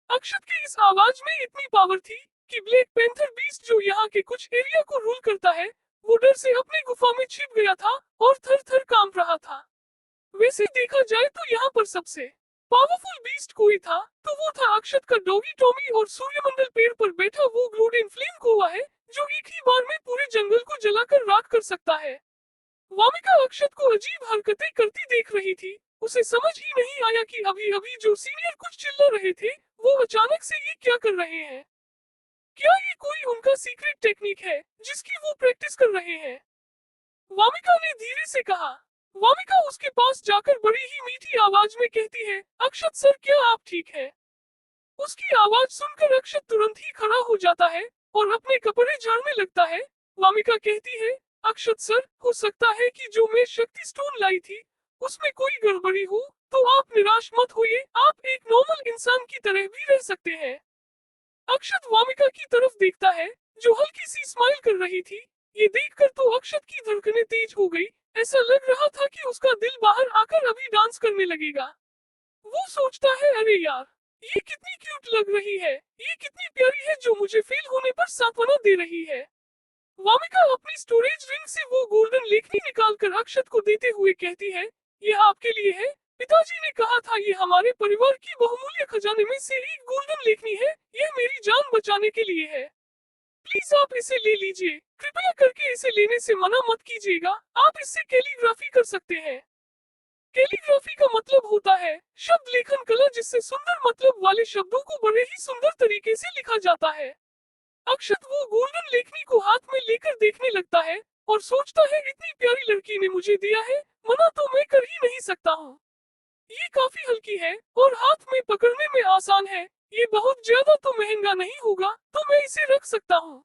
अक्षत की इस आवाज में इतनी पावर थी कि ब्लैक पैंथर बीस्ट, जो यहाँ के कुछ एरिया को रूल करता है, वो डर से अपनी गुफा में छिप गया था और थर थर कांप रहा था। वैसे देखा जाए तो यहाँ पर सबसे पावरफुल बीस्ट कोई था तो वो था अक्षत का डॉगी टॉमी, और सूर्यमंडल पेड़ पर बैठा वो ग्लोडेन फ्लेम कौवा है, जो एक ही बार में पूरे जंगल को जलाकर राख कर सकता है। वामिका अक्षत को अजीब हरकतें करती देख रही थी। उसे समझ ही नहीं आया कि अभी अभी जो सीनियर कुछ चिल्ला रहे थे, वो अचानक से ये क्या कर रहे हैं। क्या ये कोई उनका सीक्रेट टेक्निक है, जिसकी वो प्रैक्टिस कर रहे हैं? वामिका ने धीरे से कहा। वामिका उसके पास जाकर बड़ी ही मीठी आवाज में कहती है, अक्षत सर क्या आप ठीक है? उसकी आवाज सुनकर अक्षत तुरंत ही खड़ा हो जाता है और अपने कपड़े झाड़ने लगता है। वामिका कहती है, अक्षत सर, हो सकता है कि जो मैं शक्ति स्टोन लाई थी, उसमें कोई गड़बड़ी हो, तो आप निराश मत होइए, आप एक नॉर्मल इंसान की तरह भी रह सकते हैं। अक्षत वामिका की तरफ देखता है, जो हल्की सी स्माइल कर रही थी। ये देखकर तो अक्षत की धड़कनें तेज हो गई। ऐसा लग रहा था कि उसका दिल बाहर आकर अभी डांस करने लगेगा। वो सोचता है, अरे यार, ये कितनी क्यूट लग रही है, ये कितनी प्यारी है जो मुझे फेल होने पर सांत्वना दे रही है। वामिका अपनी स्टोरेज रिंग से वो गोल्डन लेखनी निकालकर अक्षत को देते हुए कहती है, यह आपके लिए है। पिताजी ने कहा था ये हमारे परिवार की बहुमूल्य खजाने में से एक गोल्डन लेखनी है, यह मेरी जान बचाने के लिए है। प्लीज आप इसे ले लीजिए, कृपया करके इसे लेने से मना मत कीजिएगा, आप इससे कैलीग्राफी कर सकते हैं। कैलीग्राफी का मतलब होता है शब्द लेखन कला, जिससे सुंदर मतलब वाले शब्दों को बड़े ही सुंदर तरीके से लिखा जाता है। अक्षत वो गोल्डन लेखनी को हाथ में लेकर देखने लगता है और सोचता है, इतनी प्यारी लड़की ने मुझे दिया है, मना तो मैं कर ही नहीं सकता हूँ। ये काफी हल्की है और हाथ में पकड़ने में आसान है। ये बहुत ज्यादा तो महंगा नहीं होगा, तो मैं इसे रख सकता हूँ।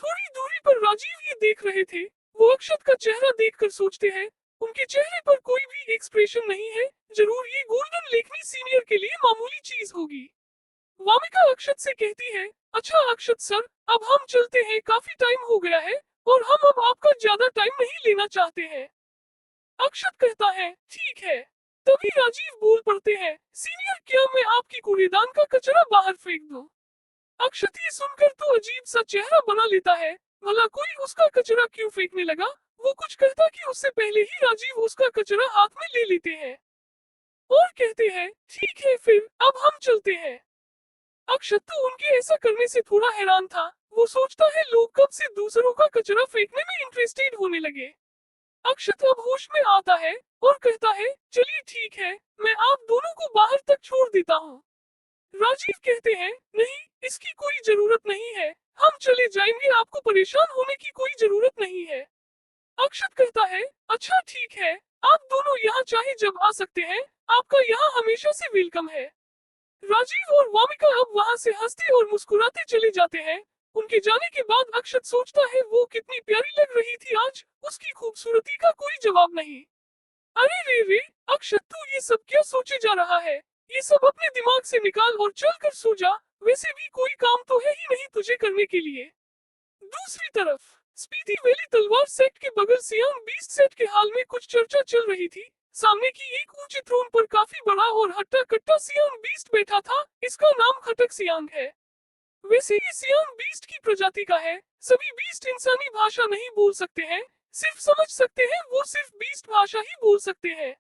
थोड़ी दूरी पर राजीव ये देख रहे थे। वो अक्षत का चेहरा देखकर सोचते हैं, उनके चेहरे पर कोई भी एक्सप्रेशन नहीं है। जरूर ये गोल्डन लेखनी सीनियर के लिए मामूली चीज होगी। वामिका अक्षत से कहती है, अच्छा अक्षत सर, अब हम चलते हैं, काफी टाइम हो गया है और हम अब आपका ज्यादा टाइम नहीं लेना चाहते हैं। अक्षत कहता है, ठीक है। तभी राजीव बोल पड़ते हैं, सीनियर क्या मैं आपकी कूड़ेदान का कचरा बाहर फेंक दूं? अक्षत ये सुनकर तो अजीब सा चेहरा बना लेता है। भला कोई उसका कचरा क्यों फेंकने लगा? वो कुछ कहता कि उससे पहले ही राजीव उसका कचरा हाथ में ले लेते हैं और कहते हैं, ठीक है फिर, अब हम चलते हैं। अक्षत तो उनके ऐसा करने से थोड़ा हैरान था। वो सोचता है, लोग कब से दूसरों का कचरा फेंकने में इंटरेस्टेड होने लगे। अक्षत अब होश में आता है और कहता है, चलिए ठीक है, मैं आप दोनों को बाहर तक छोड़ देता हूँ। राजीव कहते हैं, नहीं, इसकी कोई जरूरत नहीं है, हम चले जाएंगे, आपको परेशान होने की कोई जरूरत नहीं है। अक्षत कहता है, अच्छा ठीक है, आप दोनों यहाँ चाहे जब आ सकते हैं, आपका यहाँ हमेशा से वेलकम है। राजीव और वामिका अब वहाँ से हंसते और मुस्कुराते चले जाते हैं। उनके जाने के बाद अक्षत सोचता है, वो कितनी प्यारी लग रही थी आज, उसकी खूबसूरती का कोई जवाब नहीं। अरे रे रे, अक्षत तू ये सब क्या सोचे जा रहा है? ये सब अपने दिमाग से निकाल और चल कर सो जा, वैसे भी कोई काम तो है ही नहीं तुझे करने के लिए। दूसरी तरफ स्पीति वैली तलवार सेट के बगल सियांग बीस्ट सेट के हाल में कुछ चर्चा चल रही थी। सामने की एक ऊंचे थ्रोन पर काफी बड़ा और हट्टा कट्टा सियांग बीस्ट बैठा था। इसका नाम खटक सियांग है। वैसे ये सियांग बीस्ट की प्रजाति का है। सभी बीस्ट इंसानी भाषा नहीं बोल सकते हैं, सिर्फ समझ सकते हैं, वो सिर्फ बीस्ट भाषा ही बोल सकते हैं।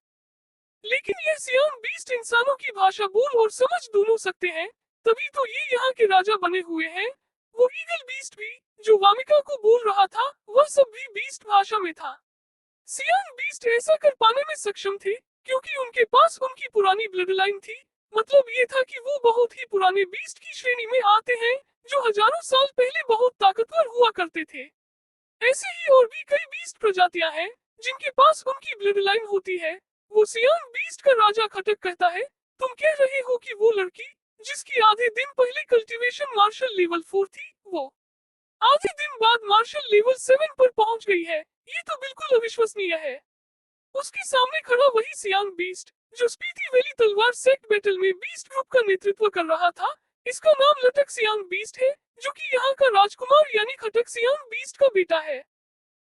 लेकिन यह सियांग बीस्ट इंसानों की भाषा बोल और समझ दोनों सकते हैं, तभी तो ये यहाँ के राजा बने हुए हैं। वो ईगल बीस्ट भी, जो वामिका को बोल रहा था, वह सब भी बीस्ट भाषा में था। सियांग बीस्ट ऐसा कर पाने में सक्षम थे, क्योंकि उनके पास उनकी पुरानी ब्लड लाइन थी। मतलब ये था कि वो बहुत ही पुराने बीस्ट की श्रेणी में आते हैं, जो हजारों साल पहले बहुत ताकतवर हुआ करते थे। ऐसे ही और भी कई बीस्ट प्रजातियां हैं, जिनके पास उनकी ब्लड लाइन होती है। वो सियांग बीस्ट का राजा खटक कहता है, तुम कह रहे हो कि वो लड़की, जिसकी आधे दिन पहले कल्टीवेशन मार्शल लेवल 4 थी, वो आधे दिन बाद मार्शल लेवल 7 पर पहुंच गई है? ये तो बिल्कुल अविश्वसनीय है। उसके सामने खड़ा वही सियांग बीस्ट, जो स्पीति वैली तलवार सेट बैटल में बीस्ट ग्रुप का नेतृत्व कर रहा था। इसका नाम लटक सियांग बीस्ट है, जो कि यहाँ का राजकुमार यानी खटक सियांग बीस्ट का बेटा है।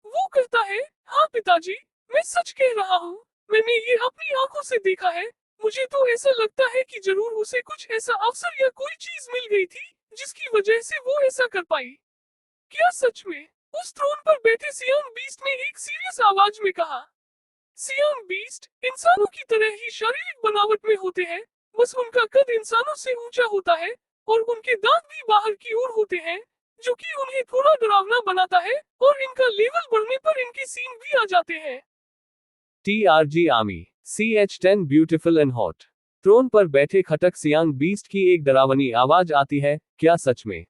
वो कहता है, हाँ पिताजी, मैं सच कह रहा हूँ, मैंने ये अपनी आंखों से देखा है। मुझे तो ऐसा लगता है कि जरूर उसे कुछ ऐसा अवसर या कोई चीज मिल गई थी, जिसकी वजह से वो ऐसा कर पाई। क्या सच में? उस थ्रोन पर बैठे सियांग बीस्ट ने एक सीरियस आवाज में कहा। सियांग बीस्ट इंसानों की तरह ही शारीरिक बनावट में होते हैं, बस उनका कद इंसानों से ऊंचा होता है और उनके दांत भी बाहर की ओर होते हैं, जो कि उन्हें थोड़ा डरावना बनाता है, और इनका लेवल बढ़ने पर इनके सींग भी आ जाते हैं। TRG army CH10 beautiful and hot. Throne पर बैठे खटक सियांग बीस्ट की एक डरावनी आवाज आती है, क्या सच में?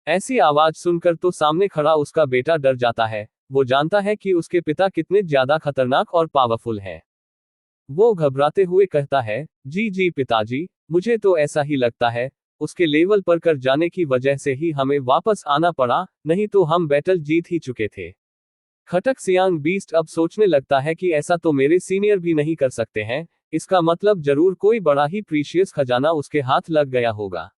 ऐसी आवाज सुनकर तो सामने खड़ा उसका बेटा डर जाता है। वो जानता है कि उसके पिता कितने ज्यादा खतरनाक और पावरफुल हैं। वो घबराते हुए कहता है, जी जी पिताजी, मुझे तो ऐसा ही लगता है, उसके लेवल पर कर जाने की वजह से ही हमें वापस आना पड़ा, नहीं तो हम बैटल जीत ही चुके थे। खटक सियांग बीस्ट अब सोचने लगता है कि ऐसा तो मेरे सीनियर भी नहीं कर सकते हैं, इसका मतलब जरूर कोई बड़ा ही प्रीशियस खजाना उसके हाथ लग गया होगा।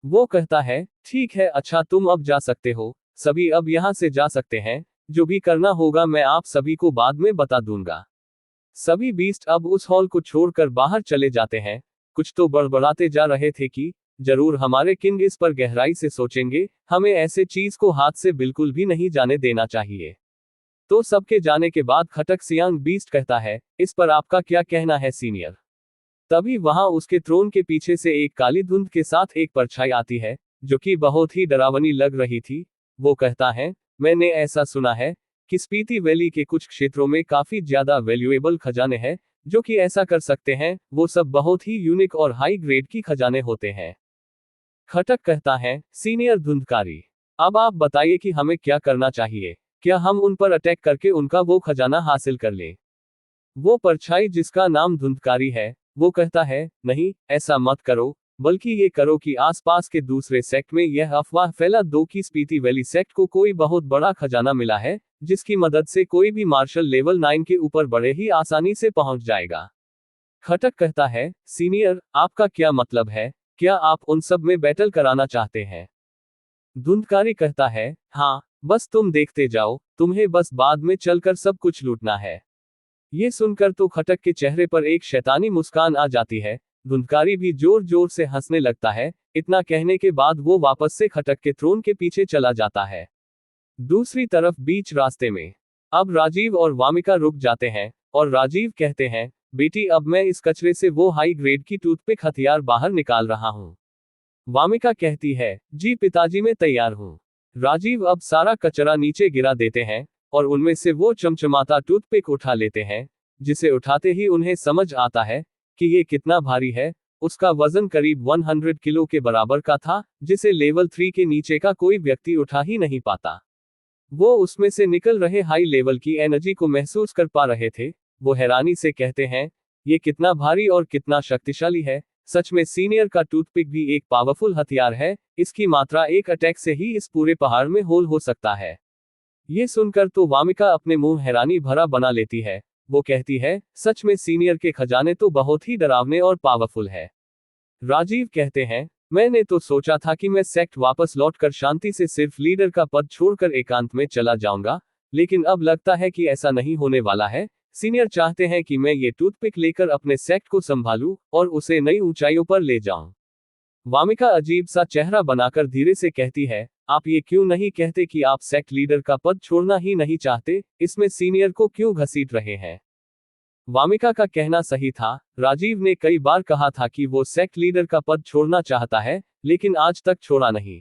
वो कहता है, ठीक है, अच्छा तुम अब जा सकते हो, सभी अब यहाँ से जा सकते हैं, जो भी करना होगा मैं आप सभी को बाद में बता दूंगा। सभी बीस्ट अब उस हॉल को छोड़कर बाहर चले जाते हैं। कुछ तो बड़बड़ाते जा रहे थे कि जरूर हमारे किंग इस पर गहराई से सोचेंगे, हमें ऐसे चीज को हाथ से बिल्कुल भी नहीं जाने देना चाहिए। तो सबके जाने के बाद खटक सियांग बीस्ट कहता है, इस पर आपका क्या कहना है सीनियर? तभी वहां उसके थ्रोन के पीछे से एक काली धुंध के साथ एक परछाई आती है, जो कि बहुत ही डरावनी लग रही थी। वो कहता है, मैंने ऐसा सुना है कि स्पीति वैली के कुछ क्षेत्रों में काफी ज्यादा वैल्यूएबल खजाने हैं, जो कि ऐसा कर सकते हैं, वो सब बहुत ही यूनिक और हाई ग्रेड की खजाने होते हैं। खटक कहता है, सीनियर धुंधकारी, अब आप बताइए कि हमें क्या करना चाहिए, क्या हम उन पर अटैक करके उनका वो खजाना हासिल कर लें? वो परछाई जिसका नाम धुंधकारी है, वो कहता है, नहीं, ऐसा मत करो, बल्कि ये करो कि आसपास के दूसरे सेक्ट में यह अफवाह फैला दो कि स्पीति वैली सेक्ट को कोई बहुत बड़ा खजाना मिला है, जिसकी मदद से कोई भी मार्शल लेवल 9 के ऊपर बड़े ही आसानी से पहुंच जाएगा। खटक कहता है, सीनियर, आपका क्या मतलब है, क्या आप उन सब में बैटल कराना चाहते हैं? धुंधकारी कहता है, हाँ, बस तुम देखते जाओ, तुम्हें बस बाद में चलकर सब कुछ लूटना है। ये सुनकर तो खटक के चेहरे पर एक शैतानी मुस्कान आ जाती है। धुंधकारी भी जोर जोर से हंसने लगता है। इतना कहने के बाद वो वापस से खटक के थ्रोन के पीछे चला जाता है। दूसरी तरफ बीच रास्ते में अब राजीव और वामिका रुक जाते हैं और राजीव कहते हैं, बेटी अब मैं इस कचरे से वो हाई ग्रेड की टूथपिक हथियार बाहर निकाल रहा हूँ। वामिका कहती है, जी पिताजी मैं तैयार हूँ। राजीव अब सारा कचरा नीचे गिरा देते हैं और उनमें से वो चमचमाता टूथपिक उठा लेते हैं, जिसे उठाते ही उन्हें समझ आता है कि ये कितना भारी है। उसका वजन करीब 100 किलो के बराबर का था, जिसे लेवल 3 के नीचे का कोई व्यक्ति उठा ही नहीं पाता। वो उसमें से निकल रहे हाई लेवल की एनर्जी को महसूस कर पा रहे थे। वो हैरानी से कहते हैं, ये कितना भारी और कितना शक्तिशाली है। सच में सीनियर का टूथपिक भी एक पावरफुल हथियार है, इसकी मात्रा एक अटैक से ही इस पूरे पहाड़ में होल हो सकता है। ये सुनकर तो वामिका अपने मुंह हैरानी भरा बना लेती है। वो कहती है, सच में सीनियर के खजाने तो बहुत ही डरावने और पावरफुल है। राजीव कहते हैं, मैंने तो सोचा था कि मैं सेक्ट वापस लौटकर शांति से सिर्फ लीडर का पद छोड़कर एकांत में चला जाऊंगा, लेकिन अब लगता है कि ऐसा नहीं होने वाला है। सीनियर चाहते हैं कि मैं ये टूथपिक लेकर अपने सेक्ट को संभालूं और उसे नई ऊंचाइयों पर ले जाऊं। वामिका अजीब सा चेहरा बनाकर धीरे से कहती है, आप ये क्यों नहीं कहते कि आप सेक्ट लीडर का पद छोड़ना ही नहीं चाहते, इसमें सीनियर को क्यों घसीट रहे हैं? वामिका का कहना सही था। राजीव ने कई बार कहा था कि वो सेक्ट लीडर का पद छोड़ना चाहता है, लेकिन आज तक छोड़ा नहीं।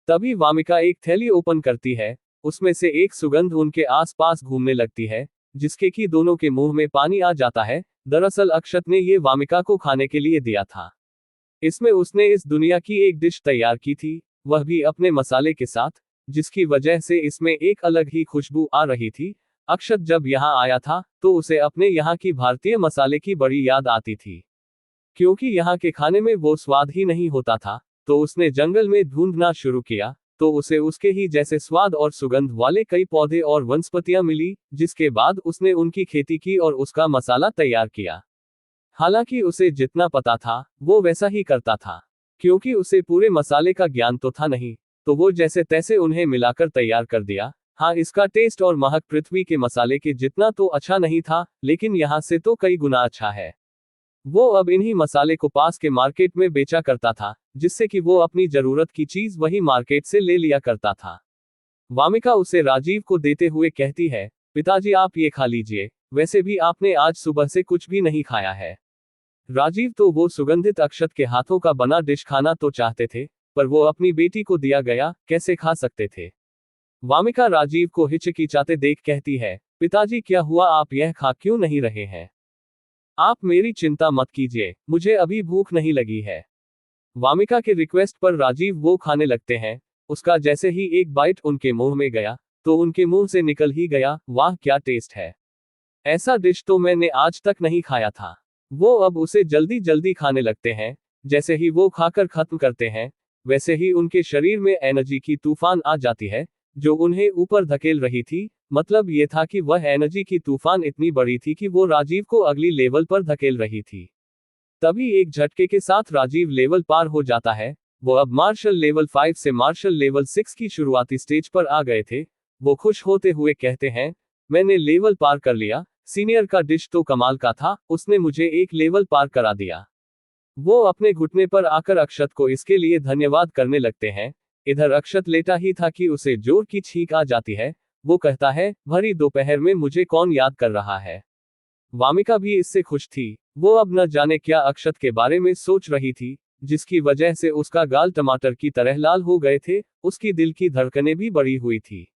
तभी वामिका एक थैली ओपन करती है, उसमें से एक सुगंध उनके आसपास घूमने लगती है, जिसके कि दोनों के मुंह में पानी आ जाता है। दरअसल अक्षत ने ये वामिका को खाने के लिए दिया था। इसमें उसने इस दुनिया की एक डिश तैयार की थी, वह भी अपने मसाले के साथ, जिसकी वजह से इसमें एक अलग ही खुशबू आ रही थी। अक्षत जब यहाँ आया था तो उसे अपने यहाँ की भारतीय मसाले की बड़ी याद आती थी। क्योंकि यहाँ के खाने में वो स्वाद ही नहीं होता था, तो उसने जंगल में ढूंढना शुरू किया, तो उसे उसके ही जैसे स्वाद और सुगंध वाले कई पौधे और वनस्पतियां मिली, जिसके बाद उसने उनकी खेती की और उसका मसाला तैयार किया। हालांकि उसे जितना पता था वो वैसा ही करता था, क्योंकि उसे पूरे मसाले का ज्ञान तो था नहीं, तो वो जैसे तैसे उन्हें मिलाकर तैयार कर दिया। हाँ, इसका टेस्ट और महक पृथ्वी के मसाले के जितना तो अच्छा नहीं था, लेकिन यहाँ से तो कई गुना अच्छा है। वो अब इन्हीं मसाले को पास के मार्केट में बेचा करता था, जिससे कि वो अपनी जरूरत की चीज वही मार्केट से ले लिया करता था। वामिका उसे राजीव को देते हुए कहती है, पिताजी आप ये खा लीजिए, वैसे भी आपने आज सुबह से कुछ भी नहीं खाया है। राजीव तो वो सुगंधित अक्षत के हाथों का बना डिश खाना तो चाहते थे, पर वो अपनी बेटी को दिया गया कैसे खा सकते थे। वामिका राजीव को हिचकिचाते देख कहती है, पिताजी क्या हुआ, आप यह खा क्यों नहीं रहे हैं? आप मेरी चिंता मत कीजिए, मुझे अभी भूख नहीं लगी है। वामिका के रिक्वेस्ट पर राजीव वो खाने लगते हैं। उसका जैसे ही एक बाइट उनके मुंह में गया तो उनके मुंह से निकल ही गया, वाह क्या टेस्ट है, ऐसा डिश तो मैंने आज तक नहीं खाया था। वो अब उसे जल्दी जल्दी खाने लगते हैं। जैसे ही वो खाकर खत्म करते हैं वैसे ही उनके शरीर में एनर्जी की तूफान आ जाती है जो उन्हें ऊपर धकेल रही थी। मतलब ये था कि वह एनर्जी की तूफान इतनी बड़ी थी कि वो राजीव को अगली लेवल पर धकेल रही थी। तभी एक झटके के साथ राजीव लेवल पार हो जाता है। वो अब मार्शल लेवल 5 से मार्शल लेवल 6 की शुरुआती स्टेज पर आ गए थे। वो खुश होते हुए कहते हैं, मैंने लेवल पार कर लिया, सीनियर का डिश तो कमाल का था, उसने मुझे एक लेवल पार करा दिया। वो अपने घुटने पर आकर अक्षत को इसके लिए धन्यवाद करने लगते हैं। इधर अक्षत लेटा ही था कि उसे जोर की छींक आ जाती है। वो कहता है, भरी दोपहर में मुझे कौन याद कर रहा है। वामिका भी इससे खुश थी। वो अब न जाने क्या अक्षत के बारे में सोच रही थी, जिसकी वजह से उसका गाल टमाटर की तरह लाल हो गए थे। उसकी दिल की धड़कनें भी बढ़ी हुई थी।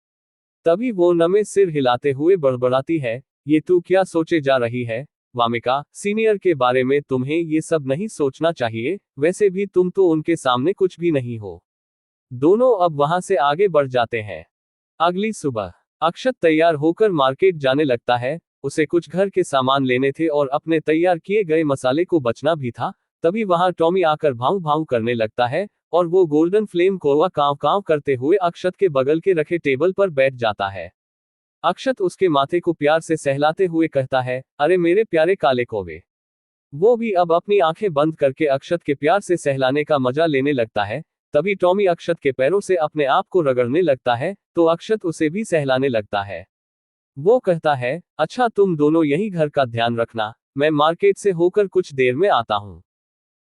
तभी वो नमे सिर हिलाते हुए बड़बड़ाती है, ये तू क्या सोचे जा रही है वामिका, सीनियर के बारे में तुम्हें ये सब नहीं सोचना चाहिए, वैसे भी तुम तो उनके सामने कुछ भी नहीं हो। दोनों अब वहां से आगे बढ़ जाते हैं। अगली सुबह अक्षत तैयार होकर मार्केट जाने लगता है। उसे कुछ घर के सामान लेने थे और अपने तैयार किए गए मसाले को बचना भी था। तभी वहां टॉमी आकर भाव भाव करने लगता है और वो गोल्डन फ्लेम कोवा कांव कांव करते हुए अक्षत के बगल के रखे टेबल पर बैठ जाता है। अक्षत उसके माथे को प्यार से सहलाते हुए कहता है, अरे मेरे प्यारे काले कौवे। वो भी अब अपनी आंखें बंद करके अक्षत के प्यार से सहलाने का मजा लेने लगता है। तभी टॉमी अक्षत के पैरों से अपने आप को रगड़ने लगता है तो अक्षत उसे भी सहलाने लगता है। वो कहता है, अच्छा तुम दोनों यही घर का ध्यान रखना, मैं मार्केट से होकर कुछ देर में आता हूँ।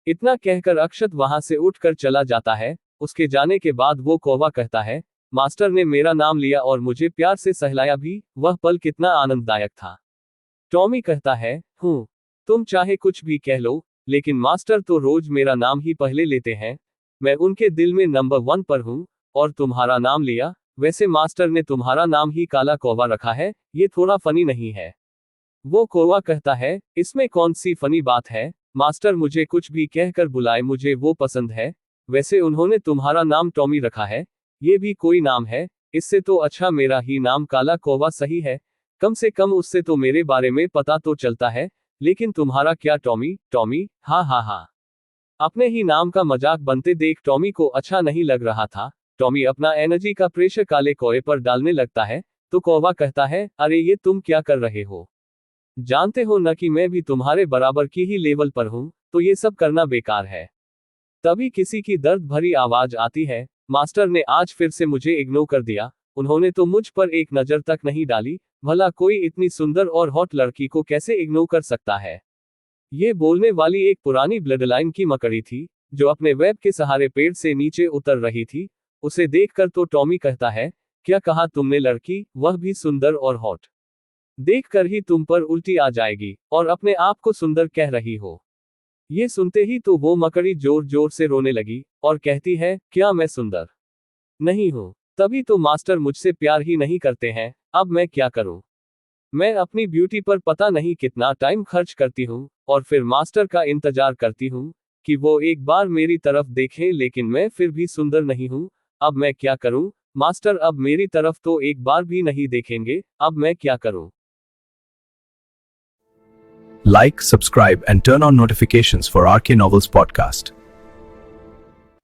इतना कहकर अक्षत वहां से उठकर चला जाता है। उसके जाने के बाद वो कौवा कहता है, मास्टर ने मेरा नाम लिया और मुझे प्यार से सहलाया भी, वह पल कितना आनंददायक था। टॉमी कहता है, तुम चाहे कुछ भी कह लो, लेकिन मास्टर तो रोज मेरा नाम ही पहले लेते हैं। मैं उनके दिल में नंबर 1 पर हूँ, और तुम्हारा नाम लिया। वैसे मास्टर ने तुम्हारा नाम ही काला कौवा रखा है, ये थोड़ा फनी नहीं है। वो कौवा कहता है, इसमें कौन सी फनी बात है, मास्टर मुझे कुछ भी कहकर बुलाए, मुझे वो पसंद है। वैसे उन्होंने तुम्हारा नाम टॉमी रखा है, ये भी कोई नाम है, इससे तो अच्छा मेरा ही नाम काला कौवा सही है। कम से कम उससे तो मेरे बारे में पता तो चलता है। लेकिन तुम्हारा क्या टॉमी, टॉमी, हाँ हाँ हाँ। अपने ही नाम का मजाक बनते देख टॉमी को अच्छा नहीं लग रहा था। टॉमी अपना एनर्जी का प्रेशर काले कौवे पर डालने लगता है तो कौवा कहता है, अरे ये तुम क्या कर रहे हो, जानते हो न कि मैं भी तुम्हारे बराबर की ही लेवल पर हूं, तो ये सब करना बेकार है। तभी किसी की दर्द भरी आवाज आती है, मास्टर ने आज फिर से मुझे इग्नोर कर दिया, उन्होंने तो मुझ पर एक नजर तक नहीं डाली। भला कोई इतनी सुंदर और हॉट लड़की को कैसे इग्नोर कर सकता है। ये बोलने वाली एक पुरानी ब्लडलाइन की मकड़ी थी जो अपने वेब के सहारे पेड़ से नीचे उतर रही थी। उसे देखकर तो टॉमी कहता है, क्या कहा तुमने लड़की, वह भी सुंदर और हॉट, देखकर ही तुम पर उल्टी आ जाएगी, और अपने आप को सुंदर कह रही हो। ये सुनते ही तो वो मकड़ी जोर जोर से रोने लगी और कहती है, क्या मैं सुंदर नहीं हूं? तभी तो मास्टर मुझसे प्यार ही नहीं करते हैं, अब मैं क्या करूं? मैं अपनी ब्यूटी पर पता नहीं कितना टाइम खर्च करती हूं, और फिर मास्टर का इंतजार करती हूं कि वो एक बार मेरी तरफ देखें, लेकिन मैं फिर भी सुंदर नहीं हूं। अब मैं क्या करूं? मास्टर अब मेरी तरफ तो एक बार भी नहीं देखेंगे, अब मैं क्या करूं? Like, subscribe and turn on notifications for RK Novels podcast.